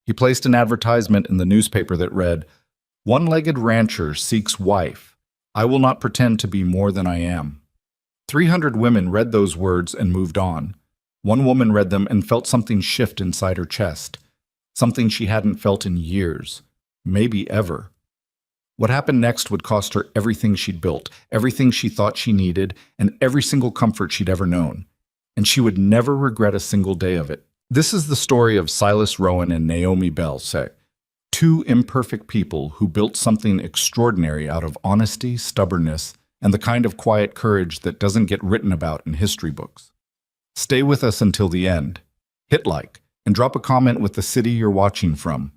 He placed an advertisement in the newspaper that read, "One-legged rancher seeks wife. I will not pretend to be more than I am." 300 women read those words and moved on. One woman read them and felt something shift inside her chest, something she hadn't felt in years, maybe ever. What happened next would cost her everything she'd built, everything she thought she needed, and every single comfort she'd ever known. And she would never regret a single day of it. This is the story of Silas Rowan and Naomi Bell, two imperfect people who built something extraordinary out of honesty, stubbornness, and the kind of quiet courage that doesn't get written about in history books. Stay with us until the end. Hit like, and drop a comment with the city you're watching from.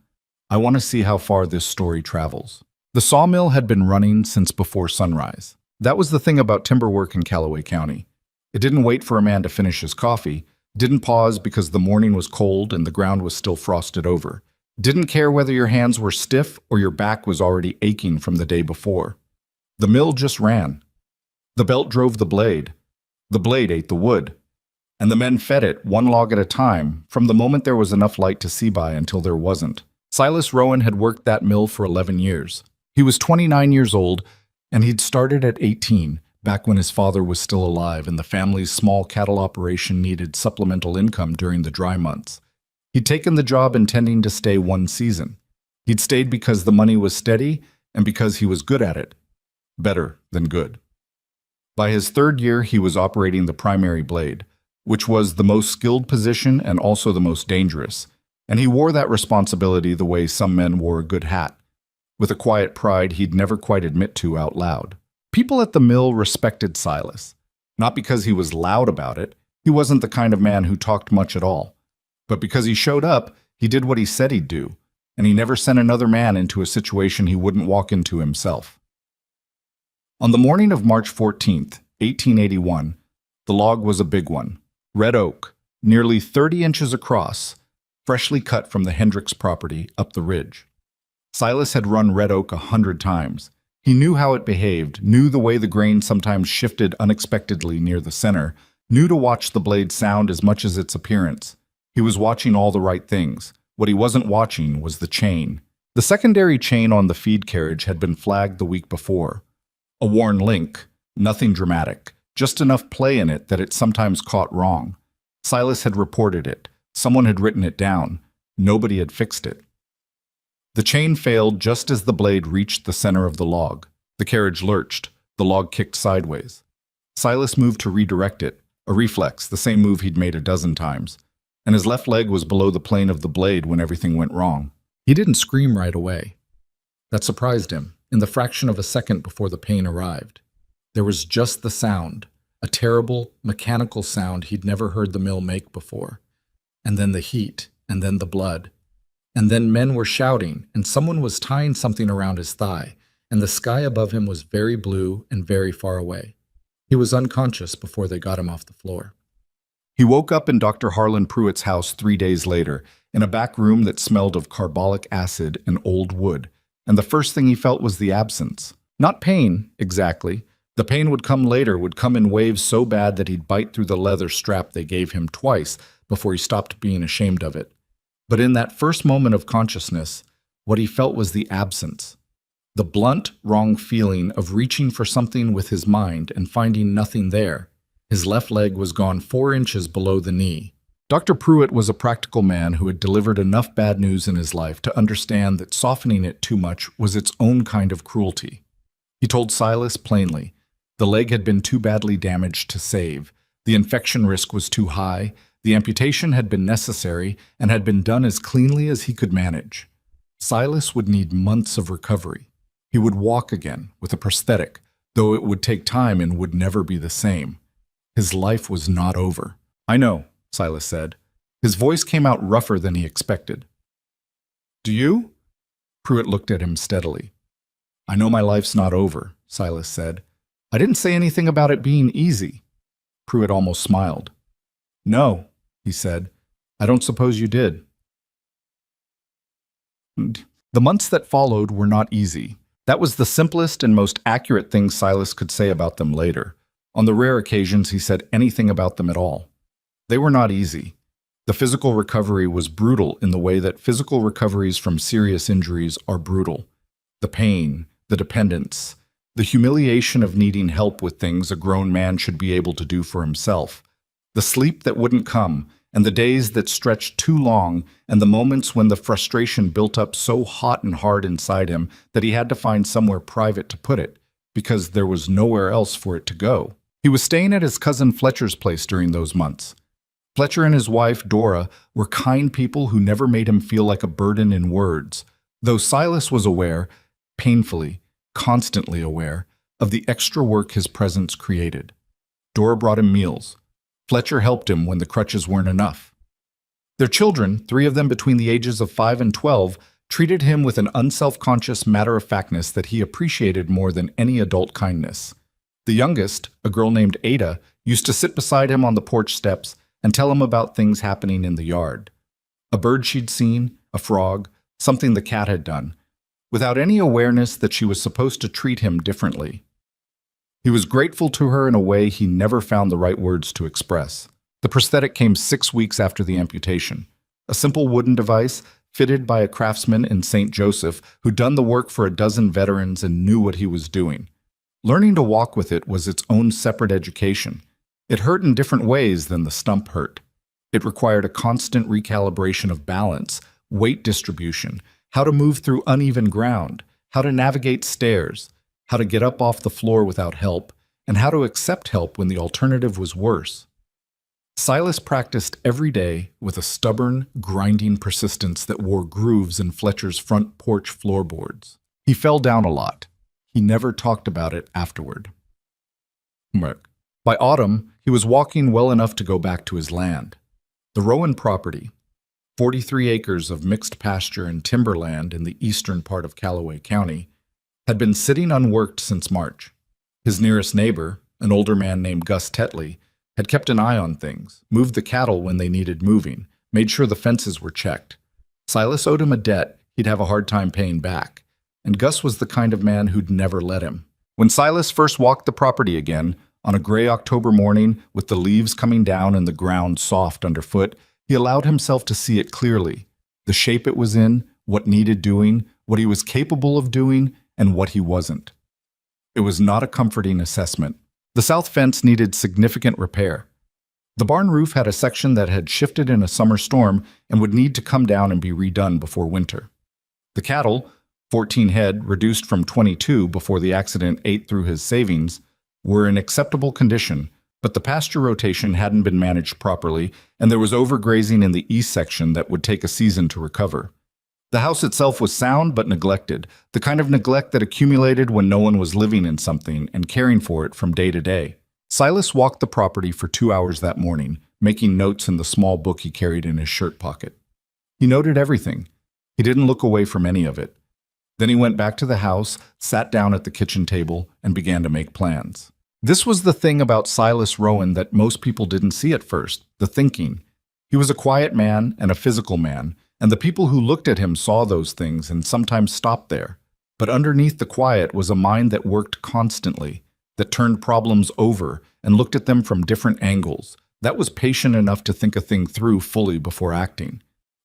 I want to see how far this story travels. The sawmill had been running since before sunrise. That was the thing about timber work in Callaway County. It didn't wait for a man to finish his coffee, didn't pause because the morning was cold and the ground was still frosted over, didn't care whether your hands were stiff or your back was already aching from the day before. The mill just ran. The belt drove the blade ate the wood, and the men fed it one log at a time from the moment there was enough light to see by until there wasn't. Silas Rowan had worked that mill for 11 years. He was 29 years old, and he'd started at 18, back when his father was still alive and the family's small cattle operation needed supplemental income during the dry months. He'd taken the job intending to stay one season. He'd stayed because the money was steady and because he was good at it. Better than good. By his third year, he was operating the primary blade, which was the most skilled position and also the most dangerous, and he wore that responsibility the way some men wore a good hat, with a quiet pride he'd never quite admit to out loud. People at the mill respected Silas, not because he was loud about it. He wasn't the kind of man who talked much at all. But because he showed up, he did what he said he'd do, and he never sent another man into a situation he wouldn't walk into himself. On the morning of March 14th, 1881, the log was a big one. Red oak, nearly 30 inches across, freshly cut from the Hendricks property up the ridge. Silas had run red oak 100 times. He knew how it behaved, knew the way the grain sometimes shifted unexpectedly near the center, knew to watch the blade sound as much as its appearance. He was watching all the right things. What he wasn't watching was the chain. The secondary chain on the feed carriage had been flagged the week before. A worn link, nothing dramatic, just enough play in it that it sometimes caught wrong. Silas had reported it. Someone had written it down. Nobody had fixed it. The chain failed just as the blade reached the center of the log. The carriage lurched. The log kicked sideways. Silas moved to redirect it, a reflex, the same move he'd made a dozen times, and his left leg was below the plane of the blade when everything went wrong. He didn't scream right away. That surprised him, in the fraction of a second before the pain arrived. There was just the sound, a terrible, mechanical sound he'd never heard the mill make before. And then the heat, and then the blood. And then men were shouting, and someone was tying something around his thigh, and the sky above him was very blue and very far away. He was unconscious before they got him off the floor. He woke up in Dr. Harlan Pruitt's house 3 days later, in a back room that smelled of carbolic acid and old wood, and the first thing he felt was the absence. Not pain, exactly. The pain would come later, would come in waves so bad that he'd bite through the leather strap they gave him twice before he stopped being ashamed of it. But in that first moment of consciousness, what he felt was the absence. The blunt, wrong feeling of reaching for something with his mind and finding nothing there. His left leg was gone 4 inches below the knee. Dr. Pruitt was a practical man who had delivered enough bad news in his life to understand that softening it too much was its own kind of cruelty. He told Silas plainly, the leg had been too badly damaged to save, the infection risk was too high, the amputation had been necessary and had been done as cleanly as he could manage. Silas would need months of recovery. He would walk again with a prosthetic, though it would take time and would never be the same. His life was not over. I know, Silas said. His voice came out rougher than he expected. Do you? Pruitt looked at him steadily. I know my life's not over, Silas said. I didn't say anything about it being easy. Pruitt almost smiled. No, he said. I don't suppose you did. The months that followed were not easy. That was the simplest and most accurate thing Silas could say about them later. On the rare occasions he said anything about them at all. They were not easy. The physical recovery was brutal in the way that physical recoveries from serious injuries are brutal. The pain, the dependence, the humiliation of needing help with things a grown man should be able to do for himself, the sleep that wouldn't come, and the days that stretched too long, and the moments when the frustration built up so hot and hard inside him that he had to find somewhere private to put it, because there was nowhere else for it to go. He was staying at his cousin Fletcher's place during those months. Fletcher and his wife, Dora, were kind people who never made him feel like a burden in words, though Silas was aware, painfully, constantly aware, of the extra work his presence created. Dora brought him meals. Fletcher helped him when the crutches weren't enough. Their children, 3 of them between the ages of 5 and 12, treated him with an unself-conscious matter-of-factness that he appreciated more than any adult kindness. The youngest, a girl named Ada, used to sit beside him on the porch steps and tell him about things happening in the yard. A bird she'd seen, a frog, something the cat had done, without any awareness that she was supposed to treat him differently. He was grateful to her in a way he never found the right words to express. The prosthetic came 6 weeks after the amputation. A simple wooden device fitted by a craftsman in St. Joseph who'd done the work for a dozen veterans and knew what he was doing. Learning to walk with it was its own separate education. It hurt in different ways than the stump hurt. It required a constant recalibration of balance, weight distribution, how to move through uneven ground, how to navigate stairs, how to get up off the floor without help, and how to accept help when the alternative was worse. Silas practiced every day with a stubborn, grinding persistence that wore grooves in Fletcher's front porch floorboards. He fell down a lot. He never talked about it afterward. By autumn, he was walking well enough to go back to his land. The Rowan property, 43 acres of mixed pasture and timberland in the eastern part of Callaway County, had been sitting unworked since March. His nearest neighbor, an older man named Gus Tetley, had kept an eye on things, moved the cattle when they needed moving, made sure the fences were checked. Silas owed him a debt he'd have a hard time paying back, and Gus was the kind of man who'd never let him. When Silas first walked the property again, on a gray October morning with the leaves coming down and the ground soft underfoot, he allowed himself to see it clearly, the shape it was in, what needed doing, what he was capable of doing, and what he wasn't. It was not a comforting assessment. The south fence needed significant repair. The barn roof had a section that had shifted in a summer storm and would need to come down and be redone before winter. The cattle, 14 head, reduced from 22 before the accident ate through his savings, were in acceptable condition, but the pasture rotation hadn't been managed properly, and there was overgrazing in the east section that would take a season to recover. The house itself was sound but neglected, the kind of neglect that accumulated when no one was living in something and caring for it from day to day. Silas walked the property for 2 hours that morning, making notes in the small book he carried in his shirt pocket. He noted everything. He didn't look away from any of it. Then he went back to the house, sat down at the kitchen table, and began to make plans. This was the thing about Silas Rowan that most people didn't see at first, the thinking. He was a quiet man and a physical man, and the people who looked at him saw those things and sometimes stopped there. But underneath the quiet was a mind that worked constantly, that turned problems over and looked at them from different angles, that was patient enough to think a thing through fully before acting,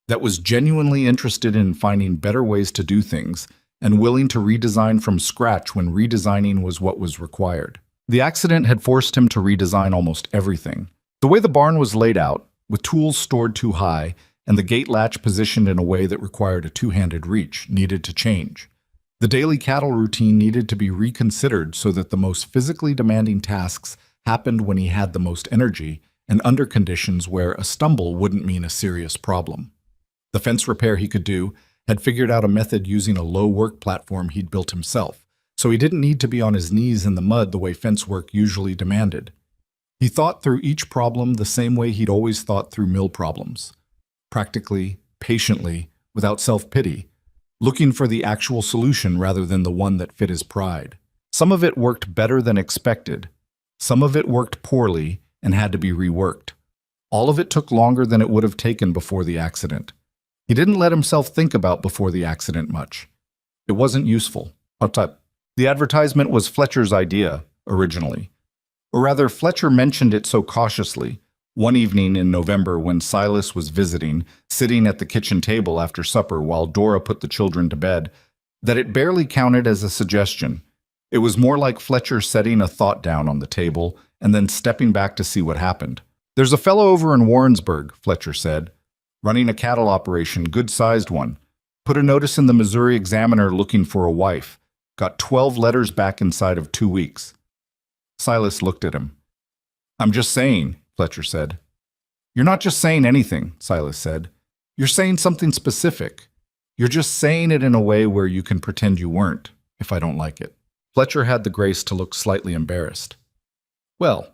that was genuinely interested in finding better ways to do things and willing to redesign from scratch when redesigning was what was required. The accident had forced him to redesign almost everything. The way the barn was laid out, with tools stored too high, and the gate latch positioned in a way that required a two-handed reach, needed to change. The daily cattle routine needed to be reconsidered so that the most physically demanding tasks happened when he had the most energy and under conditions where a stumble wouldn't mean a serious problem. The fence repair he could do had figured out a method using a low work platform he'd built himself, so he didn't need to be on his knees in the mud the way fence work usually demanded. He thought through each problem the same way he'd always thought through mill problems. Practically, patiently, without self-pity, looking for the actual solution rather than the one that fit his pride. Some of it worked better than expected. Some of it worked poorly and had to be reworked. All of it took longer than it would have taken before the accident. He didn't let himself think about before the accident much. It wasn't useful. The advertisement was Fletcher's idea, originally. Or rather, Fletcher mentioned it so cautiously, One evening in November, when Silas was visiting, sitting at the kitchen table after supper while Dora put the children to bed, that it barely counted as a suggestion. It was more like Fletcher setting a thought down on the table and then stepping back to see what happened. "There's a fellow over in Warrensburg," Fletcher said, "running a cattle operation, good-sized one. Put a notice in the Missouri Examiner looking for a wife. Got 12 letters back inside of 2 weeks." Silas looked at him. "I'm just saying," Fletcher said. "You're not just saying anything," Silas said. "You're saying something specific. You're just saying it in a way where you can pretend you weren't, if I don't like it." Fletcher had the grace to look slightly embarrassed. "Well,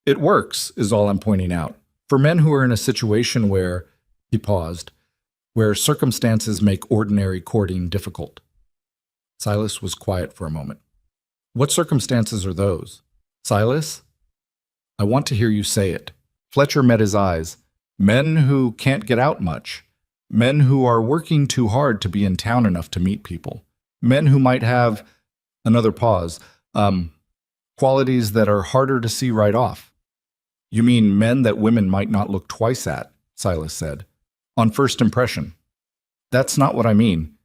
it works, is all I'm pointing out. For men who are in a situation where," he paused, "where circumstances make ordinary courting difficult." Silas was quiet for a moment. "What circumstances are those?" "Silas, I want to hear you say it." Fletcher met his eyes. "Men who can't get out much. Men who are working too hard to be in town enough to meet people. Men who might have," another pause, "qualities that are harder to see right off." "You mean men that women might not look twice at," Silas said, "on first impression." "That's not what I mean."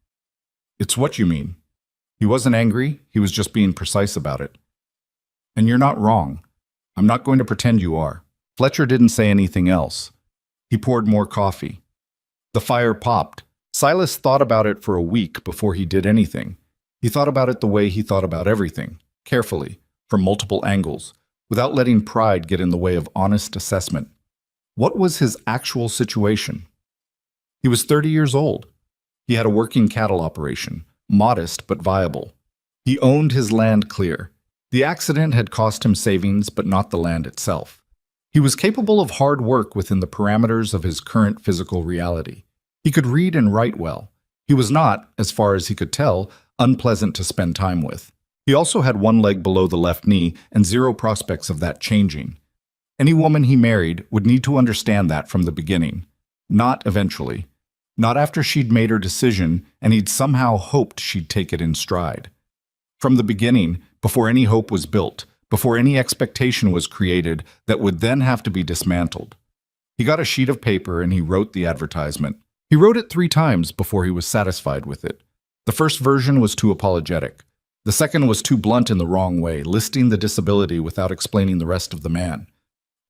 "It's what you mean." He wasn't angry, he was just being precise about it. "And you're not wrong. I'm not going to pretend you are." Fletcher didn't say anything else. He poured more coffee. The fire popped. Silas thought about it for a week before he did anything. He thought about it the way he thought about everything, carefully, from multiple angles, without letting pride get in the way of honest assessment. What was his actual situation? He was 30 years old. He had a working cattle operation, modest but viable. He owned his land clear. The accident had cost him savings, but not the land itself. He was capable of hard work within the parameters of his current physical reality. He could read and write well. He was not, as far as he could tell, unpleasant to spend time with. He also had one leg below the left knee and zero prospects of that changing. Any woman he married would need to understand that from the beginning. Not eventually. Not after she'd made her decision and he'd somehow hoped she'd take it in stride. From the beginning, before any hope was built, before any expectation was created that would then have to be dismantled. He got a sheet of paper and he wrote the advertisement. He wrote it 3 times before he was satisfied with it. The first version was too apologetic. The second was too blunt in the wrong way, listing the disability without explaining the rest of the man.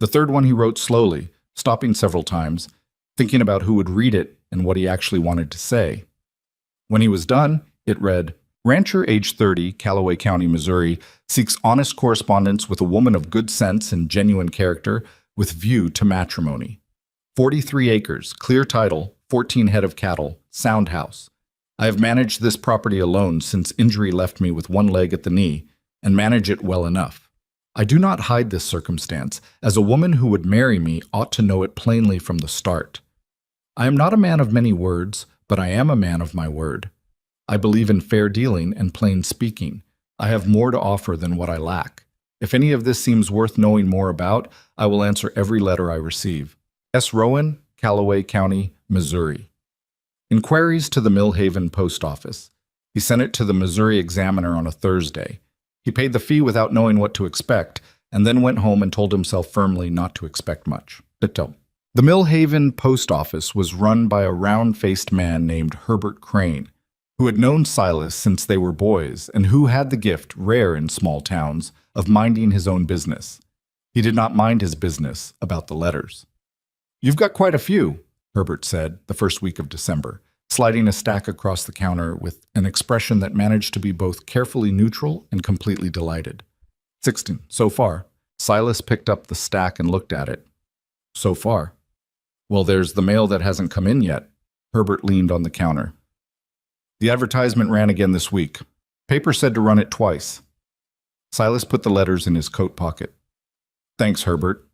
The third one he wrote slowly, stopping several times, thinking about who would read it and what he actually wanted to say. When he was done, it read, "Rancher, age 30, Callaway County, Missouri, seeks honest correspondence with a woman of good sense and genuine character with view to matrimony. 43 acres, clear title, 14 head of cattle, sound house. I have managed this property alone since injury left me with one leg at the knee, and manage it well enough. I do not hide this circumstance, as a woman who would marry me ought to know it plainly from the start. I am not a man of many words, but I am a man of my word. I believe in fair dealing and plain speaking. I have more to offer than what I lack. If any of this seems worth knowing more about, I will answer every letter I receive. S. Rowan, Callaway County, Missouri." Inquiries to the Millhaven Post Office. He sent it to the Missouri Examiner on a Thursday. He paid the fee without knowing what to expect, and then went home and told himself firmly not to expect much. The Millhaven Post Office was run by a round-faced man named Herbert Crane, who had known Silas since they were boys and who had the gift, rare in small towns, of minding his own business. He did not mind his business about the letters. "You've got quite a few," Herbert said, the first week of December, sliding a stack across the counter with an expression that managed to be both carefully neutral and completely delighted. 16, so far." Silas picked up the stack and looked at it. "So far." "Well, there's the mail that hasn't come in yet." Herbert leaned on the counter. "The advertisement ran again this week. Paper said to run it twice." Silas put the letters in his coat pocket. "Thanks, Herbert.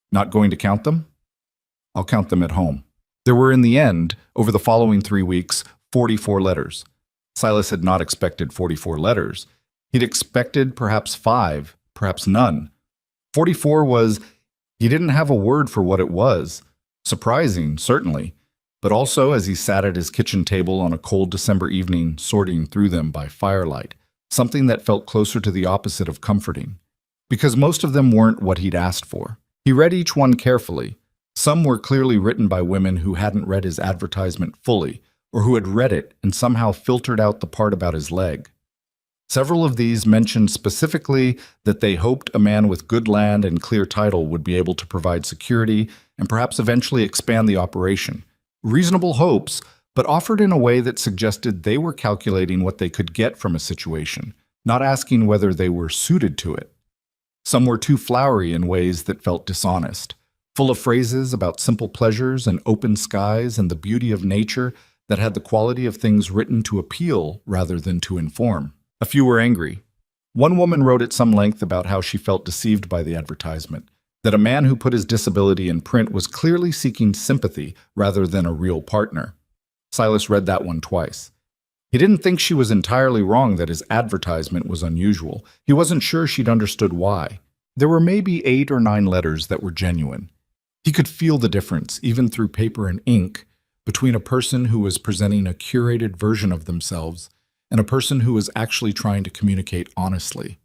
Not going to count them?" "I'll count them at home." There were, in the end, over the following 3 weeks, 44 letters. Silas had not expected 44 letters. He'd expected perhaps 5, perhaps none. 44 was, he didn't have a word for what it was. Surprising, certainly, but also as he sat at his kitchen table on a cold December evening, sorting through them by firelight, something that felt closer to the opposite of comforting. Because most of them weren't what he'd asked for. He read each one carefully. Some were clearly written by women who hadn't read his advertisement fully, or who had read it and somehow filtered out the part about his leg. Several of these mentioned specifically that they hoped a man with good land and clear title would be able to provide security and perhaps eventually expand the operation. Reasonable hopes, but offered in a way that suggested they were calculating what they could get from a situation, not asking whether they were suited to it. Some were too flowery in ways that felt dishonest, full of phrases about simple pleasures and open skies and the beauty of nature that had the quality of things written to appeal rather than to inform. A few were angry. One woman wrote at some length about how she felt deceived by the advertisement, that a man who put his disability in print was clearly seeking sympathy rather than a real partner. Silas read that one twice. He didn't think she was entirely wrong that his advertisement was unusual. He wasn't sure she'd understood why. There were maybe 8 or 9 letters that were genuine. He could feel the difference, even through paper and ink, between a person who was presenting a curated version of themselves and a person who was actually trying to communicate honestly.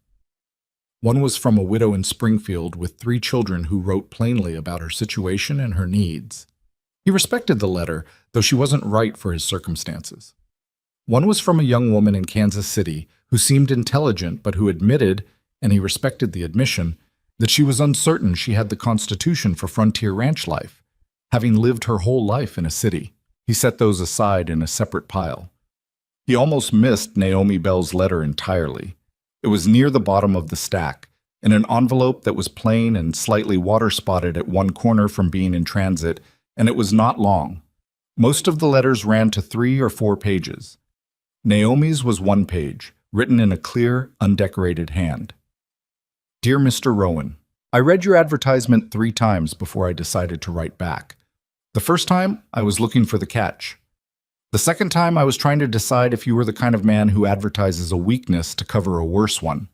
One was from a widow in Springfield with 3 children who wrote plainly about her situation and her needs. He respected the letter, though she wasn't right for his circumstances. One was from a young woman in Kansas City who seemed intelligent but who admitted, and he respected the admission, that she was uncertain she had the constitution for frontier ranch life, having lived her whole life in a city. He set those aside in a separate pile. He almost missed Naomi Bell's letter entirely. It was near the bottom of the stack, in an envelope that was plain and slightly water-spotted at one corner from being in transit, and it was not long. Most of the letters ran to 3 or 4 pages. Naomi's was 1 page, written in a clear, undecorated hand. Dear Mr. Rowan, I read your advertisement 3 times before I decided to write back. The first time, I was looking for the catch. The second time, I was trying to decide if you were the kind of man who advertises a weakness to cover a worse one.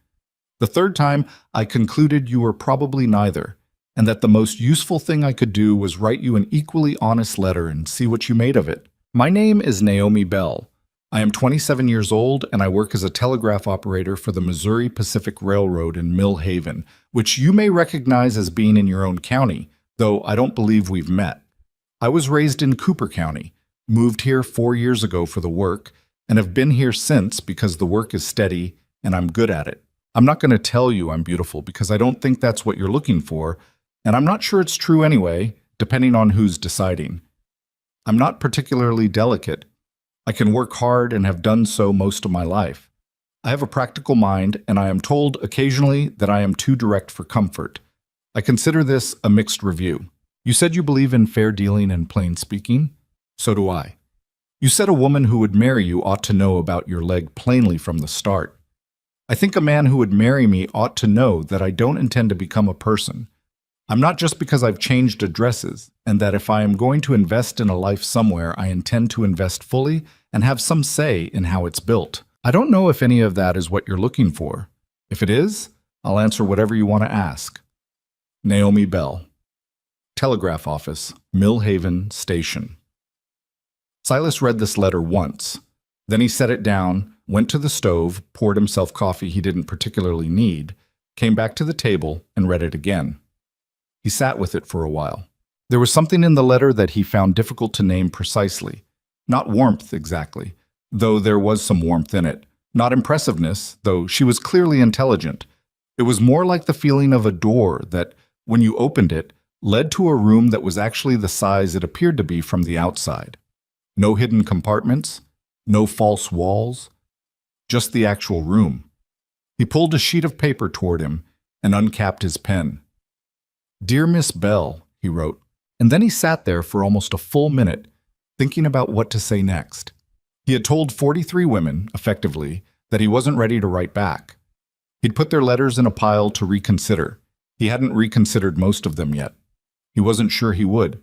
The third time, I concluded you were probably neither, and that the most useful thing I could do was write you an equally honest letter and see what you made of it. My name is Naomi Bell. I am 27 years old, and I work as a telegraph operator for the Missouri Pacific Railroad in Mill Haven, which you may recognize as being in your own county, though I don't believe we've met. I was raised in Cooper County, moved here 4 years ago for the work, and have been here since because the work is steady and I'm good at it. I'm not going to tell you I'm beautiful because I don't think that's what you're looking for, and I'm not sure it's true anyway, depending on who's deciding. I'm not particularly delicate. I can work hard and have done so most of my life. I have a practical mind, and I am told occasionally that I am too direct for comfort. I consider this a mixed review. You said you believe in fair dealing and plain speaking. So do I. You said a woman who would marry you ought to know about your leg plainly from the start. I think a man who would marry me ought to know that I don't intend to become a person. I'm not just because I've changed addresses, and that if I am going to invest in a life somewhere, I intend to invest fully and have some say in how it's built. I don't know if any of that is what you're looking for. If it is, I'll answer whatever you want to ask. Naomi Bell. Telegraph Office, Mill Haven Station. Silas read this letter once. Then he set it down, went to the stove, poured himself coffee he didn't particularly need, came back to the table, and read it again. He sat with it for a while. There was something in the letter that he found difficult to name precisely. Not warmth exactly, though there was some warmth in it. Not impressiveness, though she was clearly intelligent. It was more like the feeling of a door that, when you opened it, led to a room that was actually the size it appeared to be from the outside. No hidden compartments, no false walls, just the actual room. He pulled a sheet of paper toward him and uncapped his pen. Dear Miss Bell, he wrote, and then he sat there for almost a full minute, thinking about what to say next. He had told 43 women, effectively, that he wasn't ready to write back. He'd put their letters in a pile to reconsider. He hadn't reconsidered most of them yet. He wasn't sure he would.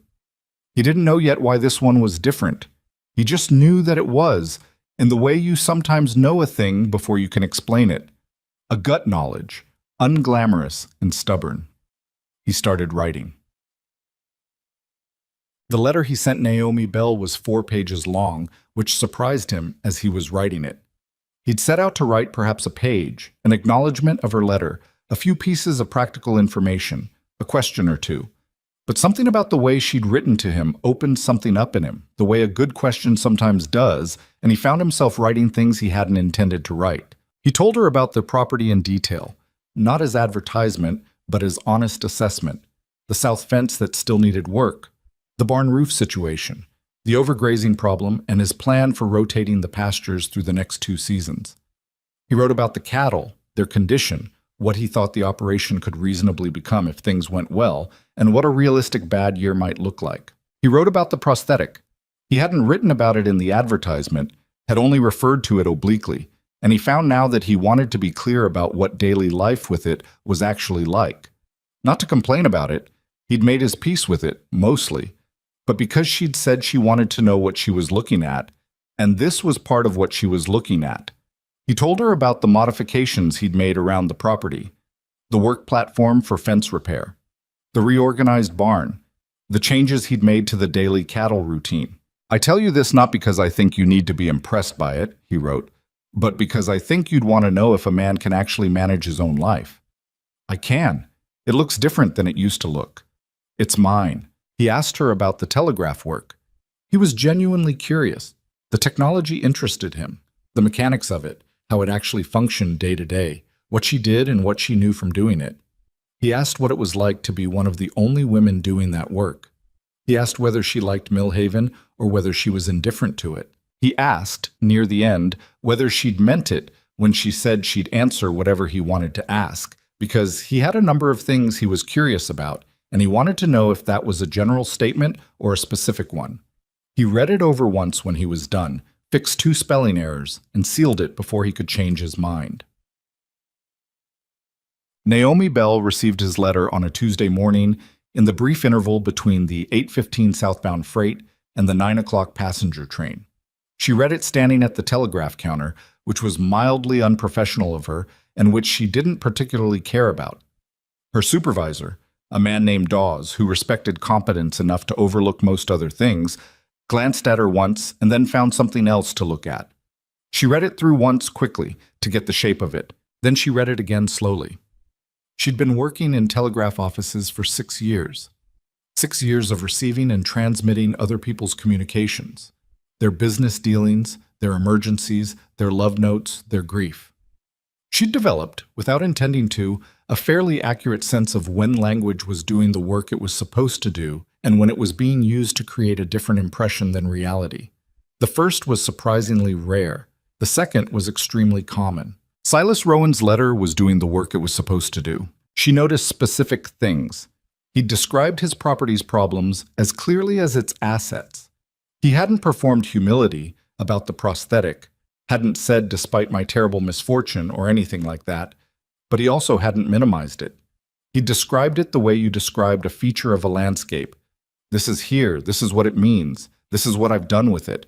He didn't know yet why this one was different. He just knew that it was, in the way you sometimes know a thing before you can explain it. A gut knowledge, unglamorous and stubborn. He started writing. The letter he sent Naomi Bell was 4 pages long, which surprised him as he was writing it. He'd set out to write perhaps a page, an acknowledgement of her letter, a few pieces of practical information, a question or two. But something about the way she'd written to him opened something up in him, the way a good question sometimes does, and he found himself writing things he hadn't intended to write. He told her about the property in detail, not as advertisement, but as honest assessment. The south fence that still needed work, the barn roof situation, the overgrazing problem, and his plan for rotating the pastures through the next 2 seasons. He wrote about the cattle, their condition, what he thought the operation could reasonably become if things went well, and what a realistic bad year might look like. He wrote about the prosthetic. He hadn't written about it in the advertisement, had only referred to it obliquely, and he found now that he wanted to be clear about what daily life with it was actually like. Not to complain about it, he'd made his peace with it, mostly, but because she'd said she wanted to know what she was looking at, and this was part of what she was looking at. He told her about the modifications he'd made around the property, the work platform for fence repair, the reorganized barn, the changes he'd made to the daily cattle routine. I tell you this not because I think you need to be impressed by it, he wrote, but because I think you'd want to know if a man can actually manage his own life. I can. It looks different than it used to look. It's mine. He asked her about the telegraph work. He was genuinely curious. The technology interested him, the mechanics of it, how it actually functioned day to day, what she did and what she knew from doing it. He asked what it was like to be one of the only women doing that work. He asked whether she liked Millhaven or whether she was indifferent to it. He asked, near the end, whether she'd meant it when she said she'd answer whatever he wanted to ask, because he had a number of things he was curious about, and he wanted to know if that was a general statement or a specific one. He read it over once when he was done, fixed 2 spelling errors, and sealed it before he could change his mind. Naomi Bell received his letter on a Tuesday morning in the brief interval between the 8:15 southbound freight and the 9 o'clock passenger train. She read it standing at the telegraph counter, which was mildly unprofessional of her and which she didn't particularly care about. Her supervisor, a man named Dawes, who respected competence enough to overlook most other things, glanced at her once and then found something else to look at. She read it through once quickly to get the shape of it. Then she read it again slowly. She'd been working in telegraph offices for 6 years. 6 years of receiving and transmitting other people's communications, their business dealings, their emergencies, their love notes, their grief. She'd developed, without intending to, a fairly accurate sense of when language was doing the work it was supposed to do and when it was being used to create a different impression than reality. The first was surprisingly rare. The second was extremely common. Silas Rowan's letter was doing the work it was supposed to do. She noticed specific things. He'd described his property's problems as clearly as its assets. He hadn't performed humility about the prosthetic, hadn't said despite my terrible misfortune or anything like that, but he also hadn't minimized it. He described it the way you described a feature of a landscape. This is here, this is what it means, this is what I've done with it.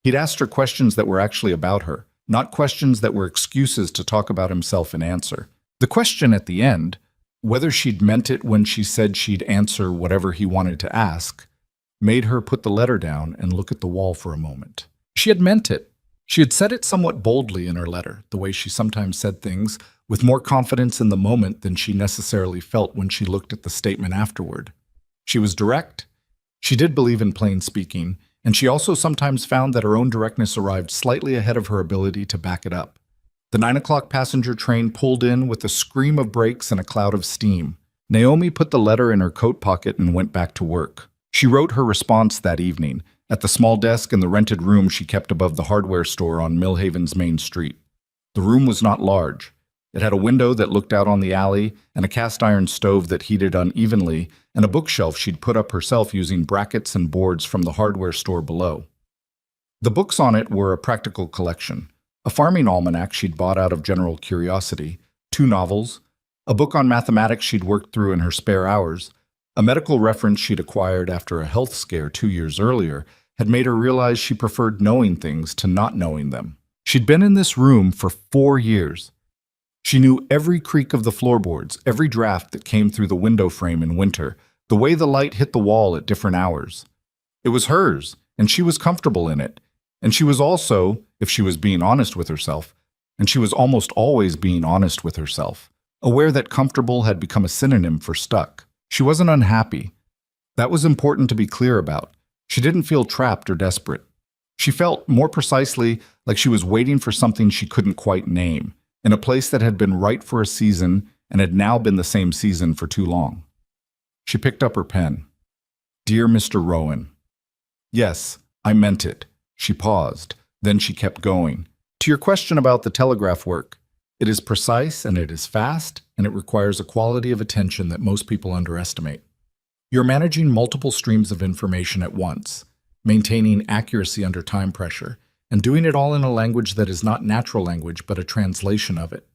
He'd asked her questions that were actually about her, not questions that were excuses to talk about himself and answer. The question at the end, whether she'd meant it when she said she'd answer whatever he wanted to ask, made her put the letter down and look at the wall for a moment. She had meant it. She had said it somewhat boldly in her letter, the way she sometimes said things, with more confidence in the moment than she necessarily felt when she looked at the statement afterward. She was direct. She did believe in plain speaking, and she also sometimes found that her own directness arrived slightly ahead of her ability to back it up. The 9 o'clock passenger train pulled in with a scream of brakes and a cloud of steam. Naomi put the letter in her coat pocket and went back to work. She wrote her response that evening, at the small desk in the rented room she kept above the hardware store on Millhaven's main street. The room was not large. It had a window that looked out on the alley, and a cast-iron stove that heated unevenly, and a bookshelf she'd put up herself using brackets and boards from the hardware store below. The books on it were a practical collection, a farming almanac she'd bought out of general curiosity, 2 novels, a book on mathematics she'd worked through in her spare hours, a medical reference she'd acquired after a health scare 2 years earlier had made her realize she preferred knowing things to not knowing them. She'd been in this room for 4 years. She knew every creak of the floorboards, every draft that came through the window frame in winter, the way the light hit the wall at different hours. It was hers, and she was comfortable in it. And she was also, if she was being honest with herself, and she was almost always being honest with herself, aware that comfortable had become a synonym for stuck. She wasn't unhappy. That was important to be clear about. She didn't feel trapped or desperate. She felt, more precisely, like she was waiting for something she couldn't quite name, in a place that had been right for a season and had now been the same season for too long. She picked up her pen. Dear Mr. Rowan. Yes, I meant it. She paused. Then she kept going. To your question about the telegraph work, it is precise and it is fast, and it requires a quality of attention that most people underestimate. You're managing multiple streams of information at once, maintaining accuracy under time pressure, and doing it all in a language that is not natural language but a translation of it.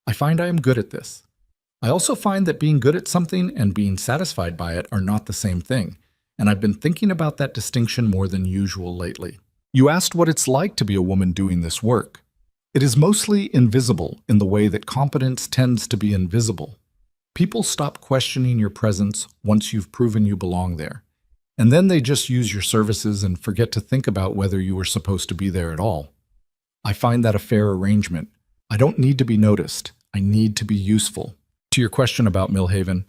I find I am good at this. I also find that being good at something and being satisfied by it are not the same thing, and I've been thinking about that distinction more than usual lately. You asked what it's like to be a woman doing this work. It is mostly invisible in the way that competence tends to be invisible. People stop questioning your presence once you've proven you belong there, and then they just use your services and forget to think about whether you were supposed to be there at all. I find that a fair arrangement. I don't need to be noticed. I need to be useful. To your question about Millhaven,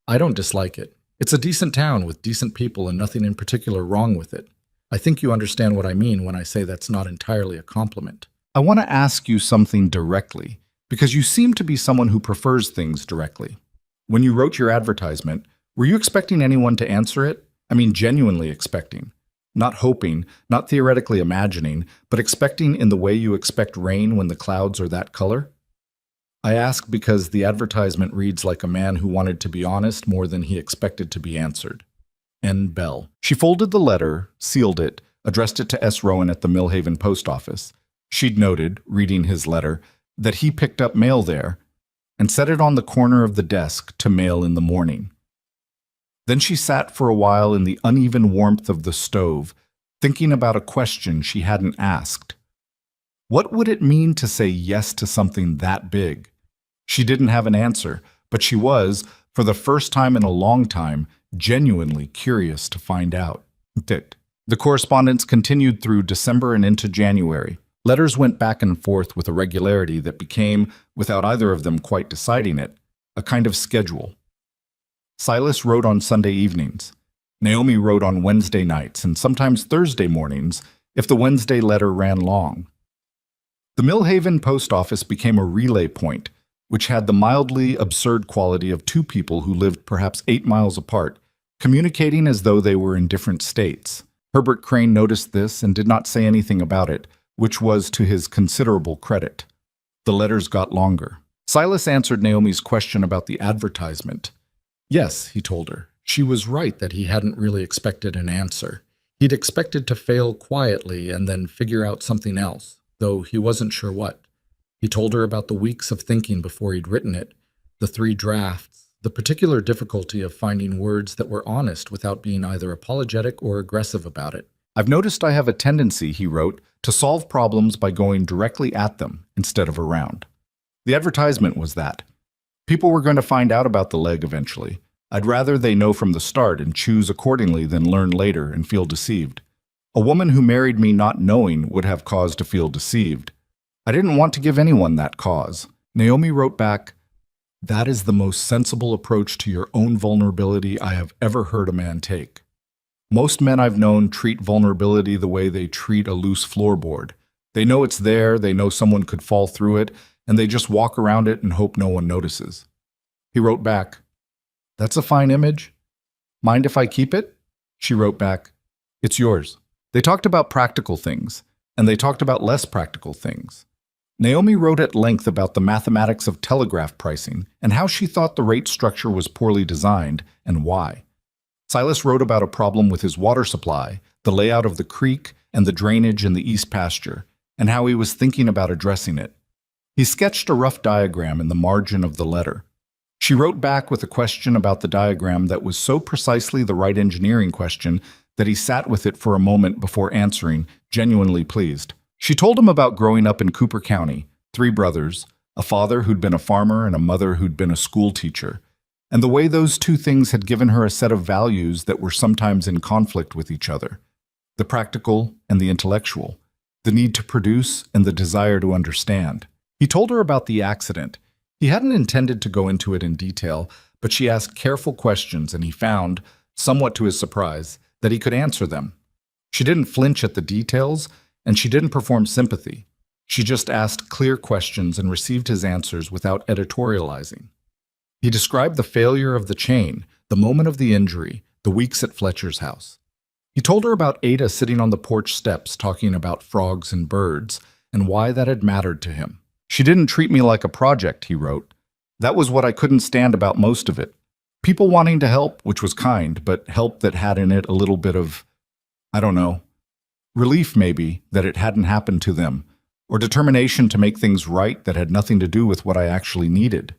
I don't dislike it. It's a decent town with decent people and nothing in particular wrong with it. I think you understand what I mean when I say that's not entirely a compliment. I want to ask you something directly, because you seem to be someone who prefers things directly. When you wrote your advertisement, were you expecting anyone to answer it? I mean, genuinely expecting. Not hoping, not theoretically imagining, but expecting in the way you expect rain when the clouds are that color? I ask because the advertisement reads like a man who wanted to be honest more than he expected to be answered. N. Bell. She folded the letter, sealed it, addressed it to S. Rowan at the Millhaven post office. She'd noted, reading his letter, that he picked up mail there, and set it on the corner of the desk to mail in the morning. Then she sat for a while in the uneven warmth of the stove, thinking about a question she hadn't asked. What would it mean to say yes to something that big? She didn't have an answer, but she was, for the first time in a long time, genuinely curious to find out. The correspondence continued through December and into January. Letters went back and forth with a regularity that became, without either of them quite deciding it, a kind of schedule. Silas wrote on Sunday evenings. Naomi wrote on Wednesday nights and sometimes Thursday mornings if the Wednesday letter ran long. The Millhaven post office became a relay point, which had the mildly absurd quality of two people who lived perhaps 8 miles apart, communicating as though they were in different states. Herbert Crane noticed this and did not say anything about it, which was to his considerable credit. The letters got longer. Silas answered Naomi's question about the advertisement. Yes, he told her. She was right that he hadn't really expected an answer. He'd expected to fail quietly and then figure out something else, though he wasn't sure what. He told her about the weeks of thinking before he'd written it, the 3 drafts, the particular difficulty of finding words that were honest without being either apologetic or aggressive about it. I've noticed I have a tendency, he wrote, to solve problems by going directly at them instead of around. The advertisement was that. People were going to find out about the leg eventually. I'd rather they know from the start and choose accordingly than learn later and feel deceived. A woman who married me not knowing would have cause to feel deceived. I didn't want to give anyone that cause. Naomi wrote back, "That is the most sensible approach to your own vulnerability I have ever heard a man take. Most men I've known treat vulnerability the way they treat a loose floorboard. They know it's there, they know someone could fall through it, and they just walk around it and hope no one notices." He wrote back, "That's a fine image. Mind if I keep it?" She wrote back, "It's yours." They talked about practical things, and they talked about less practical things. Naomi wrote at length about the mathematics of telegraph pricing and how she thought the rate structure was poorly designed and why. Silas wrote about a problem with his water supply, the layout of the creek, and the drainage in the east pasture, and how he was thinking about addressing it. He sketched a rough diagram in the margin of the letter. She wrote back with a question about the diagram that was so precisely the right engineering question that he sat with it for a moment before answering, genuinely pleased. She told him about growing up in Cooper County, 3 brothers, a father who'd been a farmer and a mother who'd been a school teacher, and the way those 2 things had given her a set of values that were sometimes in conflict with each other. The practical and the intellectual, the need to produce and the desire to understand. He told her about the accident. He hadn't intended to go into it in detail, but she asked careful questions and he found, somewhat to his surprise, that he could answer them. She didn't flinch at the details, and she didn't perform sympathy. She just asked clear questions and received his answers without editorializing. He described the failure of the chain, the moment of the injury, the weeks at Fletcher's house. He told her about Ada sitting on the porch steps talking about frogs and birds, and why that had mattered to him. She didn't treat me like a project, he wrote. That was what I couldn't stand about most of it. People wanting to help, which was kind, but help that had in it a little bit of, I don't know, relief maybe that it hadn't happened to them, or determination to make things right that had nothing to do with what I actually needed.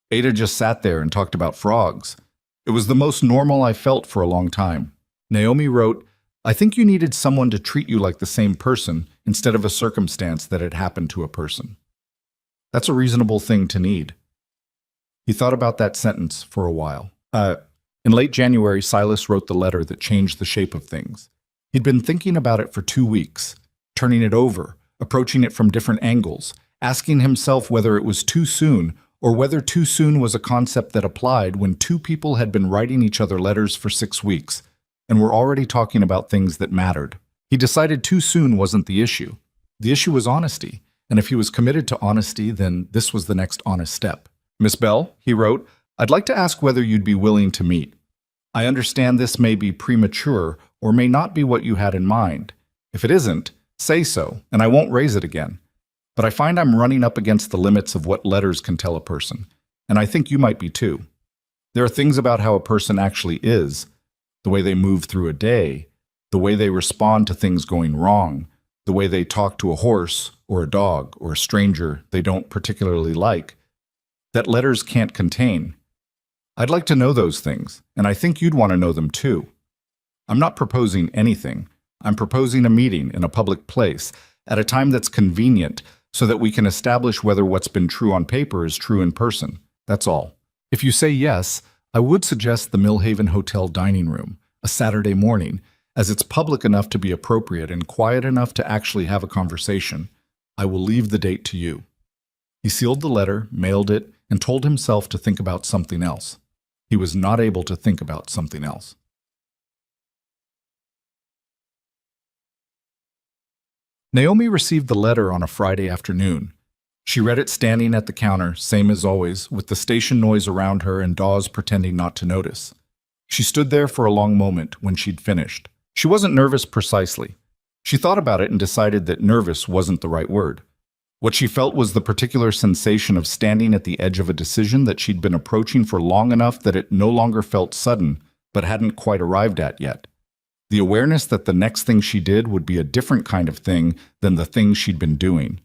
Ada just sat there and talked about frogs. It was the most normal I felt for a long time. Naomi wrote, I think you needed someone to treat you like the same person instead of a circumstance that had happened to a person. That's a reasonable thing to need. He thought about that sentence for a while. In late January, Silas wrote the letter that changed the shape of things. He'd been thinking about it for 2 weeks, turning it over, approaching it from different angles, asking himself whether it was too soon or whether too soon was a concept that applied when two people had been writing each other letters for 6 weeks and were already talking about things that mattered. He decided too soon wasn't the issue. The issue was honesty, and if he was committed to honesty, then this was the next honest step. Miss Bell, he wrote, I'd like to ask whether you'd be willing to meet. I understand this may be premature or may not be what you had in mind. If it isn't, say so, and I won't raise it again. But I find I'm running up against the limits of what letters can tell a person, and I think you might be too. There are things about how a person actually is, the way they move through a day, the way they respond to things going wrong, the way they talk to a horse or a dog or a stranger they don't particularly like, that letters can't contain. I'd like to know those things, and I think you'd want to know them too. I'm not proposing anything. I'm proposing a meeting in a public place at a time that's convenient so that we can establish whether what's been true on paper is true in person. That's all. If you say yes, I would suggest the Millhaven Hotel dining room, a Saturday morning, as it's public enough to be appropriate and quiet enough to actually have a conversation. I will leave the date to you. He sealed the letter, mailed it, and told himself to think about something else. He was not able to think about something else. Naomi received the letter on a Friday afternoon. She read it standing at the counter, same as always, with the station noise around her and Dawes pretending not to notice. She stood there for a long moment when she'd finished. She wasn't nervous precisely. She thought about it and decided that nervous wasn't the right word. What she felt was the particular sensation of standing at the edge of a decision that she'd been approaching for long enough that it no longer felt sudden, but hadn't quite arrived at yet. The awareness that the next thing she did would be a different kind of thing than the thing she'd been doing.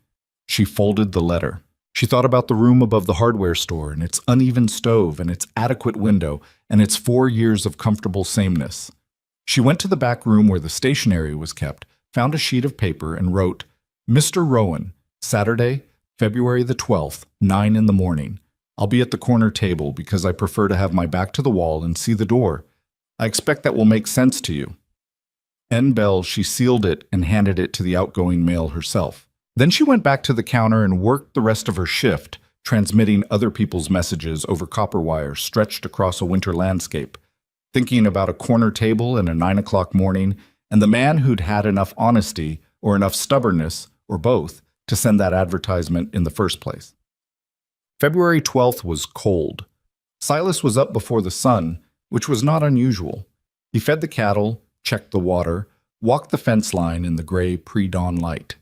She folded the letter. She thought about the room above the hardware store and its uneven stove and its adequate window and its 4 years of comfortable sameness. She went to the back room where the stationery was kept, found a sheet of paper, and wrote, Mr. Rowan, Saturday, February the 12th, 9 in the morning. I'll be at the corner table because I prefer to have my back to the wall and see the door. I expect that will make sense to you. N. Bell, she sealed it and handed it to the outgoing mail herself. Then she went back to the counter and worked the rest of her shift, transmitting other people's messages over copper wire stretched across a winter landscape, thinking about a corner table and a 9 o'clock morning, and the man who'd had enough honesty, or enough stubbornness, or both, to send that advertisement in the first place. February 12th was cold. Silas was up before the sun, which was not unusual. He fed the cattle, checked the water, walked the fence line in the gray pre-dawn light.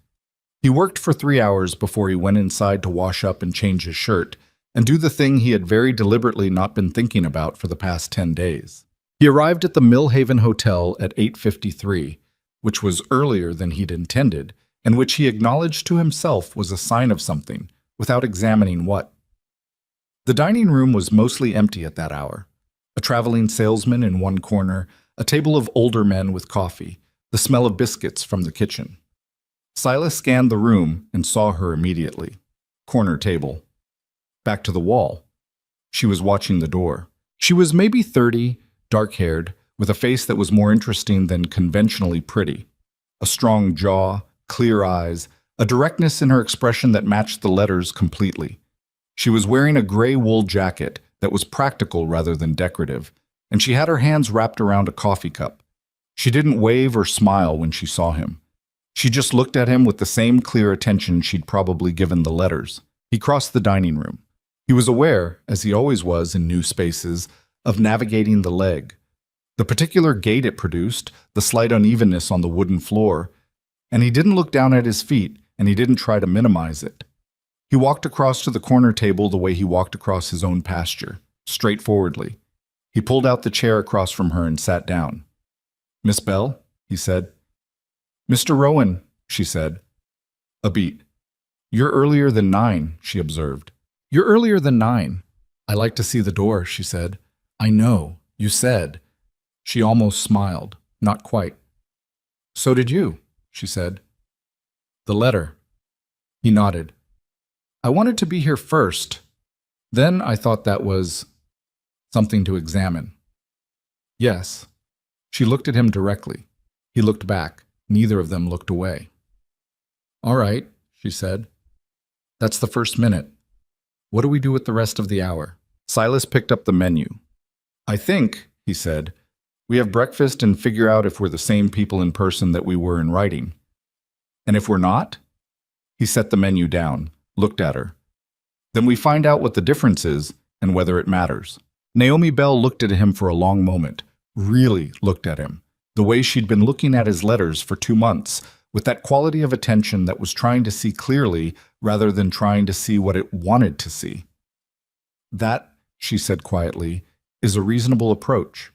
He worked for 3 hours before he went inside to wash up and change his shirt, and do the thing he had very deliberately not been thinking about for the past 10 days. He arrived at the Millhaven Hotel at 8:53, which was earlier than he'd intended, and which he acknowledged to himself was a sign of something, without examining what. The dining room was mostly empty at that hour. A traveling salesman in one corner, a table of older men with coffee, the smell of biscuits from the kitchen. Silas scanned the room and saw her immediately. Corner table. Back to the wall. She was watching the door. She was maybe 30, dark-haired, with a face that was more interesting than conventionally pretty. A strong jaw, clear eyes, a directness in her expression that matched the letters completely. She was wearing a gray wool jacket that was practical rather than decorative, and she had her hands wrapped around a coffee cup. She didn't wave or smile when she saw him. She just looked at him with the same clear attention she'd probably given the letters. He crossed the dining room. He was aware, as he always was in new spaces, of navigating the leg, the particular gait it produced, the slight unevenness on the wooden floor, and he didn't look down at his feet, and he didn't try to minimize it. He walked across to the corner table the way he walked across his own pasture, straightforwardly. He pulled out the chair across from her and sat down. "Miss Bell?" he said. "Mr. Rowan," she said. A beat. "You're earlier than 9, she observed. "You're earlier than 9. I like to see the door," she said. "I know, you said." She almost smiled. Not quite. "So did you," she said. "The letter." He nodded. "I wanted to be here first. Then I thought that was something to examine." "Yes." She looked at him directly. He looked back. Neither of them looked away. "All right," she said. "That's the first minute. What do we do with the rest of the hour?" Silas picked up the menu. "I think," he said, "we have breakfast and figure out if we're the same people in person that we were in writing. And if we're not?" He set the menu down, looked at her. "Then we find out what the difference is and whether it matters." Naomi Bell looked at him for a long moment, really looked at him, the way she'd been looking at his letters for 2 months, with that quality of attention that was trying to see clearly rather than trying to see what it wanted to see. "That," she said quietly, "is a reasonable approach."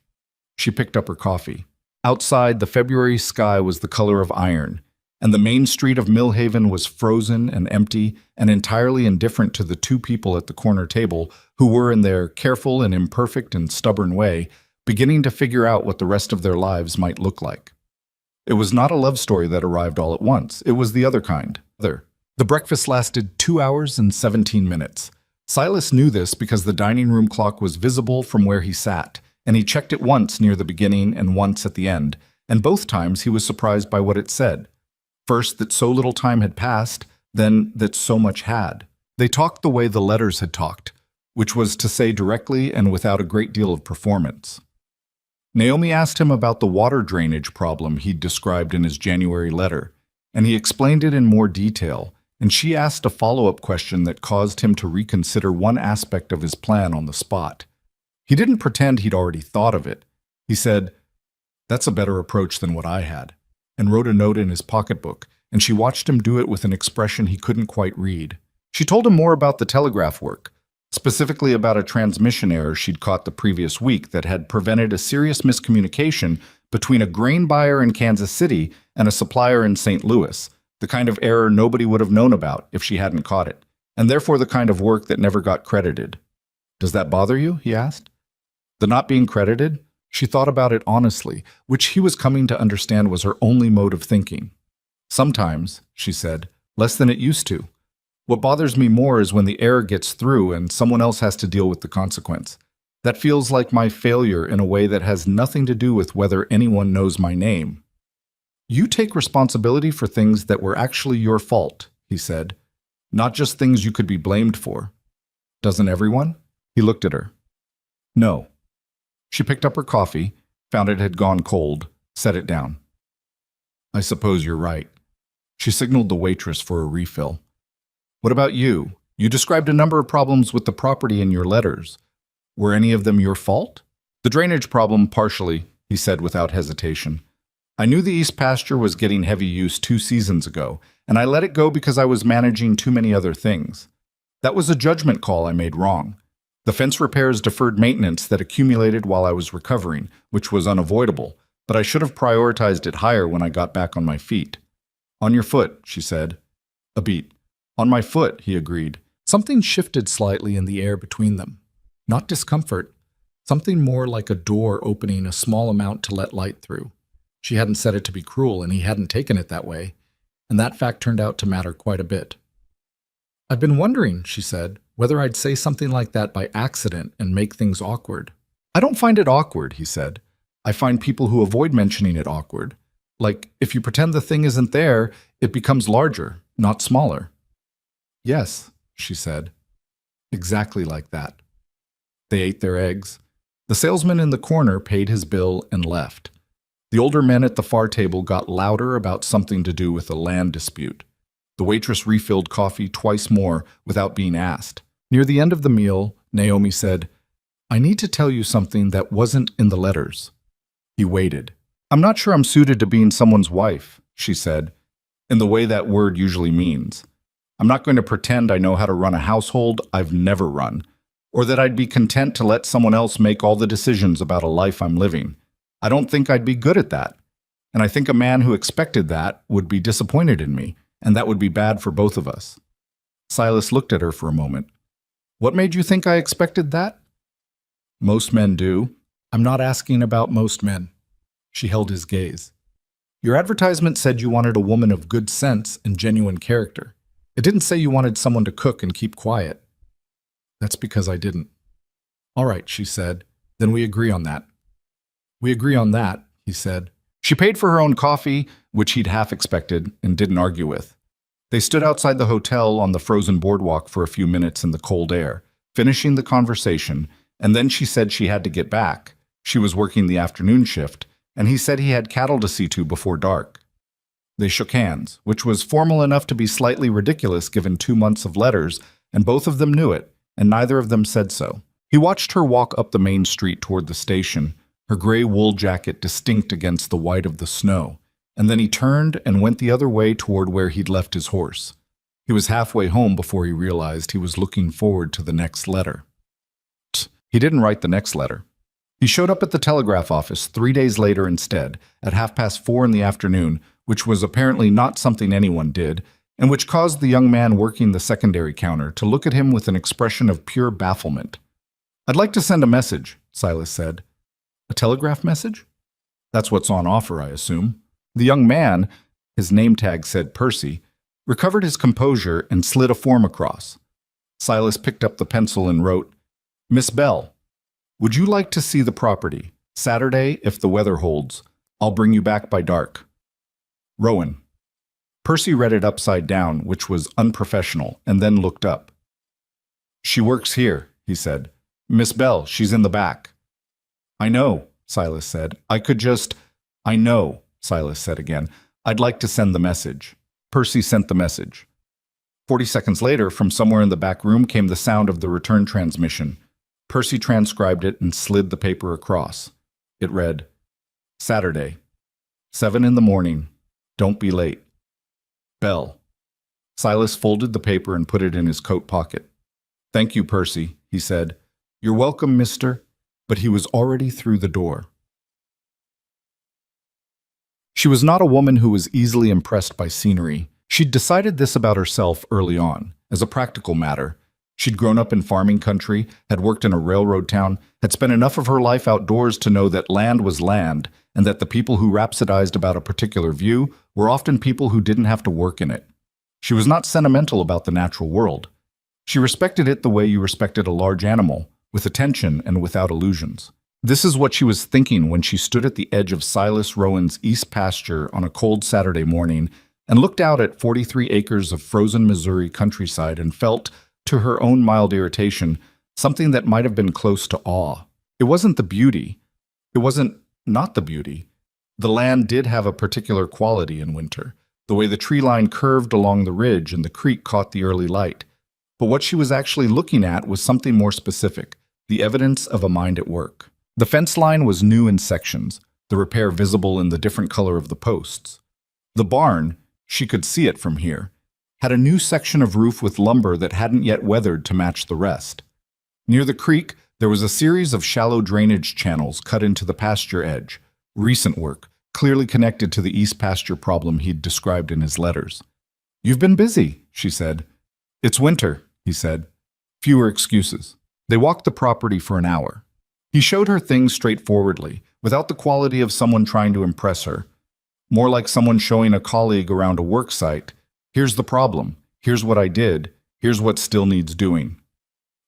She picked up her coffee. Outside, the February sky was the color of iron, and the main street of Millhaven was frozen and empty and entirely indifferent to the 2 people at the corner table who were, in their careful and imperfect and stubborn way, beginning to figure out what the rest of their lives might look like. It was not a love story that arrived all at once. It was the other kind. The breakfast lasted 2 hours and 17 minutes. Silas knew this because the dining room clock was visible from where he sat, and he checked it once near the beginning and once at the end, and both times he was surprised by what it said. First, that so little time had passed, then that so much had. They talked the way the letters had talked, which was to say directly and without a great deal of performance. Naomi asked him about the water drainage problem he'd described in his January letter, and he explained it in more detail, and she asked a follow-up question that caused him to reconsider one aspect of his plan on the spot. He didn't pretend he'd already thought of it. He said, "That's a better approach than what I had," and wrote a note in his pocketbook, and she watched him do it with an expression he couldn't quite read. She told him more about the telegraph work, specifically about a transmission error she'd caught the previous week that had prevented a serious miscommunication between a grain buyer in Kansas City and a supplier in St. Louis, the kind of error nobody would have known about if she hadn't caught it, and therefore the kind of work that never got credited. "Does that bother you?" he asked. The not being credited? She thought about it honestly, which he was coming to understand was her only mode of thinking. "Sometimes," she said, "less than it used to. What bothers me more is when the error gets through and someone else has to deal with the consequence. That feels like my failure in a way that has nothing to do with whether anyone knows my name." "You take responsibility for things that were actually your fault," he said, "not just things you could be blamed for." "Doesn't everyone?" He looked at her. "No." She picked up her coffee, found it had gone cold, set it down. "I suppose you're right." She signaled the waitress for a refill. "What about you? You described a number of problems with the property in your letters. Were any of them your fault?" "The drainage problem, partially," he said without hesitation. "I knew the east pasture was getting heavy use 2 seasons ago, and I let it go because I was managing too many other things. That was a judgment call I made wrong. The fence repairs deferred maintenance that accumulated while I was recovering, which was unavoidable, but I should have prioritized it higher when I got back on my feet." "On your foot," she said. A beat. "On my foot," he agreed. Something shifted slightly in the air between them. Not discomfort, something more like a door opening a small amount to let light through. She hadn't said it to be cruel, and he hadn't taken it that way, and that fact turned out to matter quite a bit. "I've been wondering," she said, "whether I'd say something like that by accident and make things awkward." "I don't find it awkward," he said. "I find people who avoid mentioning it awkward. Like, if you pretend the thing isn't there, it becomes larger, not smaller." "Yes," she said. "Exactly like that." They ate their eggs. The salesman in the corner paid his bill and left. The older men at the far table got louder about something to do with a land dispute. The waitress refilled coffee twice more without being asked. Near the end of the meal, Naomi said, "I need to tell you something that wasn't in the letters." He waited. "I'm not sure I'm suited to being someone's wife," she said, in the way that word usually means. "I'm not going to pretend I know how to run a household I've never run, or that I'd be content to let someone else make all the decisions about a life I'm living. I don't think I'd be good at that. And I think a man who expected that would be disappointed in me, and that would be bad for both of us." Silas looked at her for a moment. "What made you think I expected that?" "Most men do." "I'm not asking about most men." She held his gaze. "Your advertisement said you wanted a woman of good sense and genuine character. It didn't say you wanted someone to cook and keep quiet." "That's because I didn't." "All right," she said. "Then we agree on that." "We agree on that," he said. She paid for her own coffee, which he'd half expected, and didn't argue with. They stood outside the hotel on the frozen boardwalk for a few minutes in the cold air, finishing the conversation, and then she said she had to get back. She was working the afternoon shift, and he said he had cattle to see to before dark. They shook hands, which was formal enough to be slightly ridiculous given 2 months of letters, and both of them knew it, and neither of them said so. He watched her walk up the main street toward the station, her gray wool jacket distinct against the white of the snow, and then he turned and went the other way toward where he'd left his horse. He was halfway home before he realized he was looking forward to the next letter. He didn't write the next letter. He showed up at the telegraph office 3 days later instead, at 4:30 in the afternoon, which was apparently not something anyone did, and which caused the young man working the secondary counter to look at him with an expression of pure bafflement. "I'd like to send a message," Silas said. "A telegraph message?" "That's what's on offer, I assume." The young man, his name tag said Percy, recovered his composure and slid a form across. Silas picked up the pencil and wrote, "Miss Bell, would you like to see the property? Saturday, if the weather holds. I'll bring you back by dark. Rowan." Percy read it upside down, which was unprofessional, and then looked up. "She works here," he said. "Miss Bell, she's in the back." "I know," Silas said. "I know," Silas said again. "I'd like to send the message." Percy sent the message. 40 seconds later, from somewhere in the back room came the sound of the return transmission. Percy transcribed it and slid the paper across. It read, "Saturday, 7 in the morning. Don't be late. Bell." Silas folded the paper and put it in his coat pocket. "Thank you, Percy," he said. "You're welcome, mister." But he was already through the door. She was not a woman who was easily impressed by scenery. She'd decided this about herself early on, as a practical matter. She'd grown up in farming country, had worked in a railroad town, had spent enough of her life outdoors to know that land was land, and that the people who rhapsodized about a particular view were often people who didn't have to work in it. She was not sentimental about the natural world. She respected it the way you respected a large animal, with attention and without illusions. This is what she was thinking when she stood at the edge of Silas Rowan's east pasture on a cold Saturday morning and looked out at 43 acres of frozen Missouri countryside and felt, to her own mild irritation, something that might have been close to awe. It wasn't the beauty. It wasn't not the beauty. The land did have a particular quality in winter, the way the tree line curved along the ridge and the creek caught the early light. But what she was actually looking at was something more specific, the evidence of a mind at work. The fence line was new in sections, the repair visible in the different color of the posts. The barn, she could see it from here, had a new section of roof with lumber that hadn't yet weathered to match the rest. Near the creek, there was a series of shallow drainage channels cut into the pasture edge, recent work, clearly connected to the east pasture problem he'd described in his letters. "You've been busy," she said. "It's winter," he said. Fewer excuses. They walked the property for an hour. He showed her things straightforwardly, without the quality of someone trying to impress her. More like someone showing a colleague around a work site, "Here's the problem, here's what I did, here's what still needs doing."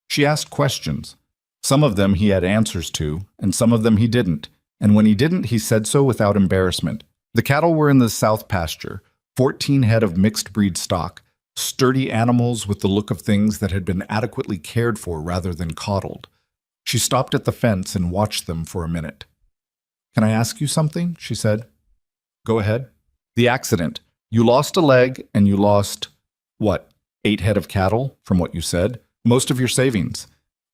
She asked questions. Some of them he had answers to, and some of them he didn't, and when he didn't, he said so without embarrassment. The cattle were in the south pasture, 14 head of mixed breed stock, sturdy animals with the look of things that had been adequately cared for rather than coddled. She stopped at the fence and watched them for a minute. "Can I ask you something?" she said. "Go ahead." "The accident. You lost a leg and you lost, what, 8 head of cattle, from what you said? Most of your savings.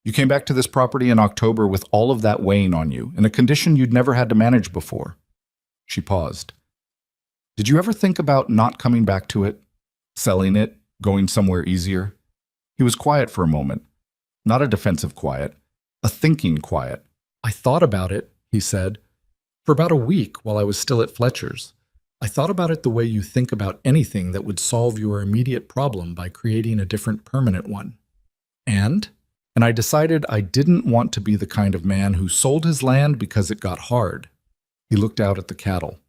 You came back to this property in October with all of that weighing on you, in a condition you'd never had to manage before." She paused. "Did you ever think about not coming back to it? Selling it? Going somewhere easier?" He was quiet for a moment. Not a defensive quiet. A thinking quiet. "I thought about it," he said, "for about a week while I was still at Fletcher's. I thought about it the way you think about anything that would solve your immediate problem by creating a different permanent one. And I decided I didn't want to be the kind of man who sold his land because it got hard." He looked out at the cattle.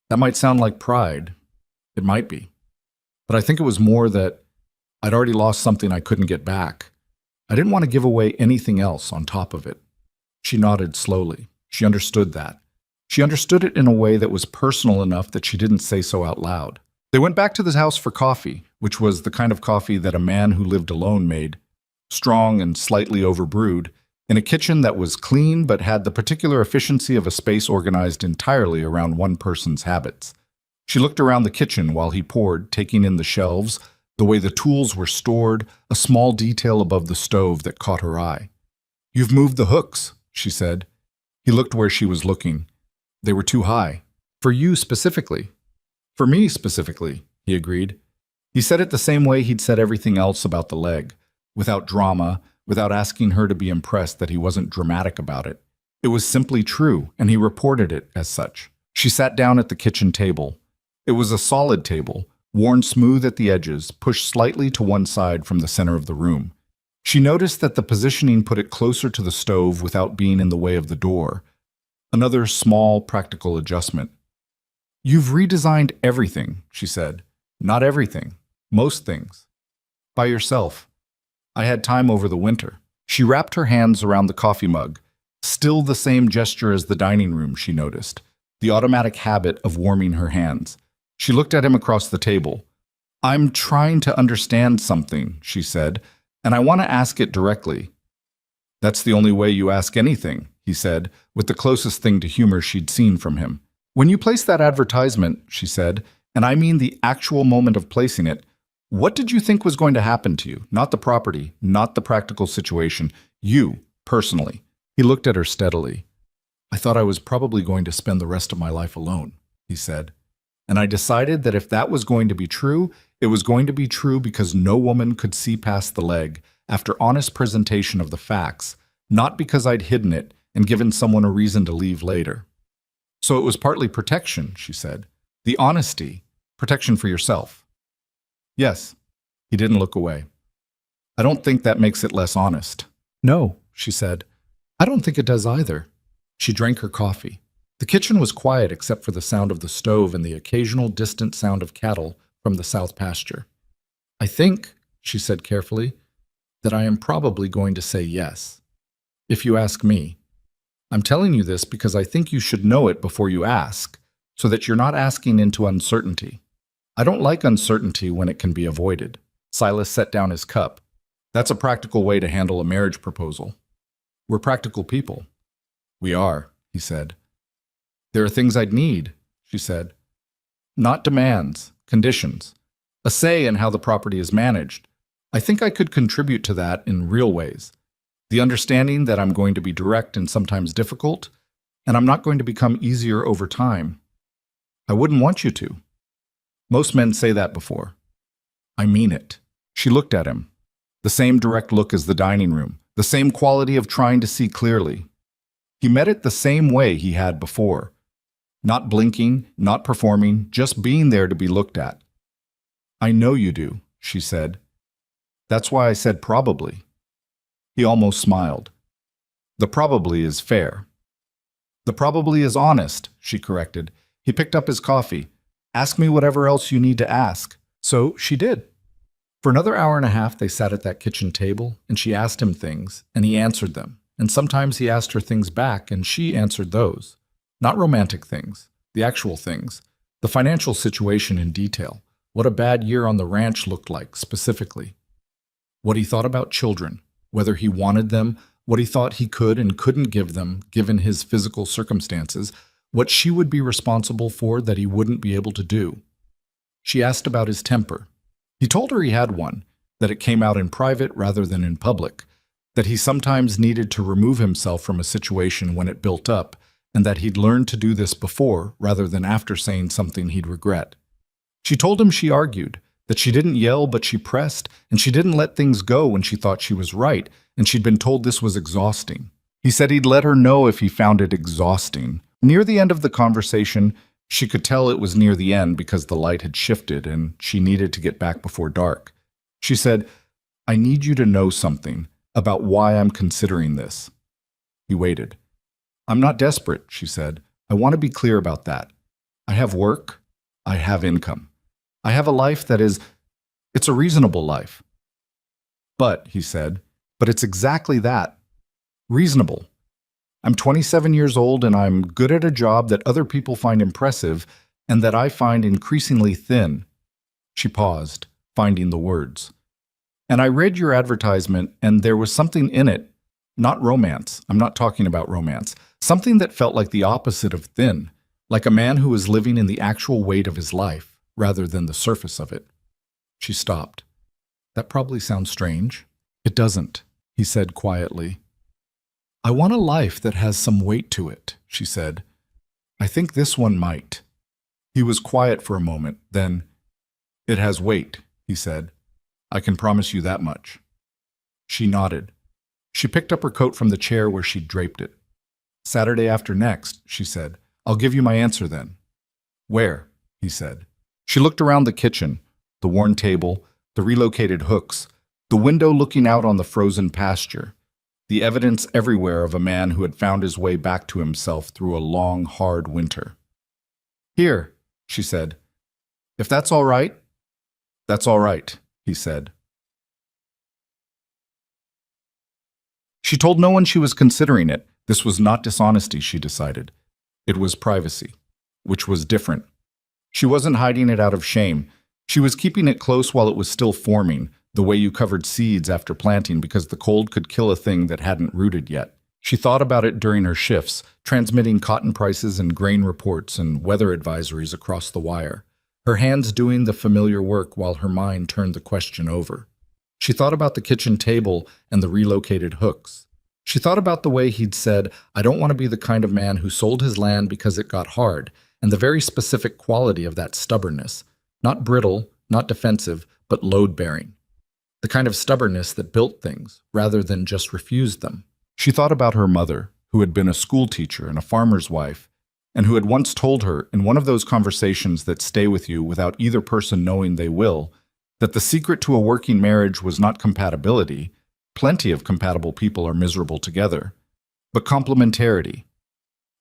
"That might sound like pride. It might be. But I think it was more that I'd already lost something I couldn't get back. I didn't want to give away anything else on top of it." She nodded slowly. She understood that. She understood it in a way that was personal enough that she didn't say so out loud. They went back to the house for coffee, which was the kind of coffee that a man who lived alone made, strong and slightly overbrewed, in a kitchen that was clean but had the particular efficiency of a space organized entirely around one person's habits. She looked around the kitchen while he poured, taking in the shelves, the way the tools were stored, a small detail above the stove that caught her eye. "You've moved the hooks," she said. He looked where she was looking. "They were too high. For you specifically." "For me specifically," he agreed. He said it the same way he'd said everything else about the leg, without drama, without asking her to be impressed that he wasn't dramatic about it. It was simply true, and he reported it as such. She sat down at the kitchen table. It was a solid table, worn smooth at the edges, pushed slightly to one side from the center of the room. She noticed that the positioning put it closer to the stove without being in the way of the door. Another small, practical adjustment. "You've redesigned everything," she said. "Not everything. Most things. By yourself. I had time over the winter." She wrapped her hands around the coffee mug. Still the same gesture as the dining room, she noticed. The automatic habit of warming her hands. She looked at him across the table. "I'm trying to understand something," she said, "and I want to ask it directly." "That's the only way you ask anything," he said, with the closest thing to humor she'd seen from him. "When you placed that advertisement," she said, "and I mean the actual moment of placing it, what did you think was going to happen to you? Not the property, not the practical situation. You, personally." He looked at her steadily. "I thought I was probably going to spend the rest of my life alone," he said. "And I decided that if that was going to be true, it was going to be true because no woman could see past the leg after honest presentation of the facts, not because I'd hidden it and given someone a reason to leave later. So it was partly protection," she said. "The honesty, protection for yourself." "Yes." He didn't look away. "I don't think that makes it less honest." "No," she said. "I don't think it does either." She drank her coffee. The kitchen was quiet except for the sound of the stove and the occasional distant sound of cattle from the south pasture. "I think," she said carefully, "that I am probably going to say yes. If you ask me. I'm telling you this because I think you should know it before you ask, so that you're not asking into uncertainty. I don't like uncertainty when it can be avoided." Silas set down his cup. "That's a practical way to handle a marriage proposal. We're practical people." "We are," he said. "There are things I'd need," she said. "Not demands, conditions. A say in how the property is managed. I think I could contribute to that in real ways. The understanding that I'm going to be direct and sometimes difficult, and I'm not going to become easier over time. I wouldn't want you to. Most men say that before. I mean it." She looked at him. The same direct look as the dining room, the same quality of trying to see clearly. He met it the same way he had before. Not blinking, not performing, just being there to be looked at. "I know you do," she said. "That's why I said probably." He almost smiled. "The probably is fair." "The probably is honest," she corrected. He picked up his coffee. "Ask me whatever else you need to ask." So she did. For another hour and a half they sat at that kitchen table, and she asked him things, and he answered them. And sometimes he asked her things back, and she answered those. Not romantic things, the actual things, the financial situation in detail, what a bad year on the ranch looked like specifically, what he thought about children, whether he wanted them, what he thought he could and couldn't give them given his physical circumstances, what she would be responsible for that he wouldn't be able to do. She asked about his temper. He told her he had one, that it came out in private rather than in public, that he sometimes needed to remove himself from a situation when it built up, and that he'd learned to do this before rather than after saying something he'd regret. She told him she argued, that she didn't yell but she pressed, and she didn't let things go when she thought she was right, and she'd been told this was exhausting. He said he'd let her know if he found it exhausting. Near the end of the conversation, she could tell it was near the end because the light had shifted and she needed to get back before dark. She said, "I need you to know something about why I'm considering this." He waited. "I'm not desperate," she said. "I want to be clear about that. I have work. I have income. I have a life that is, it's a reasonable life." "But," he said, "but it's exactly that. Reasonable. I'm 27 years old and I'm good at a job that other people find impressive and that I find increasingly thin." She paused, finding the words. "And I read your advertisement and there was something in it, not romance, I'm not talking about romance, something that felt like the opposite of thin, like a man who was living in the actual weight of his life rather than the surface of it." She stopped. "That probably sounds strange." "It doesn't," he said quietly. "I want a life that has some weight to it," she said. "I think this one might." He was quiet for a moment, then, "It has weight," he said. "I can promise you that much." She nodded. She picked up her coat from the chair where she'd draped it. "Saturday after next," she said. "I'll give you my answer then." "Where?" he said. She looked around the kitchen, the worn table, the relocated hooks, the window looking out on the frozen pasture, the evidence everywhere of a man who had found his way back to himself through a long, hard winter. "Here," she said. "If that's all right." "That's all right," he said. She told no one she was considering it. This was not dishonesty, she decided. It was privacy, which was different. She wasn't hiding it out of shame. She was keeping it close while it was still forming, the way you covered seeds after planting because the cold could kill a thing that hadn't rooted yet. She thought about it during her shifts, transmitting cotton prices and grain reports and weather advisories across the wire, her hands doing the familiar work while her mind turned the question over. She thought about the kitchen table and the relocated hooks. She thought about the way he'd said, "I don't want to be the kind of man who sold his land because it got hard," and the very specific quality of that stubbornness, not brittle, not defensive, but load-bearing. The kind of stubbornness that built things, rather than just refused them. She thought about her mother, who had been a school teacher and a farmer's wife, and who had once told her, in one of those conversations that stay with you without either person knowing they will, that the secret to a working marriage was not compatibility. Plenty of compatible people are miserable together, but complementarity.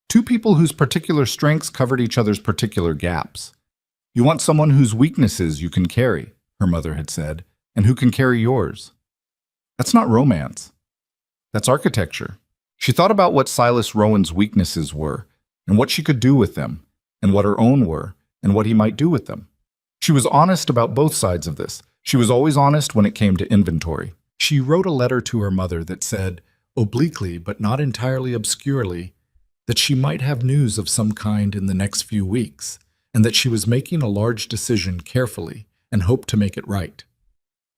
Two people whose particular strengths covered each other's particular gaps. You want someone whose weaknesses you can carry, her mother had said, and who can carry yours. That's not romance. That's architecture. She thought about what Silas Rowan's weaknesses were, and what she could do with them, and what her own were, and what he might do with them. She was honest about both sides of this. She was always honest when it came to inventory. She wrote a letter to her mother that said, obliquely but not entirely obscurely, that she might have news of some kind in the next few weeks, and that she was making a large decision carefully and hoped to make it right.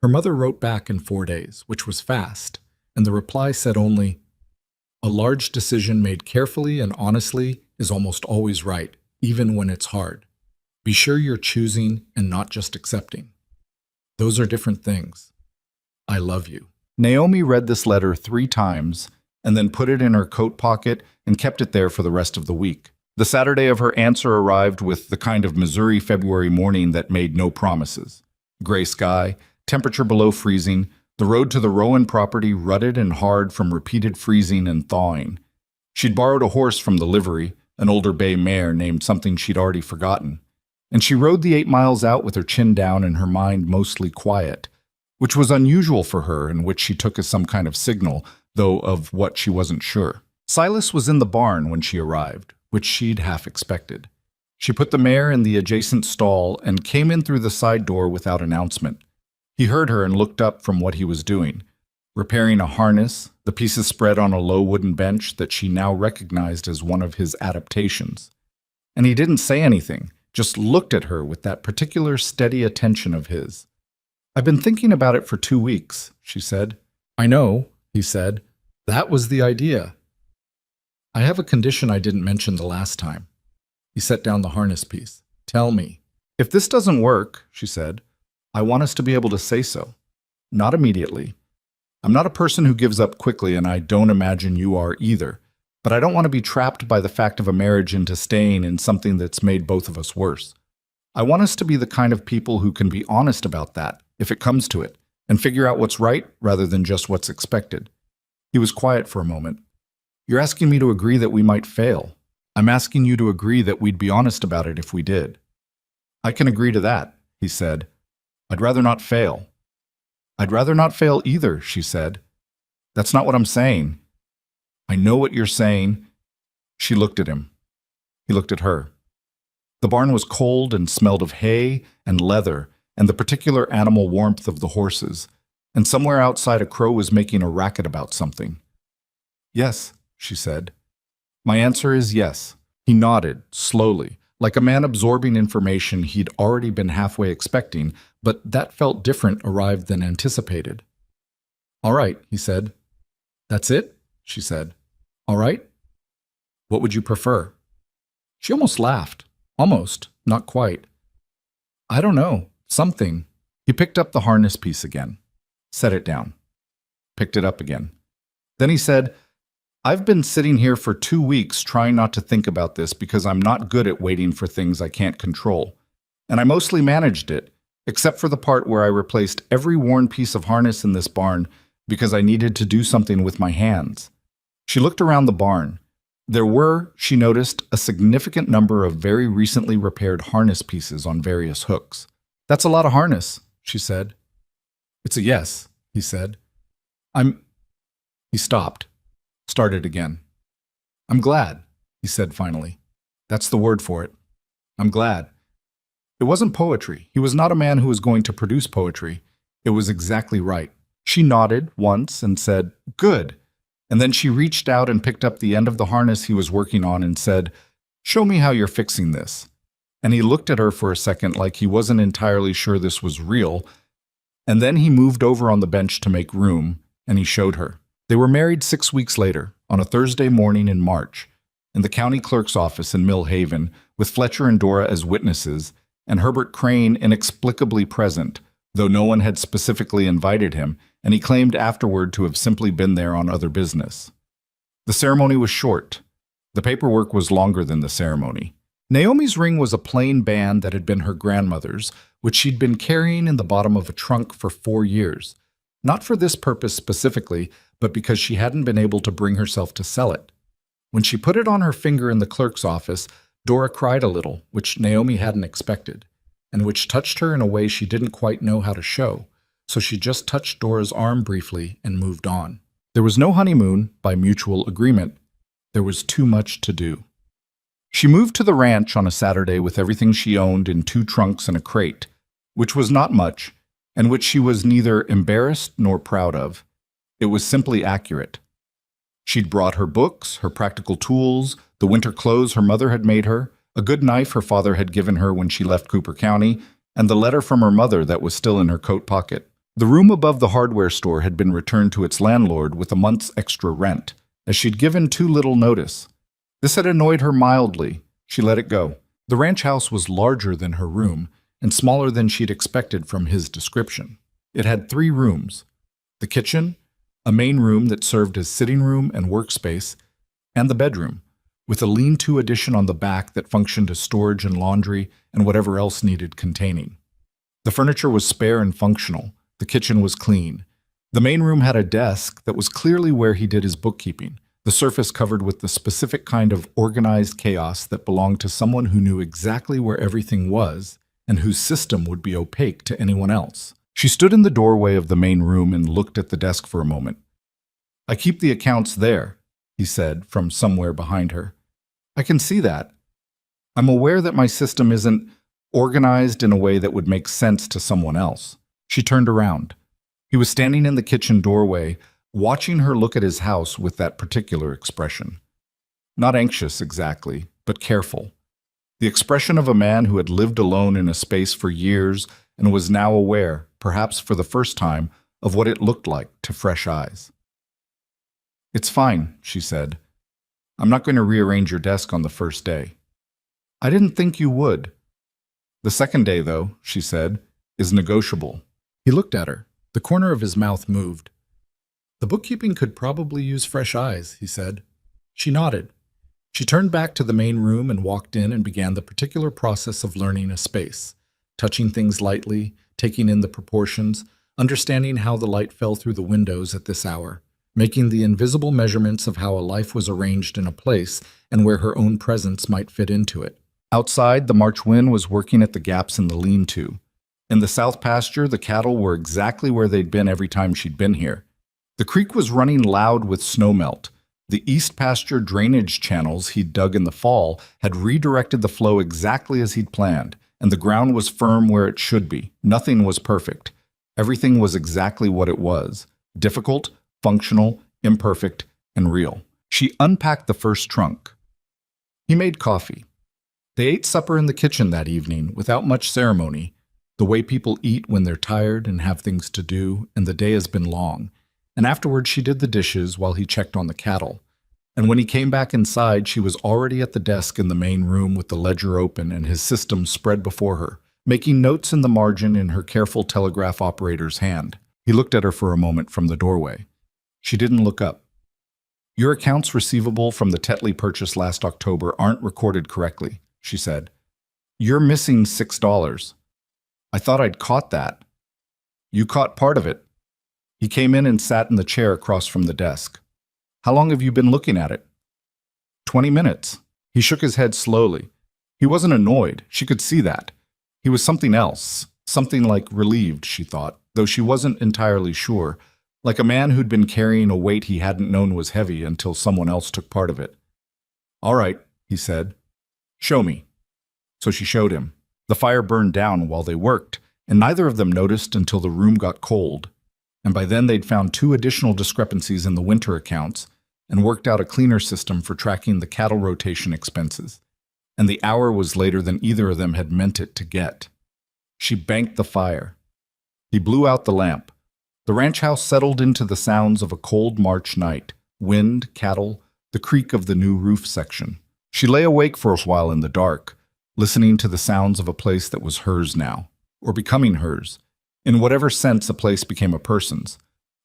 Her mother wrote back in 4 days, which was fast, and the reply said only, "A large decision made carefully and honestly is almost always right, even when it's hard. Be sure you're choosing and not just accepting. Those are different things. I love you." Naomi read this letter 3 times and then put it in her coat pocket and kept it there for the rest of the week. The Saturday of her answer arrived with the kind of Missouri February morning that made no promises. Gray sky, temperature below freezing, the road to the Rowan property rutted and hard from repeated freezing and thawing. She'd borrowed a horse from the livery, an older bay mare named something she'd already forgotten, and she rode the 8 miles out with her chin down and her mind mostly quiet, which was unusual for her and which she took as some kind of signal, though of what she wasn't sure. Silas was in the barn when she arrived, which she'd half expected. She put the mare in the adjacent stall and came in through the side door without announcement. He heard her and looked up from what he was doing. repairing a harness, the pieces spread on a low wooden bench that she now recognized as one of his adaptations. And he didn't say anything, just looked at her with that particular steady attention of his. "I've been thinking about it for 2 weeks," she said. "I know," he said. "That was the idea." "I have a condition I didn't mention the last time." He set down the harness piece. "Tell me." "If this doesn't work," she said, "I want us to be able to say so. Not immediately. I'm not a person who gives up quickly, and I don't imagine you are either. But I don't want to be trapped by the fact of a marriage into staying in something that's made both of us worse. I want us to be the kind of people who can be honest about that, if it comes to it, and figure out what's right rather than just what's expected." He was quiet for a moment. "You're asking me to agree that we might fail. I'm asking you to agree that we'd be honest about it if we did." "I can agree to that," he said. "I'd rather not fail." "I'd rather not fail either," she said. "That's not what I'm saying." "I know what you're saying." She looked at him. He looked at her. The barn was cold and smelled of hay and leather and the particular animal warmth of the horses, and somewhere outside a crow was making a racket about something. "Yes," she said. "My answer is yes." He nodded, slowly, like a man absorbing information he'd already been halfway expecting, but that felt different arrived than anticipated. "All right," he said. "That's it?" she said. "All right? What would you prefer?" She almost laughed. Almost, not quite. "I don't know. Something." He picked up the harness piece again. Set it down. Picked it up again. Then he said, "I've been sitting here for 2 weeks trying not to think about this because I'm not good at waiting for things I can't control. And I mostly managed it, except for the part where I replaced every worn piece of harness in this barn because I needed to do something with my hands." She looked around the barn. There were, she noticed, a significant number of very recently repaired harness pieces on various hooks. "That's a lot of harness," she said. "It's a yes," he said. He stopped. Started again. "I'm glad," he said finally. "That's the word for it. I'm glad." It wasn't poetry. He was not a man who was going to produce poetry. It was exactly right. She nodded once and said, "Good." And then she reached out and picked up the end of the harness he was working on and said, "Show me how you're fixing this." And he looked at her for a second like he wasn't entirely sure this was real, and then he moved over on the bench to make room, and he showed her. They were married 6 weeks later, on a Thursday morning in March, in the county clerk's office in Mill Haven, with Fletcher and Dora as witnesses, and Herbert Crane inexplicably present, though no one had specifically invited him, and he claimed afterward to have simply been there on other business. The ceremony was short. The paperwork was longer than the ceremony. Naomi's ring was a plain band that had been her grandmother's, which she'd been carrying in the bottom of a trunk for 4 years. Not for this purpose specifically, but because she hadn't been able to bring herself to sell it. When she put it on her finger in the clerk's office, Dora cried a little, which Naomi hadn't expected, and which touched her in a way she didn't quite know how to show, so she just touched Dora's arm briefly and moved on. There was no honeymoon, by mutual agreement. There was too much to do. She moved to the ranch on a Saturday with everything she owned in 2 trunks and a crate, which was not much, and which she was neither embarrassed nor proud of. It was simply accurate. She'd brought her books, her practical tools, the winter clothes her mother had made her, a good knife her father had given her when she left Cooper County, and the letter from her mother that was still in her coat pocket. The room above the hardware store had been returned to its landlord with a month's extra rent, as she'd given too little notice. This had annoyed her mildly. She let it go. The ranch house was larger than her room, and smaller than she'd expected from his description. It had 3 rooms: the kitchen, a main room that served as sitting room and workspace, and the bedroom, with a lean-to addition on the back that functioned as storage and laundry and whatever else needed containing. The furniture was spare and functional. The kitchen was clean. The main room had a desk that was clearly where he did his bookkeeping, the surface covered with the specific kind of organized chaos that belonged to someone who knew exactly where everything was and whose system would be opaque to anyone else. She stood in the doorway of the main room and looked at the desk for a moment. "I keep the accounts there," he said from somewhere behind her. "I can see that. I'm aware that my system isn't organized in a way that would make sense to someone else." She turned around. He was standing in the kitchen doorway, watching her look at his house with that particular expression. Not anxious exactly, but careful. The expression of a man who had lived alone in a space for years and was now aware, perhaps for the first time, of what it looked like to fresh eyes. "It's fine," she said. "I'm not going to rearrange your desk on the first day." "I didn't think you would." "The second day, though," she said, "is negotiable." He looked at her. The corner of his mouth moved. "The bookkeeping could probably use fresh eyes," he said. She nodded. She turned back to the main room and walked in and began the particular process of learning a space, touching things lightly, taking in the proportions, understanding how the light fell through the windows at this hour, making the invisible measurements of how a life was arranged in a place and where her own presence might fit into it. Outside, the March wind was working at the gaps in the lean-to. In the south pasture, the cattle were exactly where they'd been every time she'd been here. The creek was running loud with snowmelt. The east pasture drainage channels he'd dug in the fall had redirected the flow exactly as he'd planned, and the ground was firm where it should be. Nothing was perfect. Everything was exactly what it was: difficult, functional, imperfect, and real. She unpacked the first trunk. He made coffee. They ate supper in the kitchen that evening, without much ceremony, the way people eat when they're tired and have things to do, and the day has been long. And afterward she did the dishes while he checked on the cattle. And when he came back inside, she was already at the desk in the main room with the ledger open and his system spread before her, making notes in the margin in her careful telegraph operator's hand. He looked at her for a moment from the doorway. She didn't look up. "Your accounts receivable from the Tetley purchase last October aren't recorded correctly," she said. "You're missing $6. I thought I'd caught that." "You caught part of it." He came in and sat in the chair across from the desk. "How long have you been looking at it?" 20 minutes. He shook his head slowly. He wasn't annoyed. She could see that. He was something else, something like relieved, she thought, though she wasn't entirely sure, like a man who'd been carrying a weight he hadn't known was heavy until someone else took part of it. "All right," he said. "Show me." So she showed him. The fire burned down while they worked, and neither of them noticed until the room got cold. And by then they'd found 2 additional discrepancies in the winter accounts and worked out a cleaner system for tracking the cattle rotation expenses. And the hour was later than either of them had meant it to get. She banked the fire. He blew out the lamp. The ranch house settled into the sounds of a cold March night: wind, cattle, the creak of the new roof section. She lay awake for a while in the dark, listening to the sounds of a place that was hers now, or becoming hers. In whatever sense a place became a person's.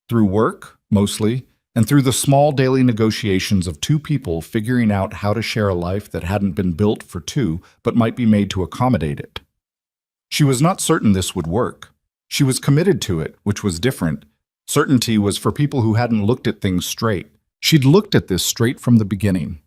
Through work, mostly, and through the small daily negotiations of 2 people figuring out how to share a life that hadn't been built for 2, but might be made to accommodate it. She was not certain this would work. She was committed to it, which was different. Certainty was for people who hadn't looked at things straight. She'd looked at this straight from the beginning.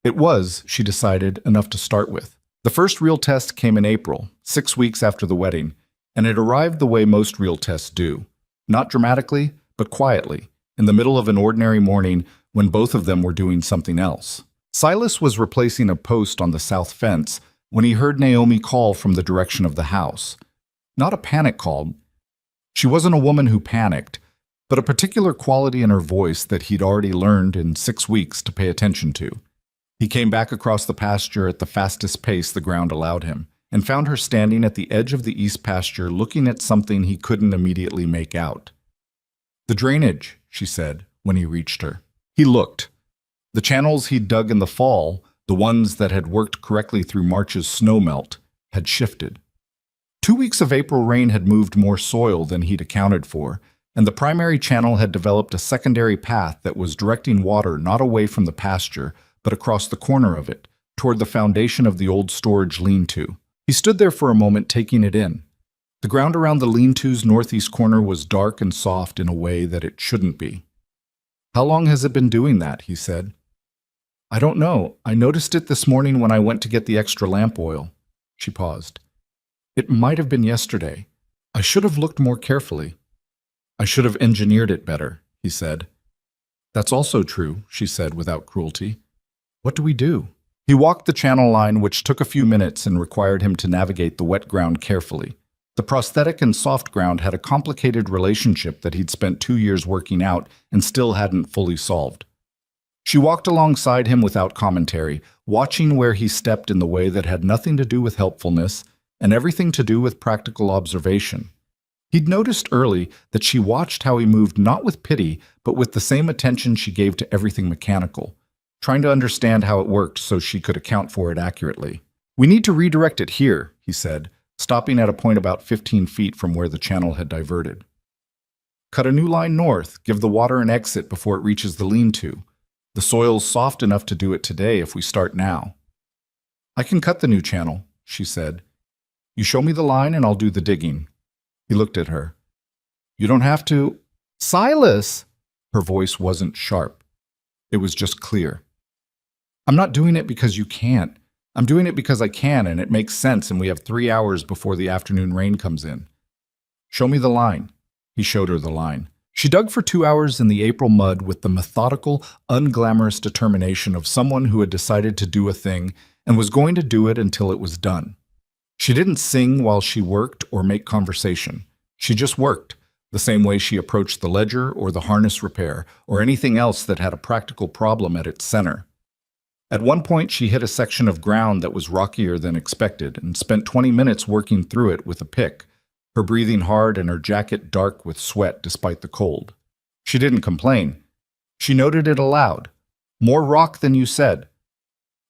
It was, she decided, enough to start with. The first real test came in April, 6 weeks after the wedding, and it arrived the way most real tests do. Not dramatically, but quietly, in the middle of an ordinary morning when both of them were doing something else. Silas was replacing a post on the south fence when he heard Naomi call from the direction of the house. Not a panic call. She wasn't a woman who panicked, but a particular quality in her voice that he'd already learned in 6 weeks to pay attention to. He came back across the pasture at the fastest pace the ground allowed him, and found her standing at the edge of the east pasture looking at something he couldn't immediately make out. "The drainage," she said, when he reached her. He looked. The channels he'd dug in the fall, the ones that had worked correctly through March's snowmelt, had shifted. 2 weeks of April rain had moved more soil than he'd accounted for, and the primary channel had developed a secondary path that was directing water not away from the pasture, but across the corner of it, toward the foundation of the old storage lean-to. He stood there for a moment, taking it in. The ground around the lean-to's northeast corner was dark and soft in a way that it shouldn't be. "How long has it been doing that?" he said. "I don't know. I noticed it this morning when I went to get the extra lamp oil." She paused. "It might have been yesterday. I should have looked more carefully." "I should have engineered it better," he said. "That's also true," she said without cruelty. "What do we do?" He walked the channel line, which took a few minutes and required him to navigate the wet ground carefully. The prosthetic and soft ground had a complicated relationship that he'd spent 2 years working out and still hadn't fully solved. She walked alongside him without commentary, watching where he stepped in the way that had nothing to do with helpfulness and everything to do with practical observation. He'd noticed early that she watched how he moved not with pity, but with the same attention she gave to everything mechanical, trying to understand how it worked so she could account for it accurately. "We need to redirect it here," he said, stopping at a point about 15 feet from where the channel had diverted. "Cut a new line north, give the water an exit before it reaches the lean-to. The soil's soft enough to do it today if we start now." "I can cut the new channel," she said. "You show me the line and I'll do the digging." He looked at her. "You don't have to—" "Silas!" Her voice wasn't sharp. It was just clear. "I'm not doing it because you can't. I'm doing it because I can, and it makes sense, and we have 3 hours before the afternoon rain comes in." "Show me the line." He showed her the line. She dug for 2 hours in the April mud with the methodical, unglamorous determination of someone who had decided to do a thing and was going to do it until it was done. She didn't sing while she worked or make conversation. She just worked, the same way she approached the ledger or the harness repair or anything else that had a practical problem at its center. At one point, she hit a section of ground that was rockier than expected and spent 20 minutes working through it with a pick, her breathing hard and her jacket dark with sweat despite the cold. She didn't complain. She noted it aloud. "More rock than you said,"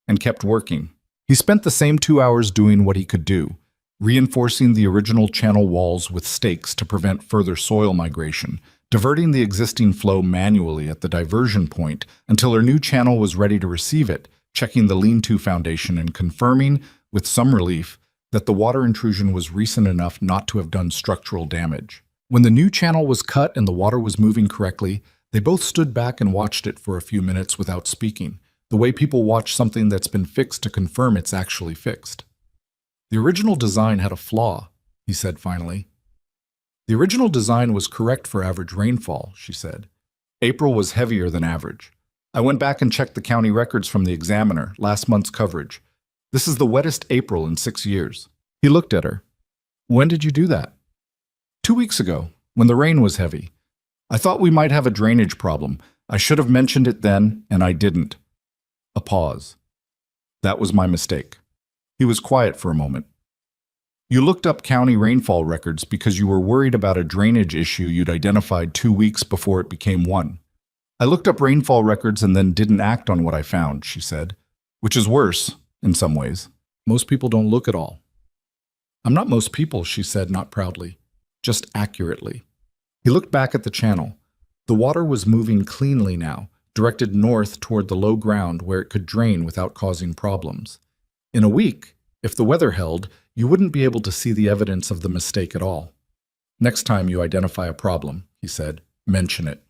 and kept working. He spent the same 2 hours doing what he could do, reinforcing the original channel walls with stakes to prevent further soil migration, diverting the existing flow manually at the diversion point until her new channel was ready to receive it, checking the lean-to foundation and confirming, with some relief, that the water intrusion was recent enough not to have done structural damage. When the new channel was cut and the water was moving correctly, they both stood back and watched it for a few minutes without speaking, the way people watch something that's been fixed to confirm it's actually fixed. "The original design had a flaw," he said finally. "The original design was correct for average rainfall," she said. "April was heavier than average. I went back and checked the county records from the Examiner, last month's coverage. This is the wettest April in 6 years." He looked at her. "When did you do that?" 2 weeks ago, when the rain was heavy. I thought we might have a drainage problem. I should have mentioned it then, and I didn't." A pause. "That was my mistake." He was quiet for a moment. "You looked up county rainfall records because you were worried about a drainage issue you'd identified 2 weeks before it became one." "I looked up rainfall records and then didn't act on what I found," she said, "which is worse, in some ways. Most people don't look at all." "I'm not most people," she said, not proudly, just accurately. He looked back at the channel. The water was moving cleanly now, directed north toward the low ground where it could drain without causing problems. In a week, if the weather held, you wouldn't be able to see the evidence of the mistake at all. "Next time you identify a problem," he said, "mention it."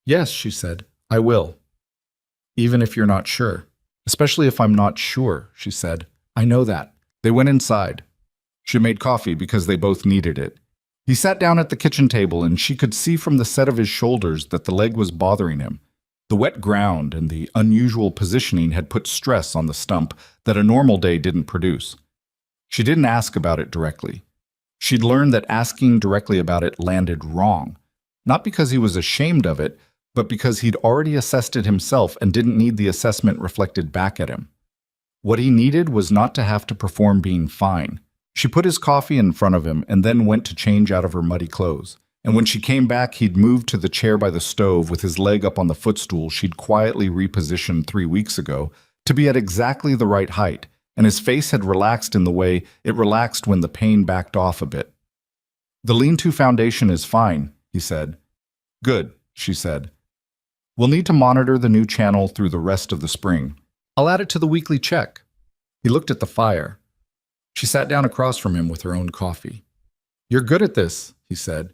"Yes," she said, "I will. Even if you're not sure." "Especially if I'm not sure," she said. "I know that." They went inside. She made coffee because they both needed it. He sat down at the kitchen table, and she could see from the set of his shoulders that the leg was bothering him. The wet ground and the unusual positioning had put stress on the stump that a normal day didn't produce. She didn't ask about it directly. She'd learned that asking directly about it landed wrong, not because he was ashamed of it, but because he'd already assessed it himself and didn't need the assessment reflected back at him. What he needed was not to have to perform being fine. She put his coffee in front of him and then went to change out of her muddy clothes. And when she came back, he'd moved to the chair by the stove with his leg up on the footstool she'd quietly repositioned 3 weeks ago to be at exactly the right height, and his face had relaxed in the way it relaxed when the pain backed off a bit. "The lean-to foundation is fine," he said. "Good," she said. "We'll need to monitor the new channel through the rest of the spring. I'll add it to the weekly check." He looked at the fire. She sat down across from him with her own coffee. "You're good at this," he said.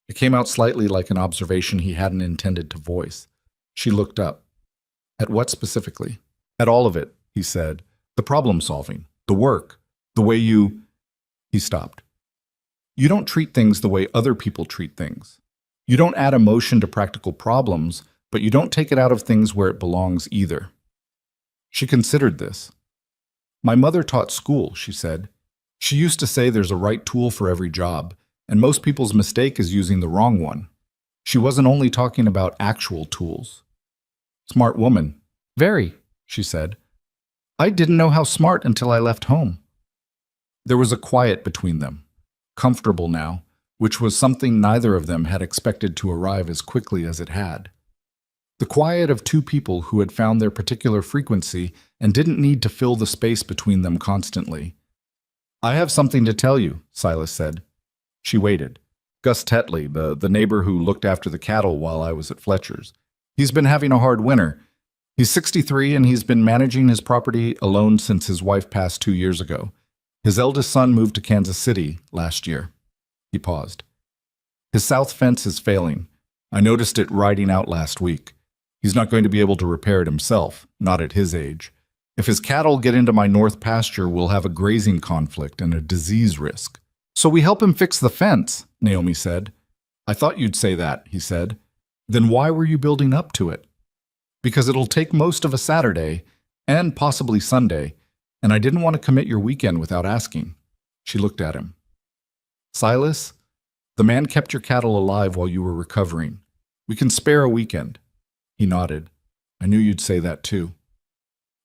It came out slightly like an observation he hadn't intended to voice. She looked up. "At what specifically?" "At all of it," he said. "The problem solving, the work, the way you—" He stopped. "You don't treat things the way other people treat things. You don't add emotion to practical problems, but you don't take it out of things where it belongs either." She considered this. "My mother taught school," she said. She used to say there's a right tool for every job, and most people's mistake is using the wrong one. She wasn't only talking about actual tools. Smart woman. Very, she said. I didn't know how smart until I left home. There was a quiet between them, comfortable now, which was something neither of them had expected to arrive as quickly as it had. The quiet of two people who had found their particular frequency and didn't need to fill the space between them constantly. I have something to tell you, Silas said. She waited. Gus Tetley, the neighbor who looked after the cattle while I was at Fletcher's. He's been having a hard winter. He's 63 and he's been managing his property alone since his wife passed 2 years ago. His eldest son moved to Kansas City last year. He paused. His south fence is failing. I noticed it riding out last week. He's not going to be able to repair it himself, not at his age. If his cattle get into my north pasture, we'll have a grazing conflict and a disease risk. So we help him fix the fence, Naomi said. I thought you'd say that, he said. Then why were you building up to it? Because it'll take most of a Saturday, and possibly Sunday, and I didn't want to commit your weekend without asking. She looked at him. Silas, the man kept your cattle alive while you were recovering. We can spare a weekend. He nodded. I knew you'd say that too.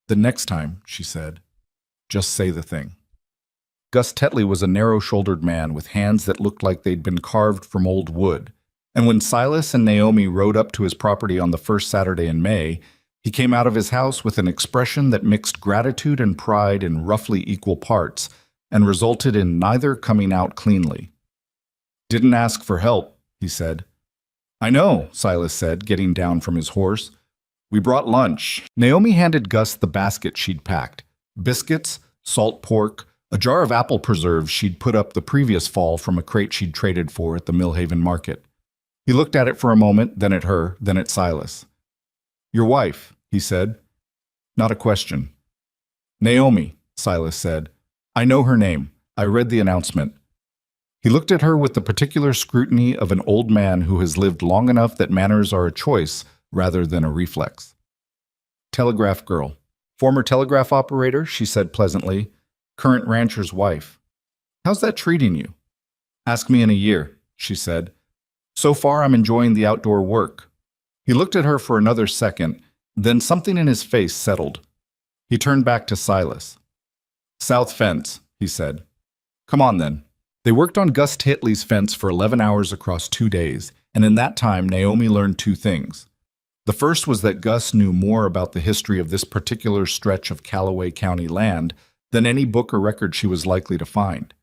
The next time, she said, just say the thing. Gus Tetley was a narrow-shouldered man with hands that looked like they'd been carved from old wood, and when Silas and Naomi rode up to his property on the first Saturday in May, he came out of his house with an expression that mixed gratitude and pride in roughly equal parts and resulted in neither coming out cleanly. Didn't ask for help, he said. I know, Silas said, getting down from his horse. We brought lunch. Naomi handed Gus the basket she'd packed. Biscuits, salt pork, a jar of apple preserves she'd put up the previous fall from a crate she'd traded for at the Millhaven market. He looked at it for a moment, then at her, then at Silas. Your wife, he said. Not a question. Naomi, Silas said. I know her name. I read the announcement. He looked at her with the particular scrutiny of an old man who has lived long enough that manners are a choice rather than a reflex. Telegraph girl. Former telegraph operator, she said pleasantly. Current rancher's wife. How's that treating you? Ask me in a year, she said. So far I'm enjoying the outdoor work. He looked at her for another second, then something in his face settled. He turned back to Silas. South fence, he said. Come on then. They worked on Gus Tetley's fence for 11 hours across 2 days, and in that time Naomi learned 2 things. The first was that Gus knew more about the history of this particular stretch of Callaway County land than any book or record she was likely to find.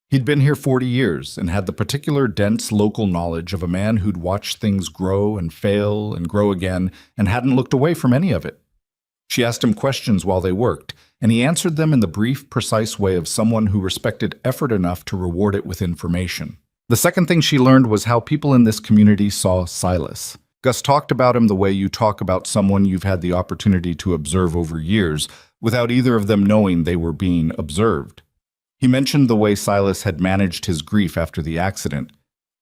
He'd been here 40 years and had the particular dense local knowledge of a man who'd watched things grow and fail and grow again and hadn't looked away from any of it. She asked him questions while they worked, and he answered them in the brief, precise way of someone who respected effort enough to reward it with information. The second thing she learned was how people in this community saw Silas. Gus talked about him the way you talk about someone you've had the opportunity to observe over years, without either of them knowing they were being observed. He mentioned the way Silas had managed his grief after the accident.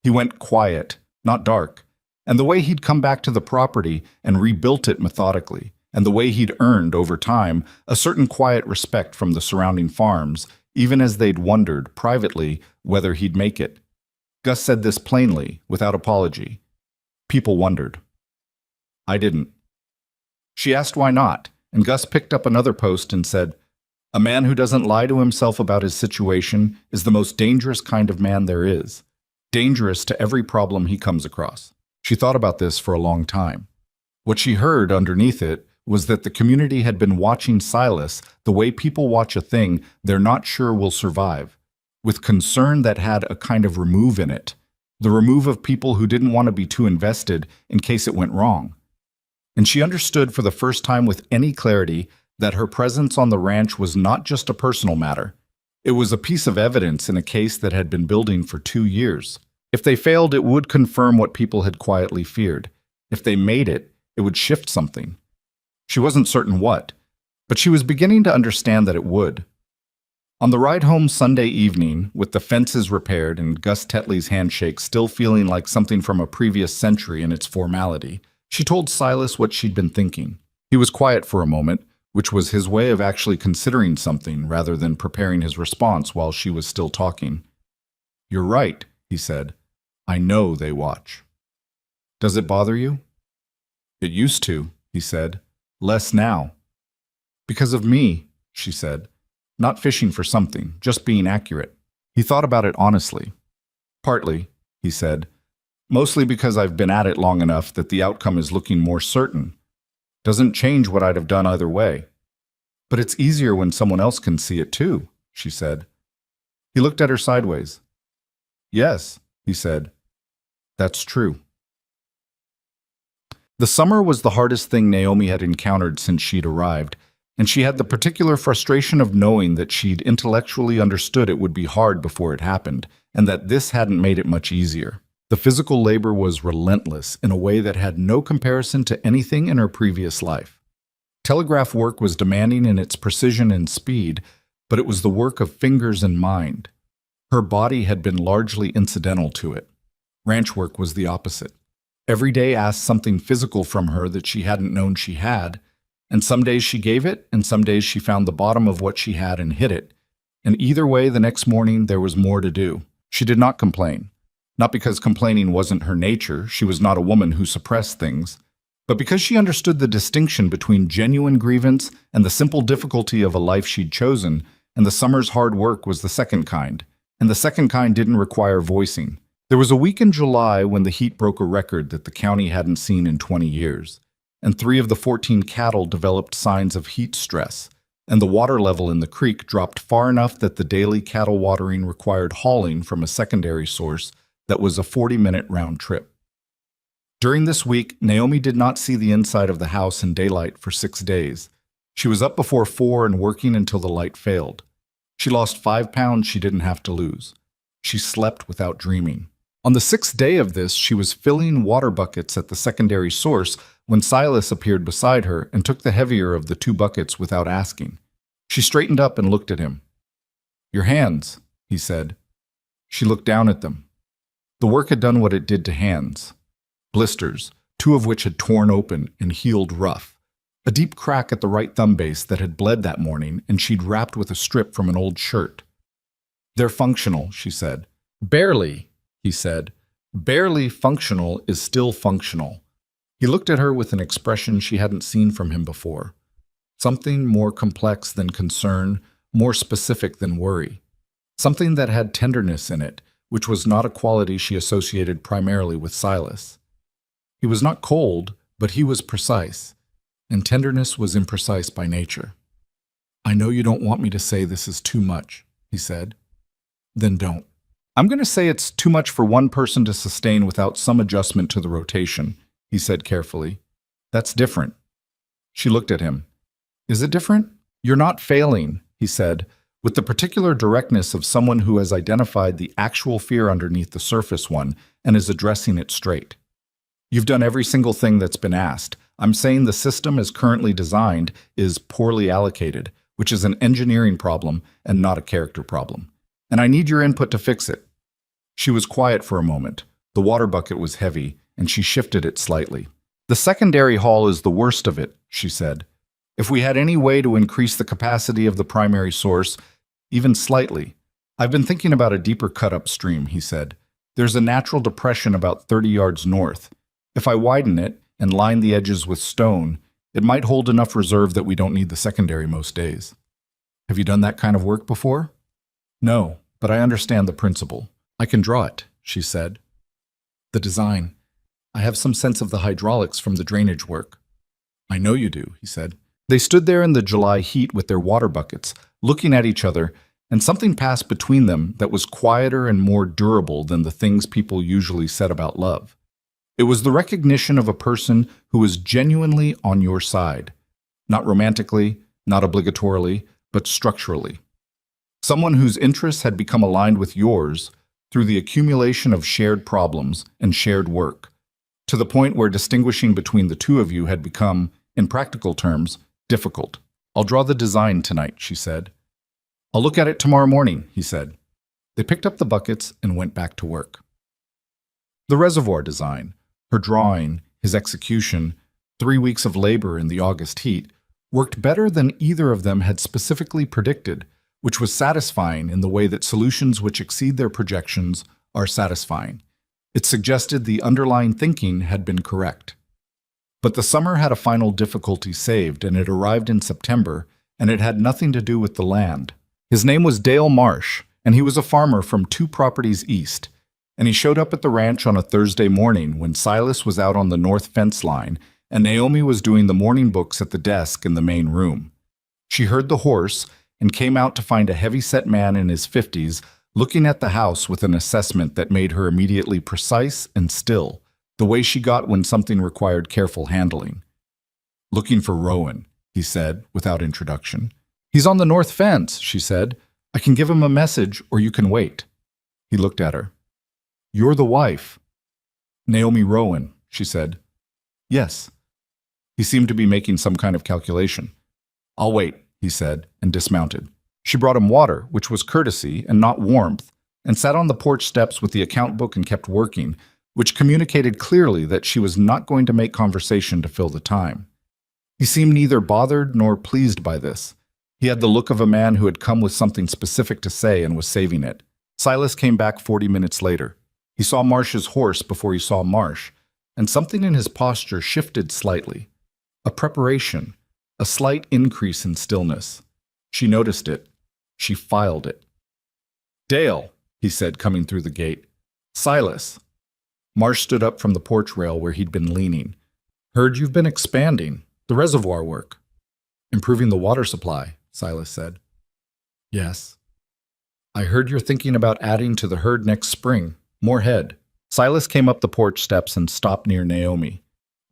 He went quiet, not dark, and the way he'd come back to the property and rebuilt it methodically, and the way he'd earned, over time, a certain quiet respect from the surrounding farms, even as they'd wondered, privately, whether he'd make it. Gus said this plainly, without apology. People wondered. I didn't. She asked why not, and Gus picked up another post and said, A man who doesn't lie to himself about his situation is the most dangerous kind of man there is. Dangerous to every problem he comes across. She thought about this for a long time. What she heard underneath it was that the community had been watching Silas the way people watch a thing they're not sure will survive, with concern that had a kind of remove in it, the remove of people who didn't want to be too invested in case it went wrong. And she understood for the first time with any clarity that her presence on the ranch was not just a personal matter. It was a piece of evidence in a case that had been building for 2 years. If they failed, it would confirm what people had quietly feared. If they made it, it would shift something. She wasn't certain what, but she was beginning to understand that it would. On the ride home Sunday evening, with the fences repaired and Gus Tetley's handshake still feeling like something from a previous century in its formality, she told Silas what she'd been thinking. He was quiet for a moment, which was his way of actually considering something rather than preparing his response while she was still talking. "You're right," he said. "I know they watch." "Does it bother you?" "It used to," he said. "Less now." "Because of me," she said. "Not fishing for something, just being accurate." He thought about it honestly. "Partly," he said. "Mostly because I've been at it long enough that the outcome is looking more certain. Doesn't change what I'd have done either way." "But it's easier when someone else can see it too," she said. He looked at her sideways. "Yes," he said. "That's true." The summer was the hardest thing Naomi had encountered since she'd arrived, and she had the particular frustration of knowing that she'd intellectually understood it would be hard before it happened, and that this hadn't made it much easier. The physical labor was relentless in a way that had no comparison to anything in her previous life. Telegraph work was demanding in its precision and speed, but it was the work of fingers and mind. Her body had been largely incidental to it. Ranch work was the opposite. Every day asked something physical from her that she hadn't known she had, and some days she gave it, and some days she found the bottom of what she had and hid it. And either way, the next morning there was more to do. She did not complain. Not because complaining wasn't her nature, she was not a woman who suppressed things, but because she understood the distinction between genuine grievance and the simple difficulty of a life she'd chosen, and the summer's hard work was the second kind, and the second kind didn't require voicing. There was a week in July when the heat broke a record that the county hadn't seen in 20 years, and 3 of the 14 cattle developed signs of heat stress, and the water level in the creek dropped far enough that the daily cattle watering required hauling from a secondary source that was a 40-minute round trip. During this week, Naomi did not see the inside of the house in daylight for 6 days. She was up before 4 and working until the light failed. She lost 5 pounds she didn't have to lose. She slept without dreaming. On the 6th day of this, she was filling water buckets at the secondary source when Silas appeared beside her and took the heavier of the 2 buckets without asking. She straightened up and looked at him. "Your hands," he said. She looked down at them. The work had done what it did to hands. Blisters, 2 of which had torn open and healed rough. A deep crack at the right thumb base that had bled that morning, and she'd wrapped with a strip from an old shirt. "They're functional," she said. "Barely," he said. "Barely functional is still functional." He looked at her with an expression she hadn't seen from him before. Something more complex than concern, more specific than worry. Something that had tenderness in it, which was not a quality she associated primarily with Silas. He was not cold, but he was precise, and tenderness was imprecise by nature. "I know you don't want me to say this is too much," he said. "Then don't." "I'm going to say it's too much for one person to sustain without some adjustment to the rotation," he said carefully. "That's different." She looked at him. "Is it different?" "You're not failing," he said, with the particular directness of someone who has identified the actual fear underneath the surface one and is addressing it straight. "You've done every single thing that's been asked. I'm saying the system as currently designed is poorly allocated, which is an engineering problem and not a character problem. And I need your input to fix it." She was quiet for a moment. The water bucket was heavy, and she shifted it slightly. "The secondary haul is the worst of it," she said. "If we had any way to increase the capacity of the primary source, even slightly." "I've been thinking about a deeper cut upstream," he said. "There's a natural depression about 30 yards north. If I widen it and line the edges with stone, it might hold enough reserve that we don't need the secondary most days." "Have you done that kind of work before?" "No, but I understand the principle. I can draw it," she said. "The design. I have some sense of the hydraulics from the drainage work." "I know you do," he said. They stood there in the July heat with their water buckets, looking at each other, and something passed between them that was quieter and more durable than the things people usually said about love. It was the recognition of a person who was genuinely on your side. Not romantically, not obligatorily, but structurally. Someone whose interests had become aligned with yours through the accumulation of shared problems and shared work, to the point where distinguishing between the two of you had become, in practical terms, difficult. "I'll draw the design tonight," she said. "I'll look at it tomorrow morning," he said. They picked up the buckets and went back to work. The reservoir design, her drawing, his execution, 3 weeks of labor in the August heat, worked better than either of them had specifically predicted, which was satisfying in the way that solutions which exceed their projections are satisfying. It suggested the underlying thinking had been correct. But the summer had a final difficulty saved, and it arrived in September, and it had nothing to do with the land. His name was Dale Marsh, and he was a farmer from 2 properties east, and he showed up at the ranch on a Thursday morning when Silas was out on the north fence line, and Naomi was doing the morning books at the desk in the main room. She heard the horse and came out to find a heavy-set man in his 50s looking at the house with an assessment that made her immediately precise and still, the way she got when something required careful handling. "Looking for Rowan," he said, without introduction. "He's on the north fence," she said. "I can give him a message, or you can wait." He looked at her. "You're the wife." "Naomi Rowan," she said. "Yes." He seemed to be making some kind of calculation. "I'll wait," he said, and dismounted. She brought him water, which was courtesy and not warmth, and sat on the porch steps with the account book and kept working, which communicated clearly that she was not going to make conversation to fill the time. He seemed neither bothered nor pleased by this. He had the look of a man who had come with something specific to say and was saving it. Silas came back 40 minutes later. He saw Marsh's horse before he saw Marsh, and something in his posture shifted slightly. A preparation, a slight increase in stillness. She noticed it. She filed it. "Dale," he said, coming through the gate. "Silas." Marsh stood up from the porch rail where he'd been leaning. "Heard you've been expanding. The reservoir work." "Improving the water supply," Silas said. "Yes." "I heard you're thinking about adding to the herd next spring. More head." Silas came up the porch steps and stopped near Naomi.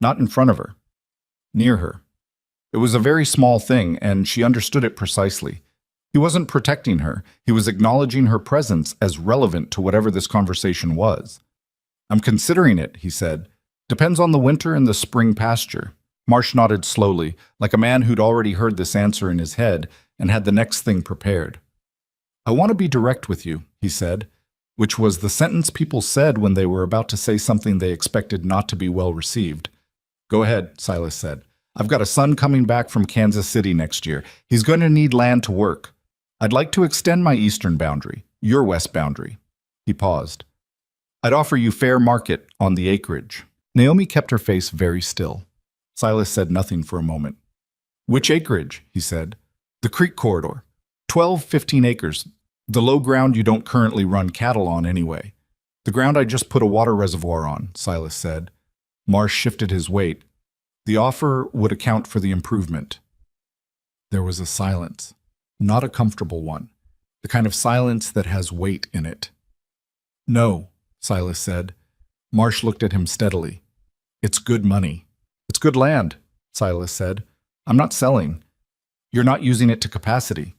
Not in front of her. Near her. It was a very small thing, and she understood it precisely. He wasn't protecting her. He was acknowledging her presence as relevant to whatever this conversation was. "I'm considering it," he said. "Depends on the winter and the spring pasture." Marsh nodded slowly, like a man who'd already heard this answer in his head and had the next thing prepared. "I want to be direct with you," he said, which was the sentence people said when they were about to say something they expected not to be well received. "Go ahead," Silas said. "I've got a son coming back from Kansas City next year. He's going to need land to work. I'd like to extend my eastern boundary, your west boundary." He paused. "I'd offer you fair market on the acreage." Naomi kept her face very still. Silas said nothing for a moment. "Which acreage?" he said. "The creek corridor. 15 acres. The low ground you don't currently run cattle on anyway." "The ground I just put a water reservoir on," Silas said. Marsh shifted his weight. "The offer would account for the improvement." There was a silence. Not a comfortable one. The kind of silence that has weight in it. "No," Silas said. Marsh looked at him steadily. "It's good money." "It's good land," Silas said. "I'm not selling." "You're not using it to capacity."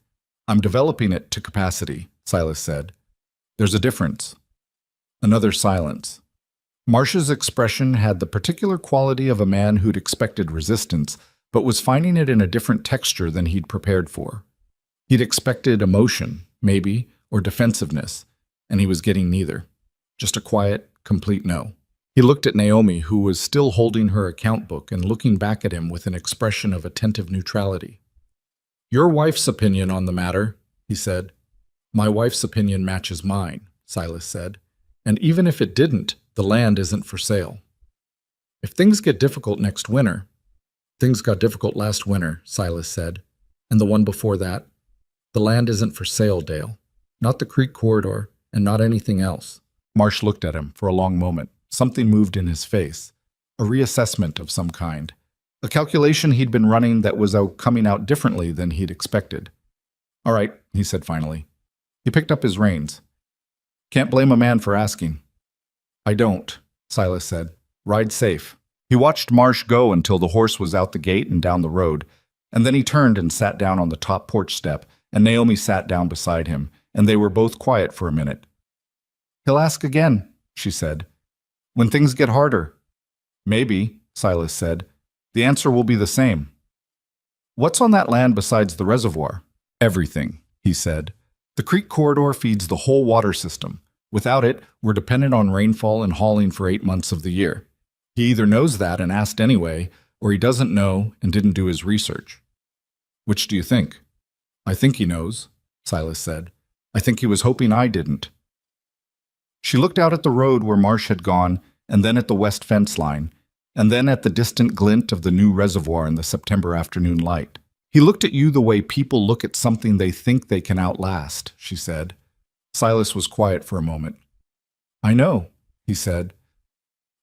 "I'm developing it to capacity," Silas said. "There's a difference." Another silence. Marsh's expression had the particular quality of a man who'd expected resistance, but was finding it in a different texture than he'd prepared for. He'd expected emotion, maybe, or defensiveness, and he was getting neither. Just a quiet, complete no. He looked at Naomi, who was still holding her account book and looking back at him with an expression of attentive neutrality. "Your wife's opinion on the matter," he said. "My wife's opinion matches mine," Silas said. "And even if it didn't, the land isn't for sale. If things get difficult next winter—" "Things got difficult last winter," Silas said. "And the one before that. The land isn't for sale, Dale. Not the creek corridor, and not anything else." Marsh looked at him for a long moment. Something moved in his face. A reassessment of some kind. A calculation he'd been running that was coming out differently than he'd expected. "All right," he said finally. He picked up his reins. "Can't blame a man for asking." "I don't," Silas said. "Ride safe." He watched Marsh go until the horse was out the gate and down the road, and then he turned and sat down on the top porch step, and Naomi sat down beside him, and they were both quiet for a minute. "He'll ask again," she said. "When things get harder." "Maybe," Silas said. "The answer will be the same." "What's on that land besides the reservoir?" "Everything," he said. "The creek corridor feeds the whole water system. Without it, we're dependent on rainfall and hauling for 8 months of the year." He either knows that and asked anyway, or he doesn't know and didn't do his research. Which do you think? I think he knows, Silas said. I think he was hoping I didn't. She looked out at the road where Marsh had gone, and then at the west fence line, and then at the distant glint of the new reservoir in the September afternoon light. He looked at you the way people look at something they think they can outlast, she said. Silas was quiet for a moment. I know, he said.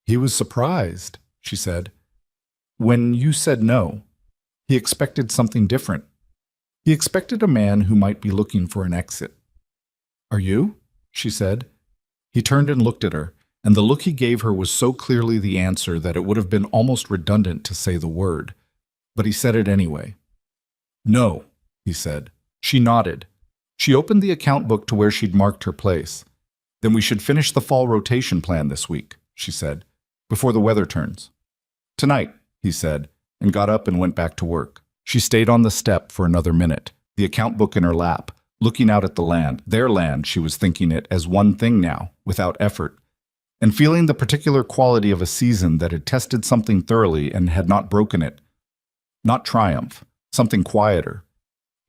He was surprised, she said. When you said no, he expected something different. He expected a man who might be looking for an exit. Are you? She said. He turned and looked at her, and the look he gave her was so clearly the answer that it would have been almost redundant to say the word. But he said it anyway. No, he said. She nodded. She opened the account book to where she'd marked her place. Then we should finish the fall rotation plan this week, she said, before the weather turns. Tonight, he said, and got up and went back to work. She stayed on the step for another minute, the account book in her lap, looking out at the land, their land, she was thinking it as one thing now, without effort, and feeling the particular quality of a season that had tested something thoroughly and had not broken it. Not triumph, something quieter.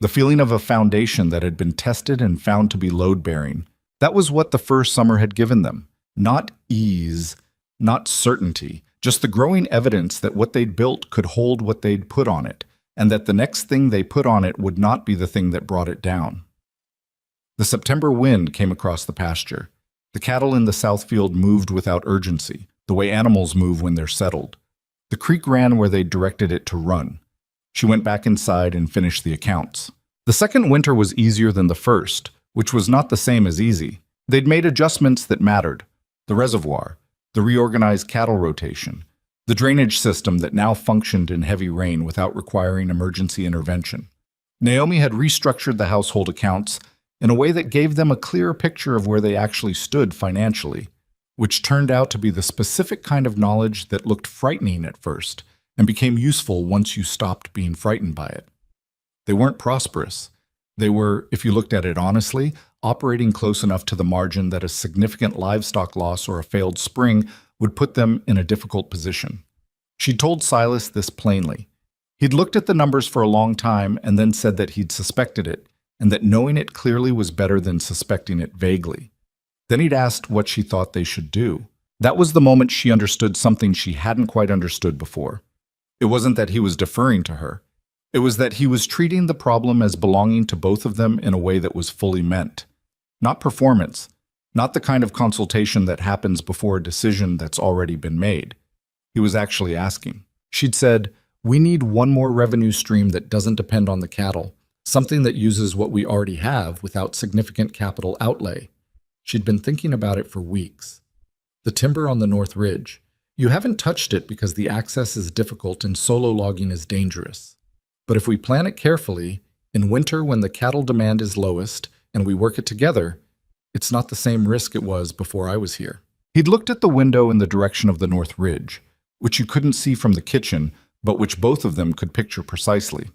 The feeling of a foundation that had been tested and found to be load-bearing. That was what the first summer had given them. Not ease, not certainty, just the growing evidence that what they'd built could hold what they'd put on it, and that the next thing they put on it would not be the thing that brought it down. The September wind came across the pasture. The cattle in the south field moved without urgency, the way animals move when they're settled. The creek ran where they'd directed it to run. She went back inside and finished the accounts. The second winter was easier than the first, which was not the same as easy. They'd made adjustments that mattered. The reservoir, the reorganized cattle rotation, the drainage system that now functioned in heavy rain without requiring emergency intervention. Naomi had restructured the household accounts in a way that gave them a clearer picture of where they actually stood financially, which turned out to be the specific kind of knowledge that looked frightening at first and became useful once you stopped being frightened by it. They weren't prosperous. They were, if you looked at it honestly, operating close enough to the margin that a significant livestock loss or a failed spring would put them in a difficult position. She'd told Silas this plainly. He'd looked at the numbers for a long time and then said that he'd suspected it, and that knowing it clearly was better than suspecting it vaguely. Then he'd asked what she thought they should do. That was the moment she understood something she hadn't quite understood before. It wasn't that he was deferring to her. It was that he was treating the problem as belonging to both of them in a way that was fully meant. Not performance, not the kind of consultation that happens before a decision that's already been made. He was actually asking. She'd said, "We need one more revenue stream that doesn't depend on the cattle, something that uses what we already have without significant capital outlay." She'd been thinking about it for weeks. The timber on the North Ridge. You haven't touched it because the access is difficult and solo logging is dangerous. But if we plan it carefully, in winter when the cattle demand is lowest and we work it together, it's not the same risk it was before I was here. He'd looked at the window in the direction of the North Ridge, which you couldn't see from the kitchen, but which both of them could picture precisely.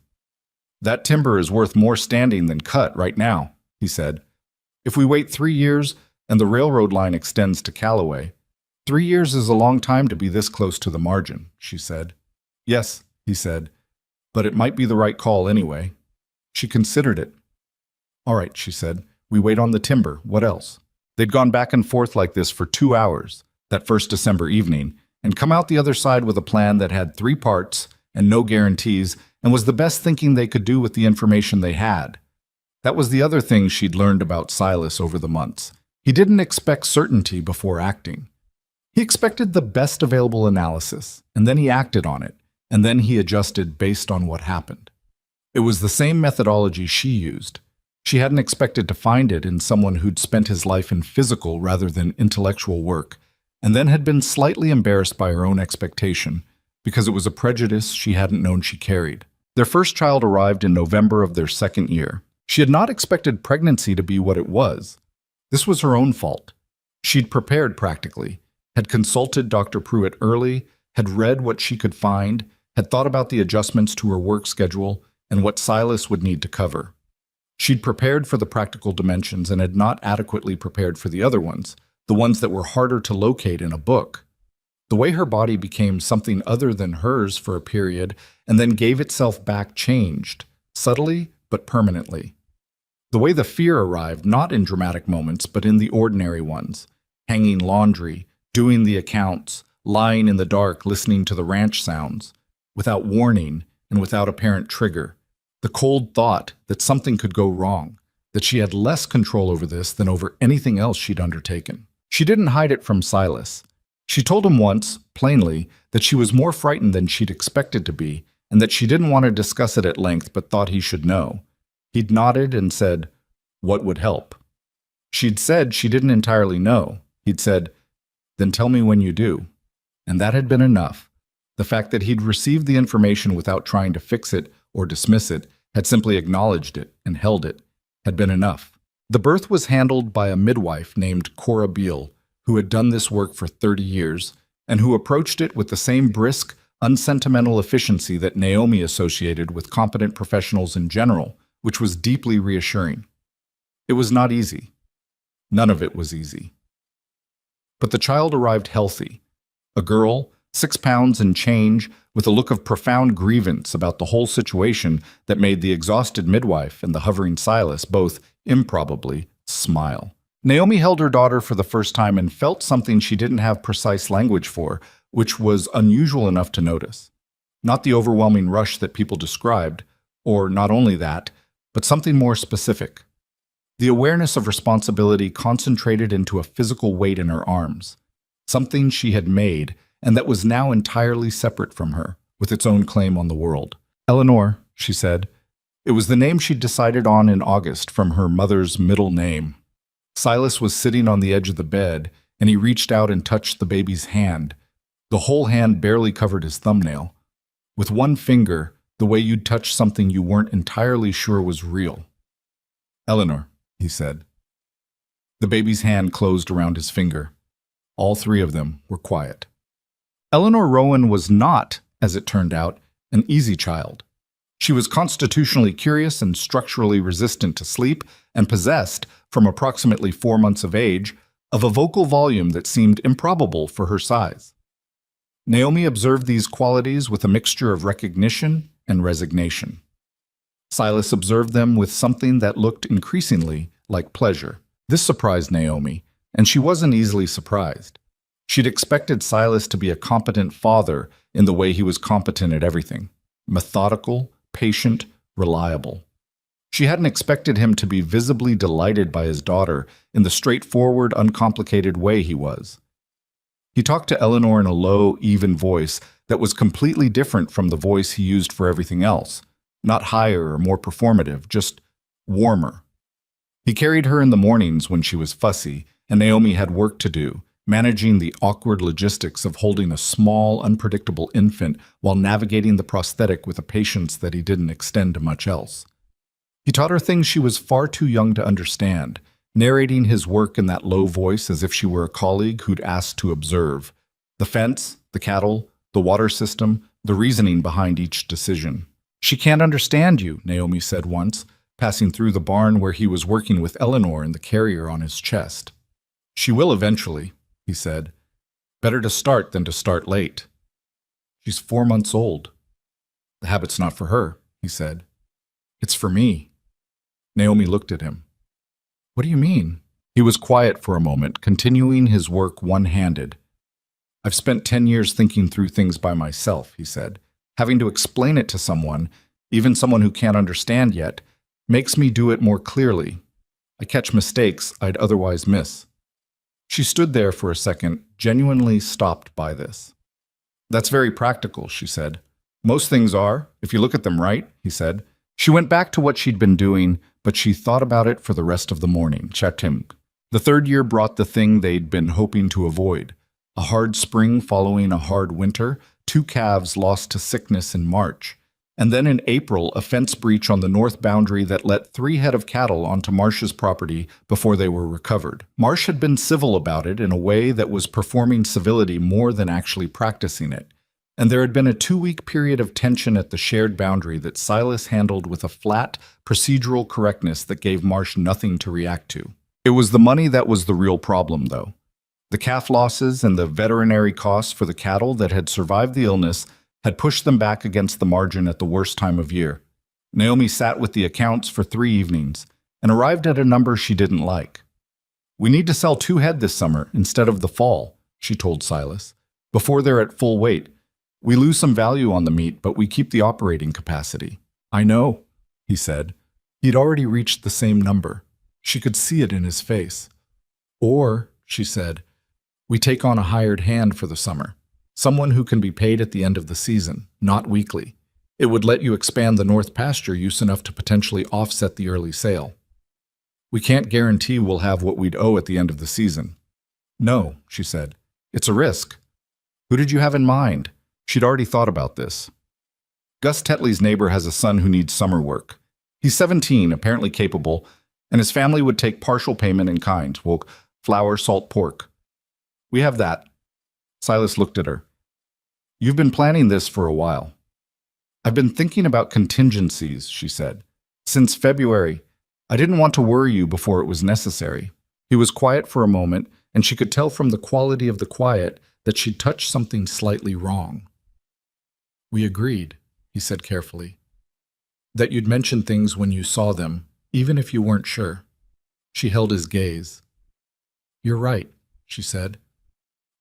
"That timber is worth more standing than cut right now," he said. "If we wait 3 years and the railroad line extends to Callaway, 3 years is a long time to be this close to the margin," she said. "Yes," he said, "but it might be the right call anyway." She considered it. "All right," she said, "we wait on the timber. What else?" They'd gone back and forth like this for 2 hours, that first December evening, and come out the other side with a plan that had 3 parts and no guarantees, and was the best thinking they could do with the information they had. That was the other thing she'd learned about Silas over the months. He didn't expect certainty before acting. He expected the best available analysis, and then he acted on it, and then he adjusted based on what happened. It was the same methodology she used. She hadn't expected to find it in someone who'd spent his life in physical rather than intellectual work, and then had been slightly embarrassed by her own expectation, because it was a prejudice she hadn't known she carried. Their first child arrived in November of their second year. She had not expected pregnancy to be what it was. This was her own fault. She'd prepared practically, had consulted Dr. Pruitt early, had read what she could find, had thought about the adjustments to her work schedule and what Silas would need to cover. She'd prepared for the practical dimensions and had not adequately prepared for the other ones, the ones that were harder to locate in a book. The way her body became something other than hers for a period and then gave itself back changed. subtly but permanently. The way the fear arrived, not in dramatic moments, but in the ordinary ones: hanging laundry, doing the accounts, lying in the dark listening to the ranch sounds, without warning and without apparent trigger. The cold thought that something could go wrong, that she had less control over this than over anything else she'd undertaken. She didn't hide it from Silas. She told him once, plainly, that she was more frightened than she'd expected to be, and that she didn't want to discuss it at length but thought he should know. He'd nodded and said, "What would help?" She'd said she didn't entirely know. He'd said, "Then tell me when you do." And that had been enough. The fact that he'd received the information without trying to fix it or dismiss it, had simply acknowledged it and held it, had been enough. The birth was handled by a midwife named Cora Beale, who had done this work for 30 years, and who approached it with the same brisk, unsentimental efficiency that Naomi associated with competent professionals in general, which was deeply reassuring. It was not easy. None of it was easy. But the child arrived healthy. A girl, 6 pounds and change, with a look of profound grievance about the whole situation that made the exhausted midwife and the hovering Silas both, improbably, smile. Naomi held her daughter for the first time and felt something she didn't have precise language for, which was unusual enough to notice. Not the overwhelming rush that people described, or not only that, but something more specific. The awareness of responsibility concentrated into a physical weight in her arms, something she had made and that was now entirely separate from her, with its own claim on the world. "Eleanor," she said. It was the name she'd decided on in August from her mother's middle name. Silas was sitting on the edge of the bed, and he reached out and touched the baby's hand. The whole hand barely covered his thumbnail. With one finger, the way you'd touch something you weren't entirely sure was real. "Eleanor," he said. The baby's hand closed around his finger. All 3 of them were quiet. Eleanor Rowan was not, as it turned out, an easy child. She was constitutionally curious and structurally resistant to sleep, and possessed, from approximately 4 months of age, of a vocal volume that seemed improbable for her size. Naomi observed these qualities with a mixture of recognition and resignation. Silas observed them with something that looked increasingly like pleasure. This surprised Naomi, and she wasn't easily surprised. She'd expected Silas to be a competent father in the way he was competent at everything: methodical, patient, reliable. She hadn't expected him to be visibly delighted by his daughter in the straightforward, uncomplicated way he was. He talked to Eleanor in a low, even voice that was completely different from the voice he used for everything else. Not higher or more performative, just warmer. He carried her in the mornings when she was fussy, and Naomi had work to do, managing the awkward logistics of holding a small, unpredictable infant while navigating the prosthetic with a patience that he didn't extend to much else. He taught her things she was far too young to understand, narrating his work in that low voice as if she were a colleague who'd asked to observe. The fence, the cattle, the water system, the reasoning behind each decision. "She can't understand you," Naomi said once, passing through the barn where he was working with Eleanor and the carrier on his chest. "She will eventually," he said. "Better to start than to start late." "She's 4 months old." "The habit's not for her," he said. "It's for me." Naomi looked at him. "What do you mean?" He was quiet for a moment, continuing his work one-handed. "I've spent 10 years thinking through things by myself," he said. "Having to explain it to someone, even someone who can't understand yet, makes me do it more clearly. I catch mistakes I'd otherwise miss." She stood there for a second, genuinely stopped by this. "That's very practical," she said. "Most things are, if you look at them right," he said. She went back to what she'd been doing, but she thought about it for the rest of the morning. Chatim. The 3rd year brought the thing they'd been hoping to avoid. A hard spring following a hard winter, 2 calves lost to sickness in March. And then in April, a fence breach on the north boundary that let 3 head of cattle onto Marsh's property before they were recovered. Marsh had been civil about it in a way that was performing civility more than actually practicing it. And there had been a 2-week period of tension at the shared boundary that Silas handled with a flat, procedural correctness that gave Marsh nothing to react to. It was the money that was the real problem, though. The calf losses and the veterinary costs for the cattle that had survived the illness had pushed them back against the margin at the worst time of year. Naomi sat with the accounts for 3 evenings and arrived at a number she didn't like. "We need to sell 2 head this summer instead of the fall," she told Silas. "Before they're at full weight. We lose some value on the meat, but we keep the operating capacity." "I know," he said. He'd already reached the same number. She could see it in his face. "Or," she said, "we take on a hired hand for the summer. Someone who can be paid at the end of the season, not weekly. It would let you expand the north pasture use enough to potentially offset the early sale. We can't guarantee we'll have what we'd owe at the end of the season." "No," she said. "It's a risk." "Who did you have in mind?" She'd already thought about this. "Gus Tetley's neighbor has a son who needs summer work. He's 17, apparently capable, and his family would take partial payment in kind, well, flour, salt, pork. We have that." Silas looked at her. "You've been planning this for a while." "I've been thinking about contingencies," she said. "Since February. I didn't want to worry you before it was necessary." He was quiet for a moment, and she could tell from the quality of the quiet that she'd touched something slightly wrong. "We agreed," he said carefully, "that you'd mention things when you saw them, even if you weren't sure." She held his gaze. "You're right," she said.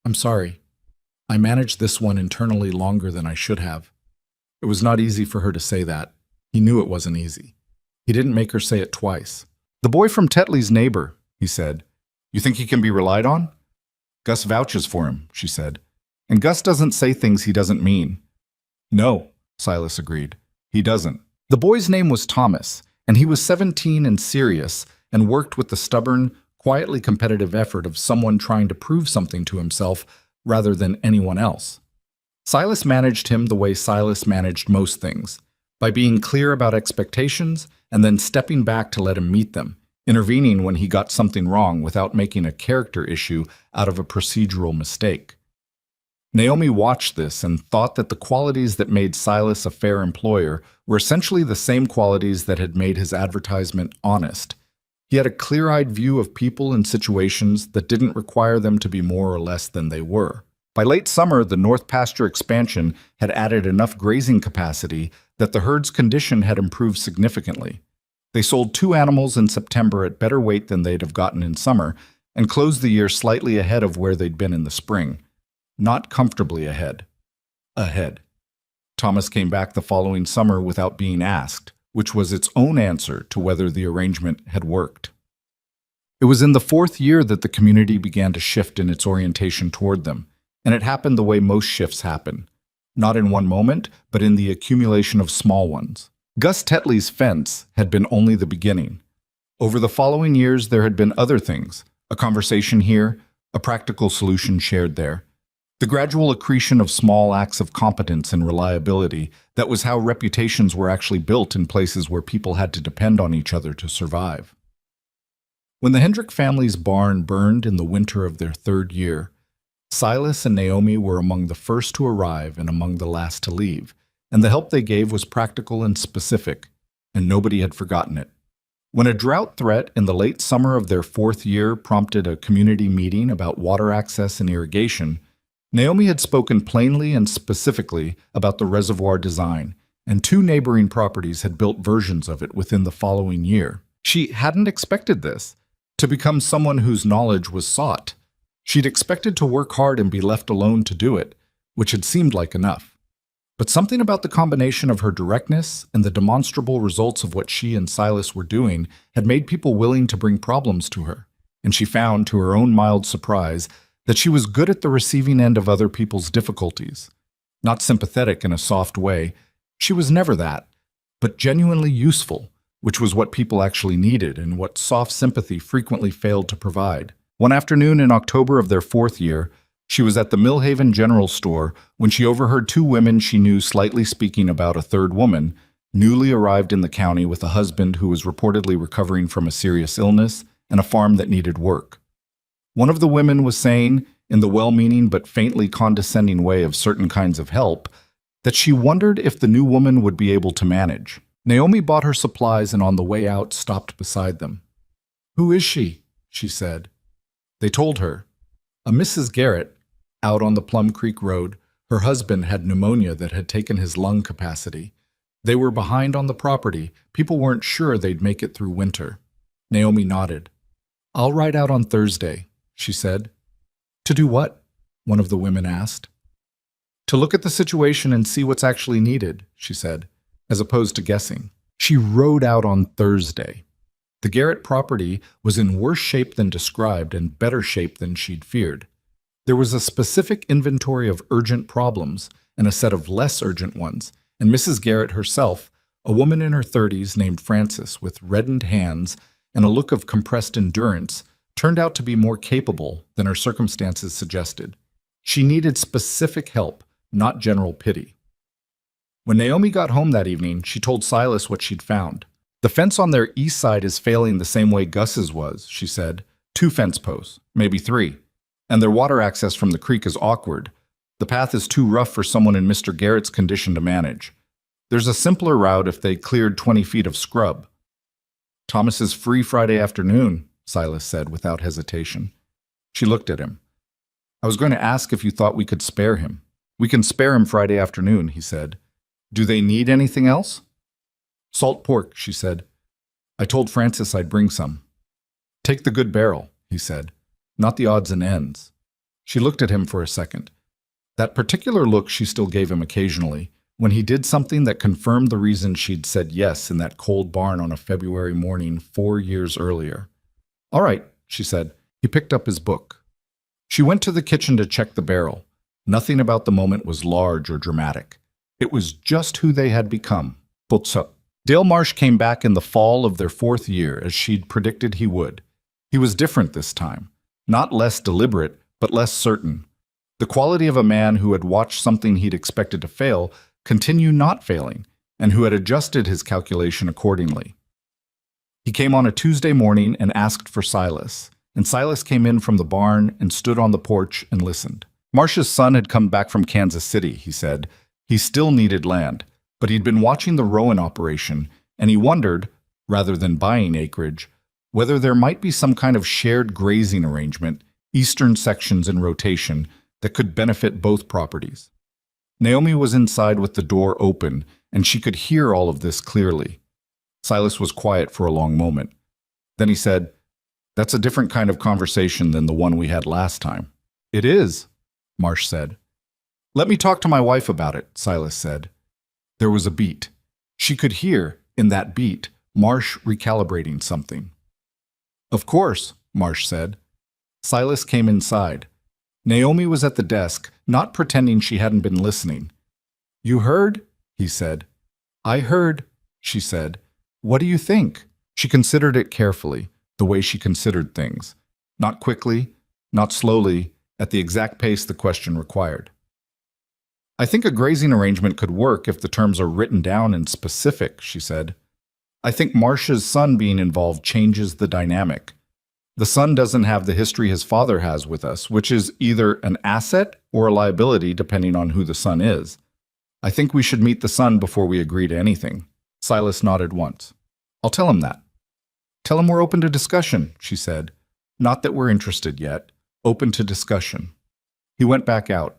"I'm sorry. I managed this one internally longer than I should have." It was not easy for her to say that. He knew it wasn't easy. He didn't make her say it twice. "The boy from Tetley's neighbor," he said. "You think he can be relied on?" "Gus vouches for him," she said. "And Gus doesn't say things he doesn't mean." "No," Silas agreed. "He doesn't." The boy's name was Thomas, and he was 17 and serious, and worked with the stubborn, quietly competitive effort of someone trying to prove something to himself rather than anyone else. Silas managed him the way Silas managed most things, by being clear about expectations and then stepping back to let him meet them, intervening when he got something wrong without making a character issue out of a procedural mistake. Naomi watched this and thought that the qualities that made Silas a fair employer were essentially the same qualities that had made his advertisement honest. He had a clear-eyed view of people and situations that didn't require them to be more or less than they were. By late summer, the north pasture expansion had added enough grazing capacity that the herd's condition had improved significantly. They sold 2 animals in September at better weight than they'd have gotten in summer, and closed the year slightly ahead of where they'd been in the spring. Not comfortably ahead. Ahead. Thomas came back the following summer without being asked, which was its own answer to whether the arrangement had worked. It was in the 4th year that the community began to shift in its orientation toward them, and it happened the way most shifts happen. Not in one moment, but in the accumulation of small ones. Gus Tetley's fence had been only the beginning. Over the following years, there had been other things, a conversation here, a practical solution shared there. The gradual accretion of small acts of competence and reliability, that was how reputations were actually built in places where people had to depend on each other to survive. When the Hendrick family's barn burned in the winter of their 3rd year, Silas and Naomi were among the first to arrive and among the last to leave, and the help they gave was practical and specific, and nobody had forgotten it. When a drought threat in the late summer of their 4th year prompted a community meeting about water access and irrigation, Naomi had spoken plainly and specifically about the reservoir design, and 2 neighboring properties had built versions of it within the following year. She hadn't expected this, to become someone whose knowledge was sought. She'd expected to work hard and be left alone to do it, which had seemed like enough. But something about the combination of her directness and the demonstrable results of what she and Silas were doing had made people willing to bring problems to her, and she found, to her own mild surprise, that she was good at the receiving end of other people's difficulties. Not sympathetic in a soft way, she was never that, but genuinely useful, which was what people actually needed and what soft sympathy frequently failed to provide. One afternoon in October of their 4th year, she was at the Millhaven General Store when she overheard 2 women she knew slightly speaking about a 3rd woman, newly arrived in the county with a husband who was reportedly recovering from a serious illness and a farm that needed work. One of the women was saying, in the well-meaning but faintly condescending way of certain kinds of help, that she wondered if the new woman would be able to manage. Naomi bought her supplies and on the way out stopped beside them. "Who is she?" she said. They told her. A Mrs. Garrett, out on the Plum Creek Road, her husband had pneumonia that had taken his lung capacity. They were behind on the property. People weren't sure they'd make it through winter. Naomi nodded. "I'll ride out on Thursday," she said. "To do what?" one of the women asked. "To look at the situation and see what's actually needed," she said, as opposed to guessing. She rode out on Thursday. The Garrett property was in worse shape than described and better shape than she'd feared. There was a specific inventory of urgent problems and a set of less urgent ones, and Mrs. Garrett herself, a woman in her 30s named Frances with reddened hands and a look of compressed endurance, turned out to be more capable than her circumstances suggested. She needed specific help, not general pity. When Naomi got home that evening, she told Silas what she'd found. "The fence on their east side is failing the same way Gus's was," she said. 2 fence posts, maybe 3. And their water access from the creek is awkward. The path is too rough for someone in Mr. Garrett's condition to manage. There's a simpler route if they cleared 20 feet of scrub. "Thomas is free Friday afternoon," Silas said without hesitation. She looked at him. "I was going to ask if you thought we could spare him." "We can spare him Friday afternoon," he said. "Do they need anything else?" "Salt pork," she said. "I told Frances I'd bring some." "Take the good barrel," he said, "not the odds and ends." She looked at him for a second. That particular look she still gave him occasionally, when he did something that confirmed the reason she'd said yes in that cold barn on a February morning 4 years earlier. "All right," she said. He picked up his book. She went to the kitchen to check the barrel. Nothing about the moment was large or dramatic. It was just who they had become. Butsa. Dale Marsh came back in the fall of their 4th year, as she'd predicted he would. He was different this time. Not less deliberate, but less certain. The quality of a man who had watched something he'd expected to fail continue not failing, and who had adjusted his calculation accordingly. He came on a Tuesday morning and asked for Silas, and Silas came in from the barn and stood on the porch and listened. Marsh's son had come back from Kansas City, he said. He still needed land, but he'd been watching the Rowan operation, and he wondered, rather than buying acreage, whether there might be some kind of shared grazing arrangement, eastern sections in rotation, that could benefit both properties. Naomi was inside with the door open, and she could hear all of this clearly. Silas was quiet for a long moment. Then he said, "That's a different kind of conversation than the one we had last time." "It is," Marsh said. "Let me talk to my wife about it," Silas said. There was a beat. She could hear, in that beat, Marsh recalibrating something. "Of course," Marsh said. Silas came inside. Naomi was at the desk, not pretending she hadn't been listening. "You heard?" he said. "I heard," she said. "What do you think?" She considered it carefully, the way she considered things. Not quickly, not slowly, at the exact pace the question required. "I think a grazing arrangement could work if the terms are written down and specific," she said. "I think Marsh's son being involved changes the dynamic. The son doesn't have the history his father has with us, which is either an asset or a liability depending on who the son is. I think we should meet the son before we agree to anything." Silas nodded once. "I'll tell him that." "Tell him we're open to discussion," she said. "Not that we're interested yet. Open to discussion." He went back out.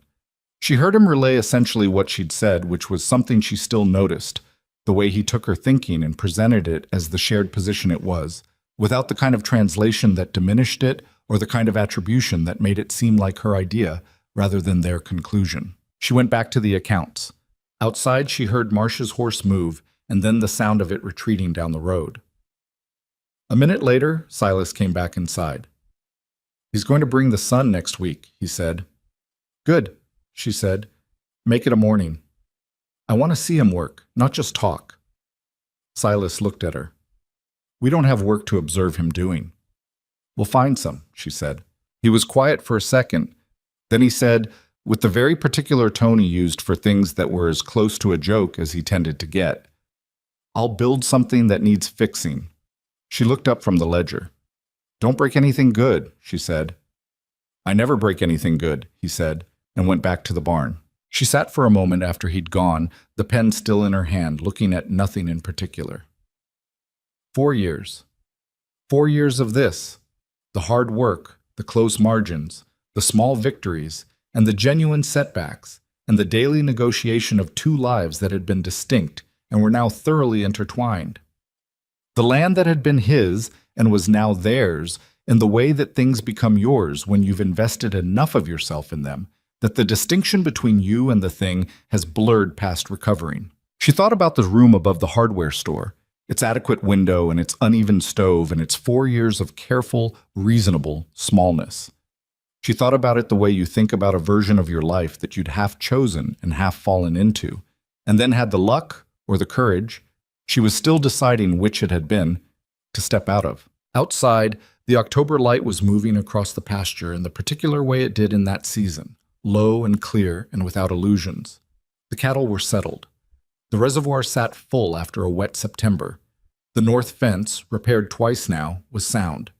She heard him relay essentially what she'd said, which was something she still noticed, the way he took her thinking and presented it as the shared position it was, without the kind of translation that diminished it or the kind of attribution that made it seem like her idea rather than their conclusion. She went back to the accounts. Outside, she heard Marsh's horse move and then the sound of it retreating down the road. A minute later, Silas came back inside. "He's going to bring the son next week," he said. "Good," she said. "Make it a morning. I want to see him work, not just talk." Silas looked at her. "We don't have work to observe him doing." "We'll find some," she said. He was quiet for a second. Then he said, with the very particular tone he used for things that were as close to a joke as he tended to get, "I'll build something that needs fixing." She looked up from the ledger. "Don't break anything good," she said. "I never break anything good," he said, and went back to the barn. She sat for a moment after he'd gone, the pen still in her hand, looking at nothing in particular. 4 years. 4 years of this. The hard work, the close margins, the small victories, and the genuine setbacks, and the daily negotiation of 2 lives that had been distinct and were now thoroughly intertwined. The land that had been his and was now theirs, in the way that things become yours when you've invested enough of yourself in them, that the distinction between you and the thing has blurred past recovering. She thought about the room above the hardware store, its adequate window and its uneven stove and its 4 years of careful, reasonable smallness. She thought about it the way you think about a version of your life that you'd half chosen and half fallen into, and then had the luck or the courage, she was still deciding which it had been, to step out of. Outside, the October light was moving across the pasture in the particular way it did in that season, low and clear and without illusions. The cattle were settled. The reservoir sat full after a wet September. The north fence, repaired twice now, was sound.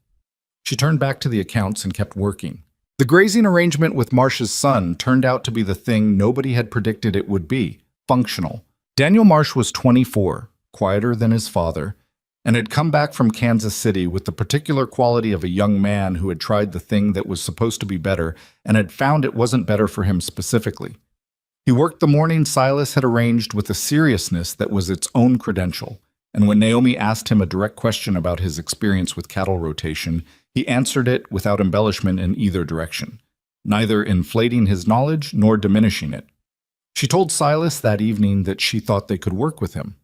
She turned back to the accounts and kept working. The grazing arrangement with Marsh's son turned out to be the thing nobody had predicted it would be, functional. Daniel Marsh was 24, quieter than his father, and had come back from Kansas City with the particular quality of a young man who had tried the thing that was supposed to be better and had found it wasn't better for him specifically. He worked the morning Silas had arranged with a seriousness that was its own credential, and when Naomi asked him a direct question about his experience with cattle rotation, he answered it without embellishment in either direction, neither inflating his knowledge nor diminishing it. She told Silas that evening that she thought they could work with him.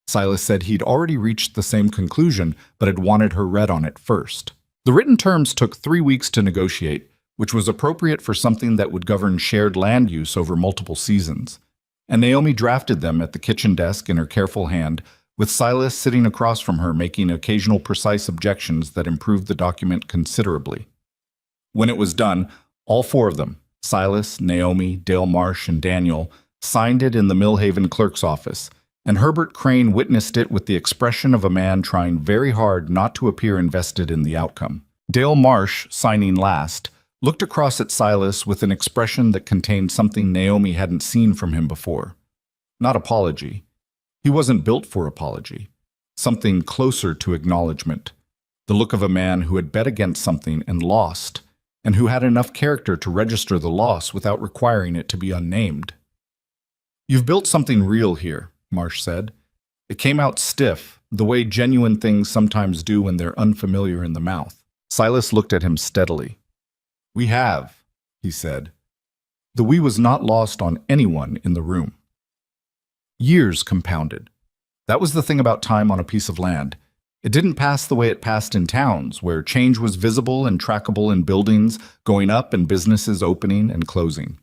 Silas said he'd already reached the same conclusion, but had wanted her read on it first. The written terms took 3 weeks to negotiate, which was appropriate for something that would govern shared land use over multiple seasons, and Naomi drafted them at the kitchen desk in her careful hand, with Silas sitting across from her making occasional precise objections that improved the document considerably. When it was done, all 4 of them, Silas, Naomi, Dale Marsh, and Daniel, signed it in the Millhaven clerk's office, and Herbert Crane witnessed it with the expression of a man trying very hard not to appear invested in the outcome. Dale Marsh, signing last, looked across at Silas with an expression that contained something Naomi hadn't seen from him before. Not apology. He wasn't built for apology. Something closer to acknowledgement. The look of a man who had bet against something and lost, and who had enough character to register the loss without requiring it to be unnamed. "You've built something real here," Marsh said. "It came out stiff, the way genuine things sometimes do when they're unfamiliar in the mouth." Silas looked at him steadily. "We have," he said. The "we" was not lost on anyone in the room. Years compounded. That was the thing about time on a piece of land. It didn't pass the way it passed in towns, where change was visible and trackable in buildings going up and businesses opening and closing.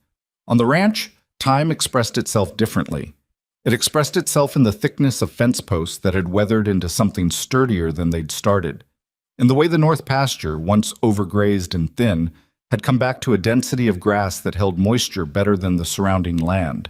On the ranch, time expressed itself differently. It expressed itself in the thickness of fence posts that had weathered into something sturdier than they'd started, in the way the north pasture, once overgrazed and thin, had come back to a density of grass that held moisture better than the surrounding land.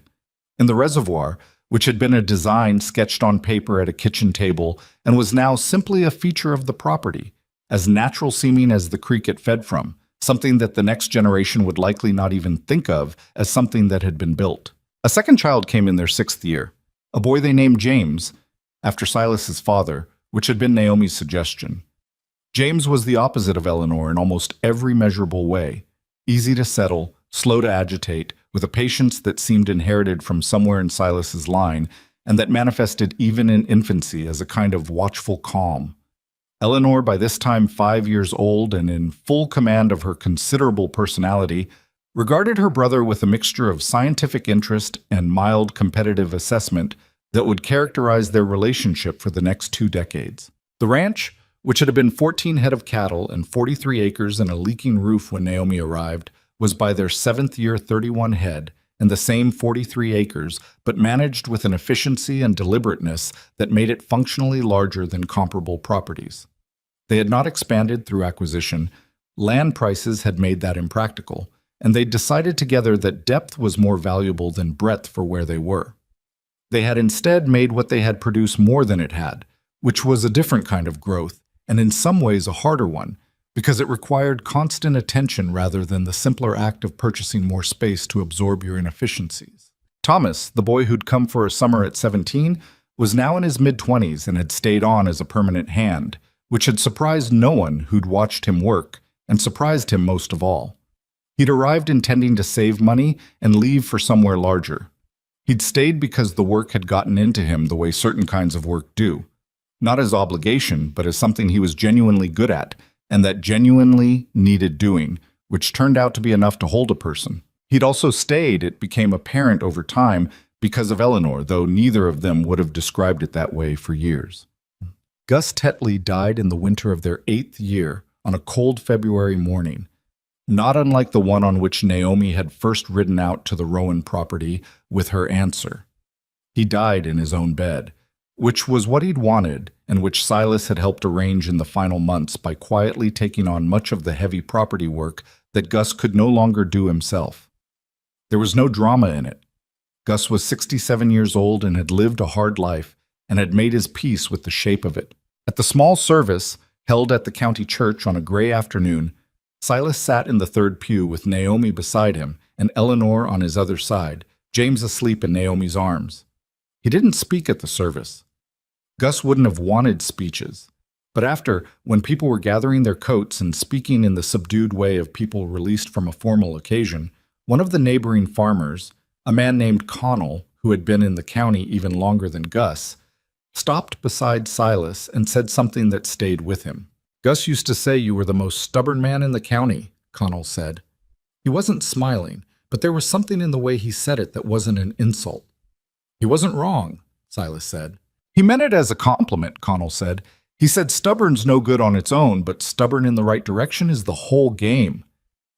In the reservoir, which had been a design sketched on paper at a kitchen table and was now simply a feature of the property, as natural seeming as the creek it fed from, something that the next generation would likely not even think of as something that had been built. A second child came in their 6th year, a boy they named James, after Silas's father, which had been Naomi's suggestion. James was the opposite of Eleanor in almost every measurable way, easy to settle, slow to agitate, with a patience that seemed inherited from somewhere in Silas's line, and that manifested even in infancy as a kind of watchful calm. Eleanor, by this time 5 years old and in full command of her considerable personality, regarded her brother with a mixture of scientific interest and mild competitive assessment that would characterize their relationship for the next 2 decades. The ranch, which had been 14 head of cattle and 43 acres and a leaking roof when Naomi arrived, was by their 7th year 31 head and the same 43 acres, but managed with an efficiency and deliberateness that made it functionally larger than comparable properties. They had not expanded through acquisition. Land prices had made that impractical, and they decided together that depth was more valuable than breadth for where they were. They had instead made what they had produce more than it had, which was a different kind of growth, and in some ways a harder one, because it required constant attention rather than the simpler act of purchasing more space to absorb your inefficiencies. Thomas, the boy who'd come for a summer at 17, was now in his mid-20s and had stayed on as a permanent hand, which had surprised no one who'd watched him work, and surprised him most of all. He'd arrived intending to save money and leave for somewhere larger. He'd stayed because the work had gotten into him the way certain kinds of work do. Not as obligation, but as something he was genuinely good at, and that genuinely needed doing, which turned out to be enough to hold a person. He'd also stayed, it became apparent over time, because of Eleanor, though neither of them would have described it that way for years. Gus Tetley died in the winter of their 8th year, on a cold February morning, not unlike the one on which Naomi had first ridden out to the Rowan property with her answer. He died in his own bed, which was what he'd wanted and which Silas had helped arrange in the final months by quietly taking on much of the heavy property work that Gus could no longer do himself. There was no drama in it. Gus was 67 years old and had lived a hard life and had made his peace with the shape of it. At the small service held at the county church on a gray afternoon, Silas sat in the third pew with Naomi beside him and Eleanor on his other side, James asleep in Naomi's arms. He didn't speak at the service. Gus wouldn't have wanted speeches, but after, when people were gathering their coats and speaking in the subdued way of people released from a formal occasion, one of the neighboring farmers, a man named Connell, who had been in the county even longer than Gus, stopped beside Silas and said something that stayed with him. "Gus used to say you were the most stubborn man in the county," Connell said. He wasn't smiling, but there was something in the way he said it that wasn't an insult. "He wasn't wrong," Silas said. "He meant it as a compliment," Connell said. "He said stubborn's no good on its own, but stubborn in the right direction is the whole game."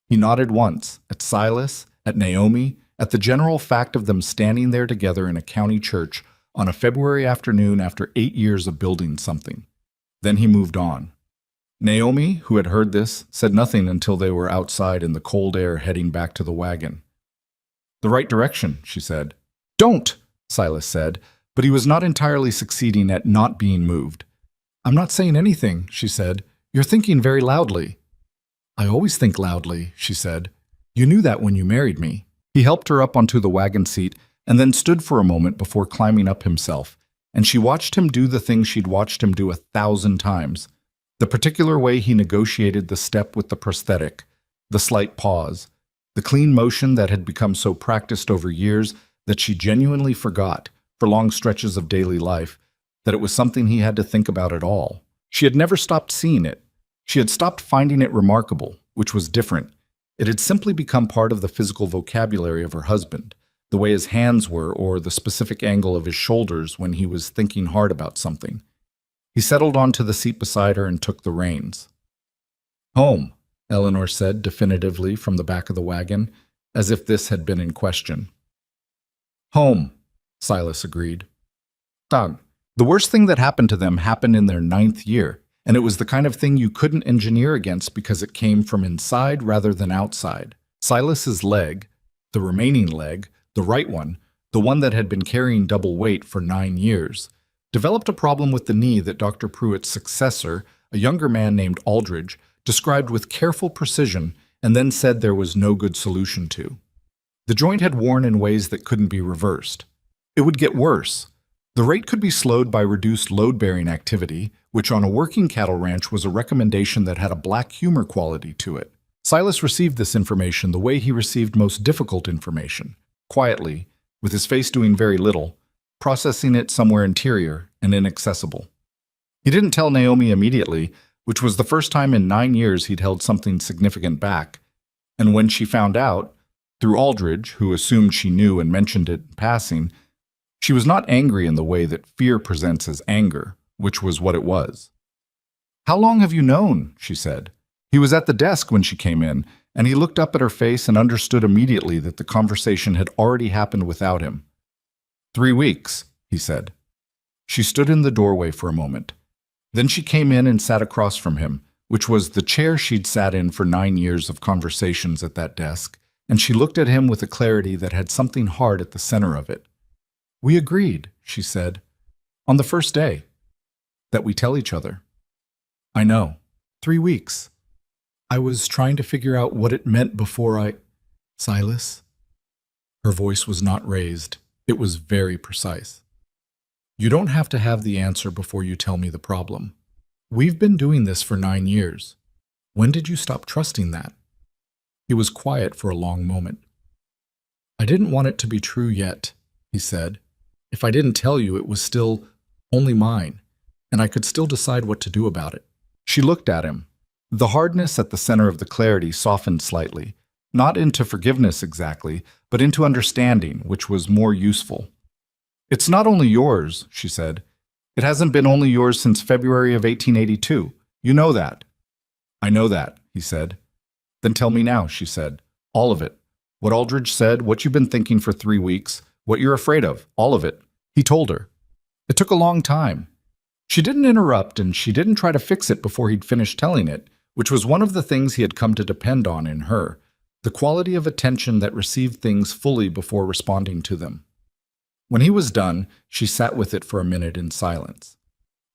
He nodded once, at Silas, at Naomi, at the general fact of them standing there together in a county church on a February afternoon after 8 years of building something. Then he moved on. Naomi, who had heard this, said nothing until they were outside in the cold air heading back to the wagon. "The right direction," she said. "Don't," Silas said, but he was not entirely succeeding at not being moved. "I'm not saying anything," she said. "You're thinking very loudly." "I always think loudly," she said. "You knew that when you married me." He helped her up onto the wagon seat and then stood for a moment before climbing up himself, and she watched him do the thing she'd watched him do 1,000 times. The particular way he negotiated the step with the prosthetic, the slight pause, the clean motion that had become so practiced over years that she genuinely forgot, for long stretches of daily life, that it was something he had to think about at all. She had never stopped seeing it. She had stopped finding it remarkable, which was different. It had simply become part of the physical vocabulary of her husband, the way his hands were or the specific angle of his shoulders when he was thinking hard about something. He settled onto the seat beside her and took the reins. "Home," Eleanor said definitively from the back of the wagon, as if this had been in question. "Home," Silas agreed. "Doug, the worst thing that happened to them happened in their 9th year, and it was the kind of thing you couldn't engineer against because it came from inside rather than outside. Silas's leg, the remaining leg, the right one, the one that had been carrying double weight for 9 years, developed a problem with the knee that Dr. Pruitt's successor, a younger man named Aldridge, described with careful precision and then said there was no good solution to. The joint had worn in ways that couldn't be reversed. It would get worse. The rate could be slowed by reduced load-bearing activity, which on a working cattle ranch was a recommendation that had a black humor quality to it. Silas received this information the way he received most difficult information, quietly, with his face doing very little, processing it somewhere interior and inaccessible. He didn't tell Naomi immediately, which was the first time in 9 years he'd held something significant back, and when she found out, through Aldridge, who assumed she knew and mentioned it in passing, she was not angry in the way that fear presents as anger, which was what it was. "How long have you known?" she said. He was at the desk when she came in, and he looked up at her face and understood immediately that the conversation had already happened without him. 3 weeks, he said. She stood in the doorway for a moment. Then she came in and sat across from him, which was the chair she'd sat in for 9 years of conversations at that desk, and she looked at him with a clarity that had something hard at the center of it. "We agreed," she said, "on the first day, that we tell each other." "I know. 3 weeks. I was trying to figure out what it meant before I—" "Silas?" Her voice was not raised. It was very precise. "You don't have to have the answer before you tell me the problem. We've been doing this for 9 years. When did you stop trusting that?" He was quiet for a long moment. "I didn't want it to be true yet," he he said. If I didn't tell you, it was still only mine, and I could still decide what to do about it. She looked at him. The hardness at the center of the clarity softened slightly, not into forgiveness exactly, but into understanding, which was more useful. It's not only yours, she said. It hasn't been only yours since February of 1882. You know that. I know that, he said. Then tell me now, she said. All of it. What Aldridge said, what you've been thinking for 3 weeks, what you're afraid of, all of it. He told her. It took a long time. She didn't interrupt, and she didn't try to fix it before he'd finished telling it, which was one of the things he had come to depend on in her, the quality of attention that received things fully before responding to them. When he was done, she sat with it for a minute in silence.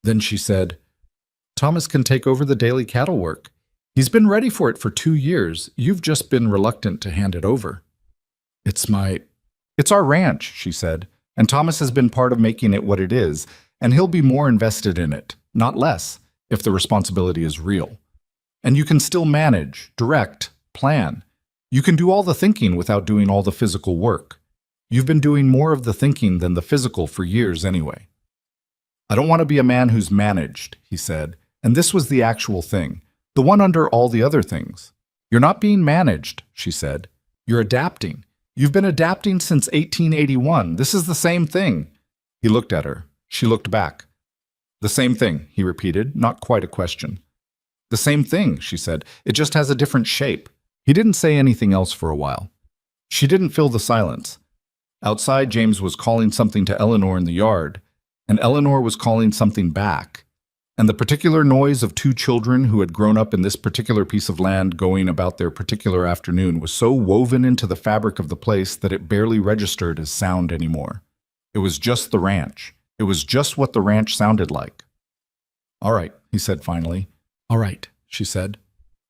Then she said, Thomas can take over the daily cattle work. He's been ready for it for 2 years. You've just been reluctant to hand it over. It's our ranch, she said, and Thomas has been part of making it what it is, and he'll be more invested in it, not less, if the responsibility is real. And you can still manage, direct, plan. You can do all the thinking without doing all the physical work. You've been doing more of the thinking than the physical for years anyway. I don't want to be a man who's managed, he said, and this was the actual thing, the one under all the other things. You're not being managed, she said. You're adapting. You've been adapting since 1881. This is the same thing. He looked at her. She looked back. The same thing, he repeated, not quite a question. The same thing, she said. It just has a different shape. He didn't say anything else for a while. She didn't fill the silence. Outside, James was calling something to Eleanor in the yard, and Eleanor was calling something back. And the particular noise of 2 children who had grown up in this particular piece of land going about their particular afternoon was so woven into the fabric of the place that it barely registered as sound anymore. It was just the ranch. It was just what the ranch sounded like. All right, he said finally. All right, she said.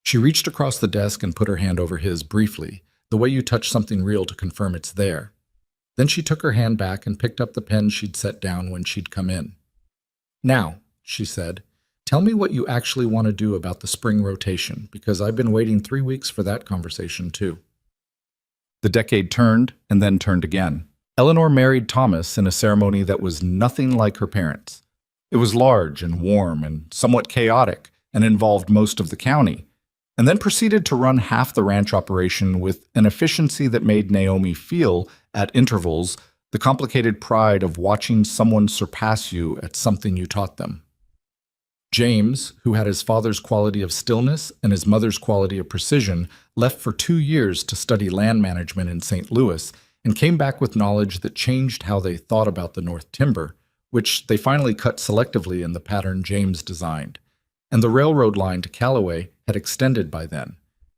She reached across the desk and put her hand over his briefly, the way you touch something real to confirm it's there. Then she took her hand back and picked up the pen she'd set down when she'd come in. Now, she said, tell me what you actually want to do about the spring rotation, because I've been waiting 3 weeks for that conversation too. The decade turned and then turned again. Eleanor married Thomas in a ceremony that was nothing like her parents'. It was large and warm and somewhat chaotic and involved most of the county, and then proceeded to run half the ranch operation with an efficiency that made Naomi feel, at intervals, the complicated pride of watching someone surpass you at something you taught them. James, who had his father's quality of stillness and his mother's quality of precision, left for 2 years to study land management in St. Louis and came back with knowledge that changed how they thought about the North Timber, which they finally cut selectively in the pattern James designed. And the railroad line to Callaway had extended by then,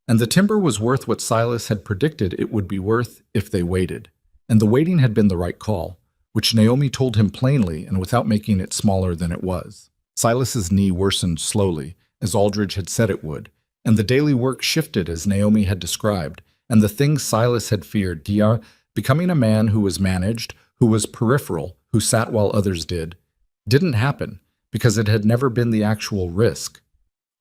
and the timber was worth what Silas had predicted it would be worth if they waited. And the waiting had been the right call, which Naomi told him plainly and without making it smaller than it was. Silas's knee worsened slowly, as Aldridge had said it would, and the daily work shifted as Naomi had described, and the things Silas had feared, becoming a man who was managed, who was peripheral, who sat while others didn't happen, because it had never been the actual risk.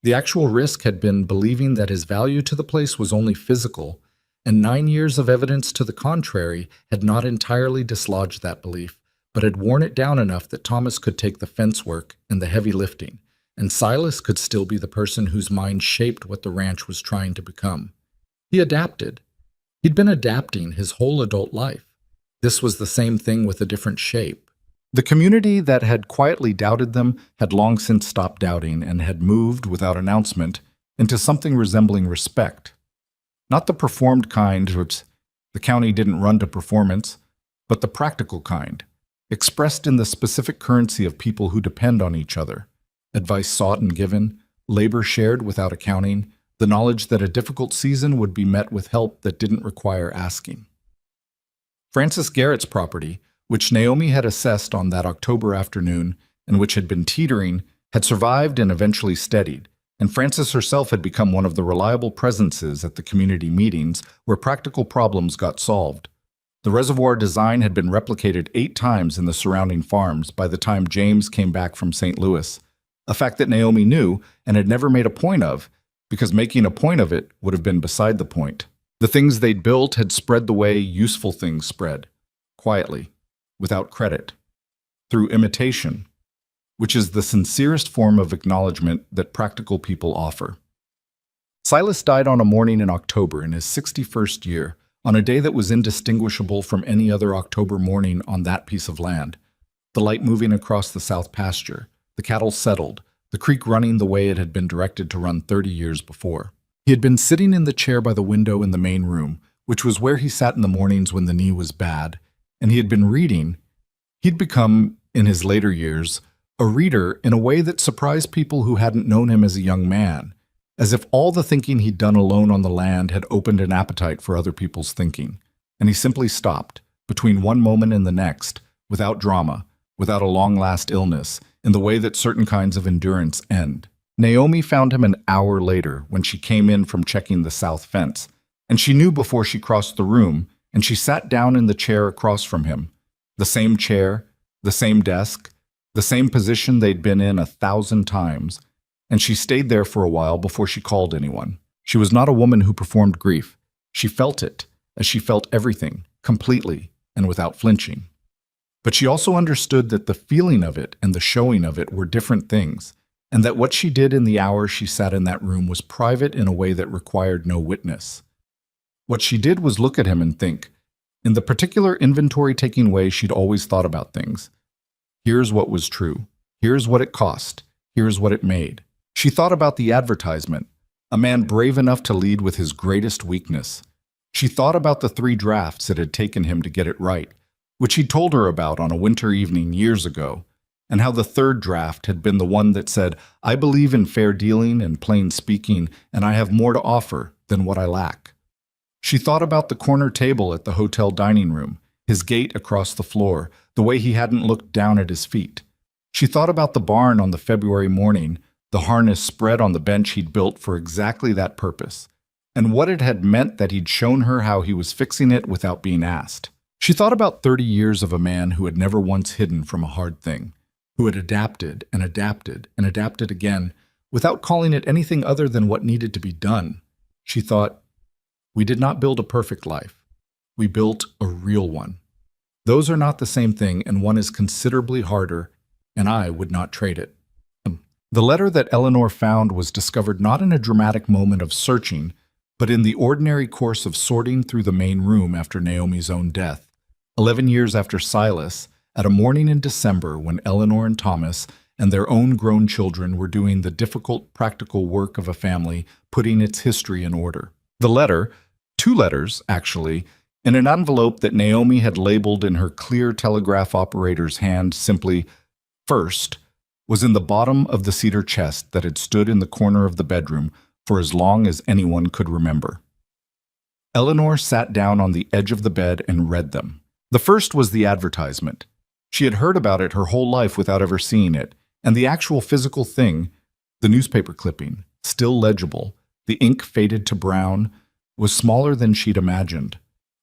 The actual risk had been believing that his value to the place was only physical, and 9 years of evidence to the contrary had not entirely dislodged that belief, but had worn it down enough that Thomas could take the fence work and the heavy lifting, and Silas could still be the person whose mind shaped what the ranch was trying to become. He adapted. He'd been adapting his whole adult life. This was the same thing with a different shape. The community that had quietly doubted them had long since stopped doubting and had moved, without announcement, into something resembling respect. Not the performed kind, which the county didn't run to performance, but the practical kind, expressed in the specific currency of people who depend on each other, advice sought and given, labor shared without accounting, the knowledge that a difficult season would be met with help that didn't require asking. Francis Garrett's property, which Naomi had assessed on that October afternoon and which had been teetering, had survived and eventually steadied, and Frances herself had become one of the reliable presences at the community meetings where practical problems got solved. The reservoir design had been replicated 8 times in the surrounding farms by the time James came back from St. Louis, a fact that Naomi knew and had never made a point of, because making a point of it would have been beside the point. The things they'd built had spread the way useful things spread, quietly. without credit, through imitation, which is the sincerest form of acknowledgement that practical people offer. Silas died on a morning in October in his 61st year, on a day that was indistinguishable from any other October morning on that piece of land. The light moving across the south pasture, the cattle settled, the creek running the way it had been directed to run 30 years before. He had been sitting in the chair by the window in the main room, which was where he sat in the mornings when the knee was bad, and he had been reading. He'd become, in his later years, a reader in a way that surprised people who hadn't known him as a young man, as if all the thinking he'd done alone on the land had opened an appetite for other people's thinking, and he simply stopped, between one moment and the next, without drama, without a long-last illness, in the way that certain kinds of endurance end. Naomi found him an hour later when she came in from checking the south fence, and she knew before she crossed the room, and she sat down in the chair across from him. The same chair, the same desk, the same position they'd been in 1,000 times, and she stayed there for a while before she called anyone. She was not a woman who performed grief. She felt it, as she felt everything, completely and without flinching. But she also understood that the feeling of it and the showing of it were different things, and that what she did in the hour she sat in that room was private in a way that required no witness. What she did was look at him and think, in the particular inventory-taking way she'd always thought about things. Here's what was true. Here's what it cost. Here's what it made. She thought about the advertisement, a man brave enough to lead with his greatest weakness. She thought about the 3 drafts it had taken him to get it right, which he'd told her about on a winter evening years ago, and how the 3rd draft had been the one that said, "I believe in fair dealing and plain speaking, and I have more to offer than what I lack." She thought about the corner table at the hotel dining room, his gait across the floor, the way he hadn't looked down at his feet. She thought about the barn on the February morning, the harness spread on the bench he'd built for exactly that purpose, and what it had meant that he'd shown her how he was fixing it without being asked. She thought about 30 years of a man who had never once hidden from a hard thing, who had adapted and adapted and adapted again, without calling it anything other than what needed to be done. She thought, we did not build a perfect life. We built a real one. Those are not the same thing, and one is considerably harder, and I would not trade it. The letter that Eleanor found was discovered not in a dramatic moment of searching, but in the ordinary course of sorting through the main room after Naomi's own death, 11 years after Silas, at a morning in December when Eleanor and Thomas and their own grown children were doing the difficult practical work of a family, putting its history in order. The letter, 2 letters, actually, in an envelope that Naomi had labeled in her clear telegraph operator's hand simply, "First," was in the bottom of the cedar chest that had stood in the corner of the bedroom for as long as anyone could remember. Eleanor sat down on the edge of the bed and read them. The first was the advertisement. She had heard about it her whole life without ever seeing it, and the actual physical thing, the newspaper clipping, still legible, the ink faded to brown, was smaller than she'd imagined.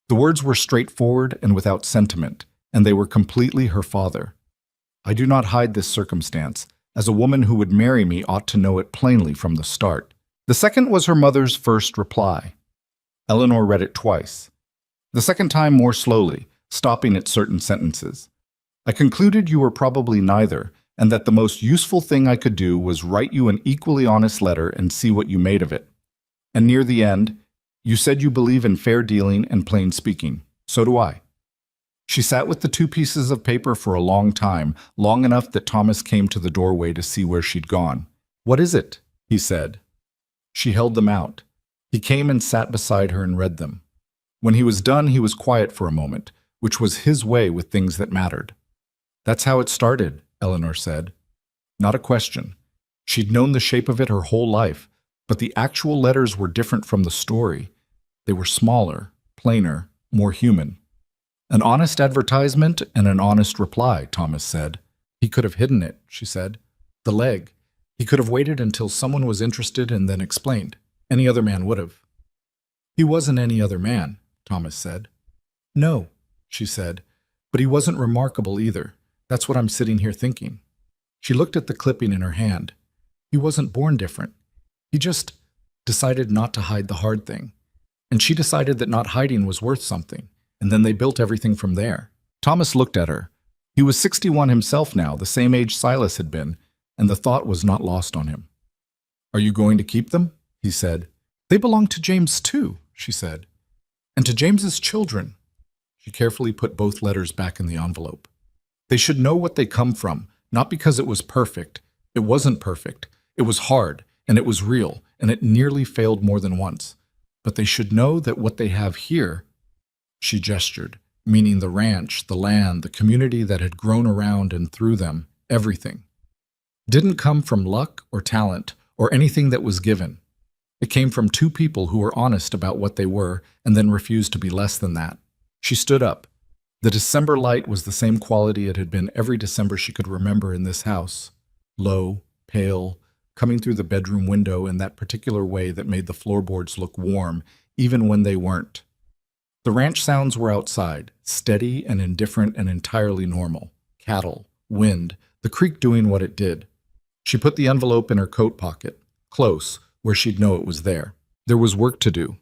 The words were straightforward and without sentiment, and they were completely her father. "I do not hide this circumstance, as a woman who would marry me ought to know it plainly from the start." The second was her mother's first reply. Eleanor read it twice. The second time more slowly, stopping at certain sentences. "I concluded you were probably neither, and that the most useful thing I could do was write you an equally honest letter and see what you made of it. And near the end, you said you believe in fair dealing and plain speaking. So do I." She sat with the 2 pieces of paper for a long time, long enough that Thomas came to the doorway to see where she'd gone. "What is it?" he said. She held them out. He came and sat beside her and read them. When he was done, he was quiet for a moment, which was his way with things that mattered. "That's how it started," Eleanor said. Not a question. She'd known the shape of it her whole life, but the actual letters were different from the story. They were smaller, plainer, more human. "An honest advertisement and an honest reply," Thomas said. "He could have hidden it," she said. "The leg. He could have waited until someone was interested and then explained. Any other man would have." "He wasn't any other man," Thomas said. "No," she said, "but he wasn't remarkable either. That's what I'm sitting here thinking." She looked at the clipping in her hand. "He wasn't born different. He just decided not to hide the hard thing. And she decided that not hiding was worth something, and then they built everything from there. Thomas looked at her. He was 61 himself now, the same age Silas had been, and the thought was not lost on him. "Are you going to keep them?" he said. "They belong to James too," she said. "And to James's children." She carefully put both letters back in the envelope. "They should know what they come from, not because it was perfect. It wasn't perfect. It was hard, and it was real, and it nearly failed more than once. But they should know that what they have here," she gestured, meaning the ranch, the land, the community that had grown around and through them, everything, didn't come from luck or talent or anything that was given. It came from two people who were honest about what they were and then refused to be less than that. She stood up. The December light was the same quality it had been every December she could remember in this house. Low, pale, coming through the bedroom window in that particular way that made the floorboards look warm, even when they weren't. The ranch sounds were outside, steady and indifferent and entirely normal. Cattle, wind, the creek doing what it did. She put the envelope in her coat pocket, close, where she'd know it was there. There was work to do.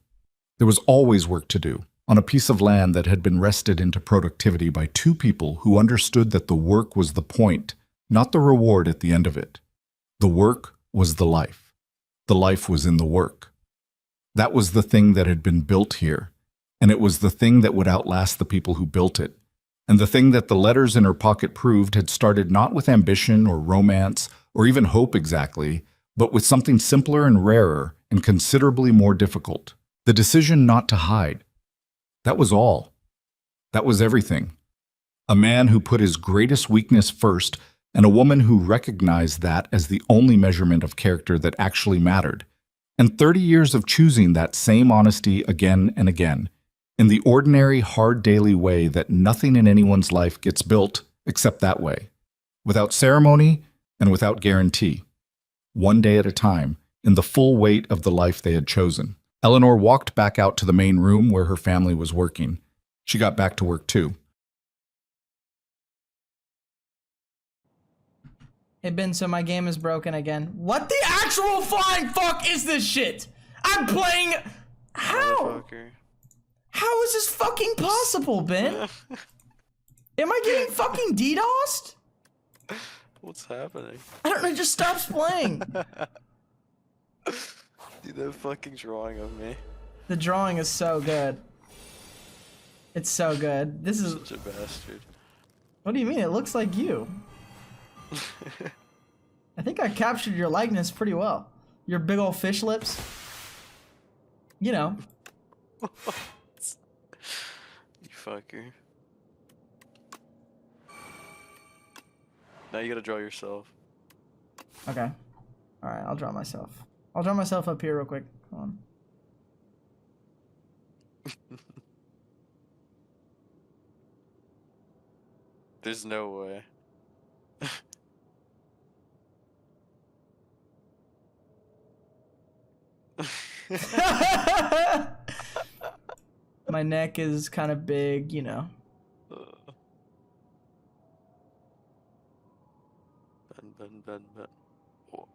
There was always work to do, on a piece of land that had been wrested into productivity by two people who understood that the work was the point, not the reward at the end of it. The work was the life. The life was in the work. That was the thing that had been built here, and it was the thing that would outlast the people who built it. And the thing that the letters in her pocket proved had started not with ambition or romance or even hope exactly, but with something simpler and rarer and considerably more difficult. The decision not to hide. That was all. That was everything. A man who put his greatest weakness first, and a woman who recognized that as the only measurement of character that actually mattered. And 30 years of choosing that same honesty again and again, in the ordinary, hard daily way that nothing in anyone's life gets built except that way, without ceremony and without guarantee. One day at a time, in the full weight of the life they had chosen. Eleanor walked back out to the main room where her family was working. She got back to work too. Hey Ben, so my game is broken again. What the actual flying fuck is this shit? I'm playing... How? How is this fucking possible, Ben? Am I getting fucking DDoSed? What's happening? I don't know, it just stops playing. Dude, that fucking drawing of me. The drawing is so good. It's so good. This is... Such a bastard. What do you mean? It looks like you. I think I captured your likeness pretty well. Your big old fish lips. You know. You fucker. Now you gotta draw yourself. Okay. Alright, I'll draw myself. I'll draw myself up here real quick. Hold on. There's no way. My neck is kind of big, you know. Ben. Oh.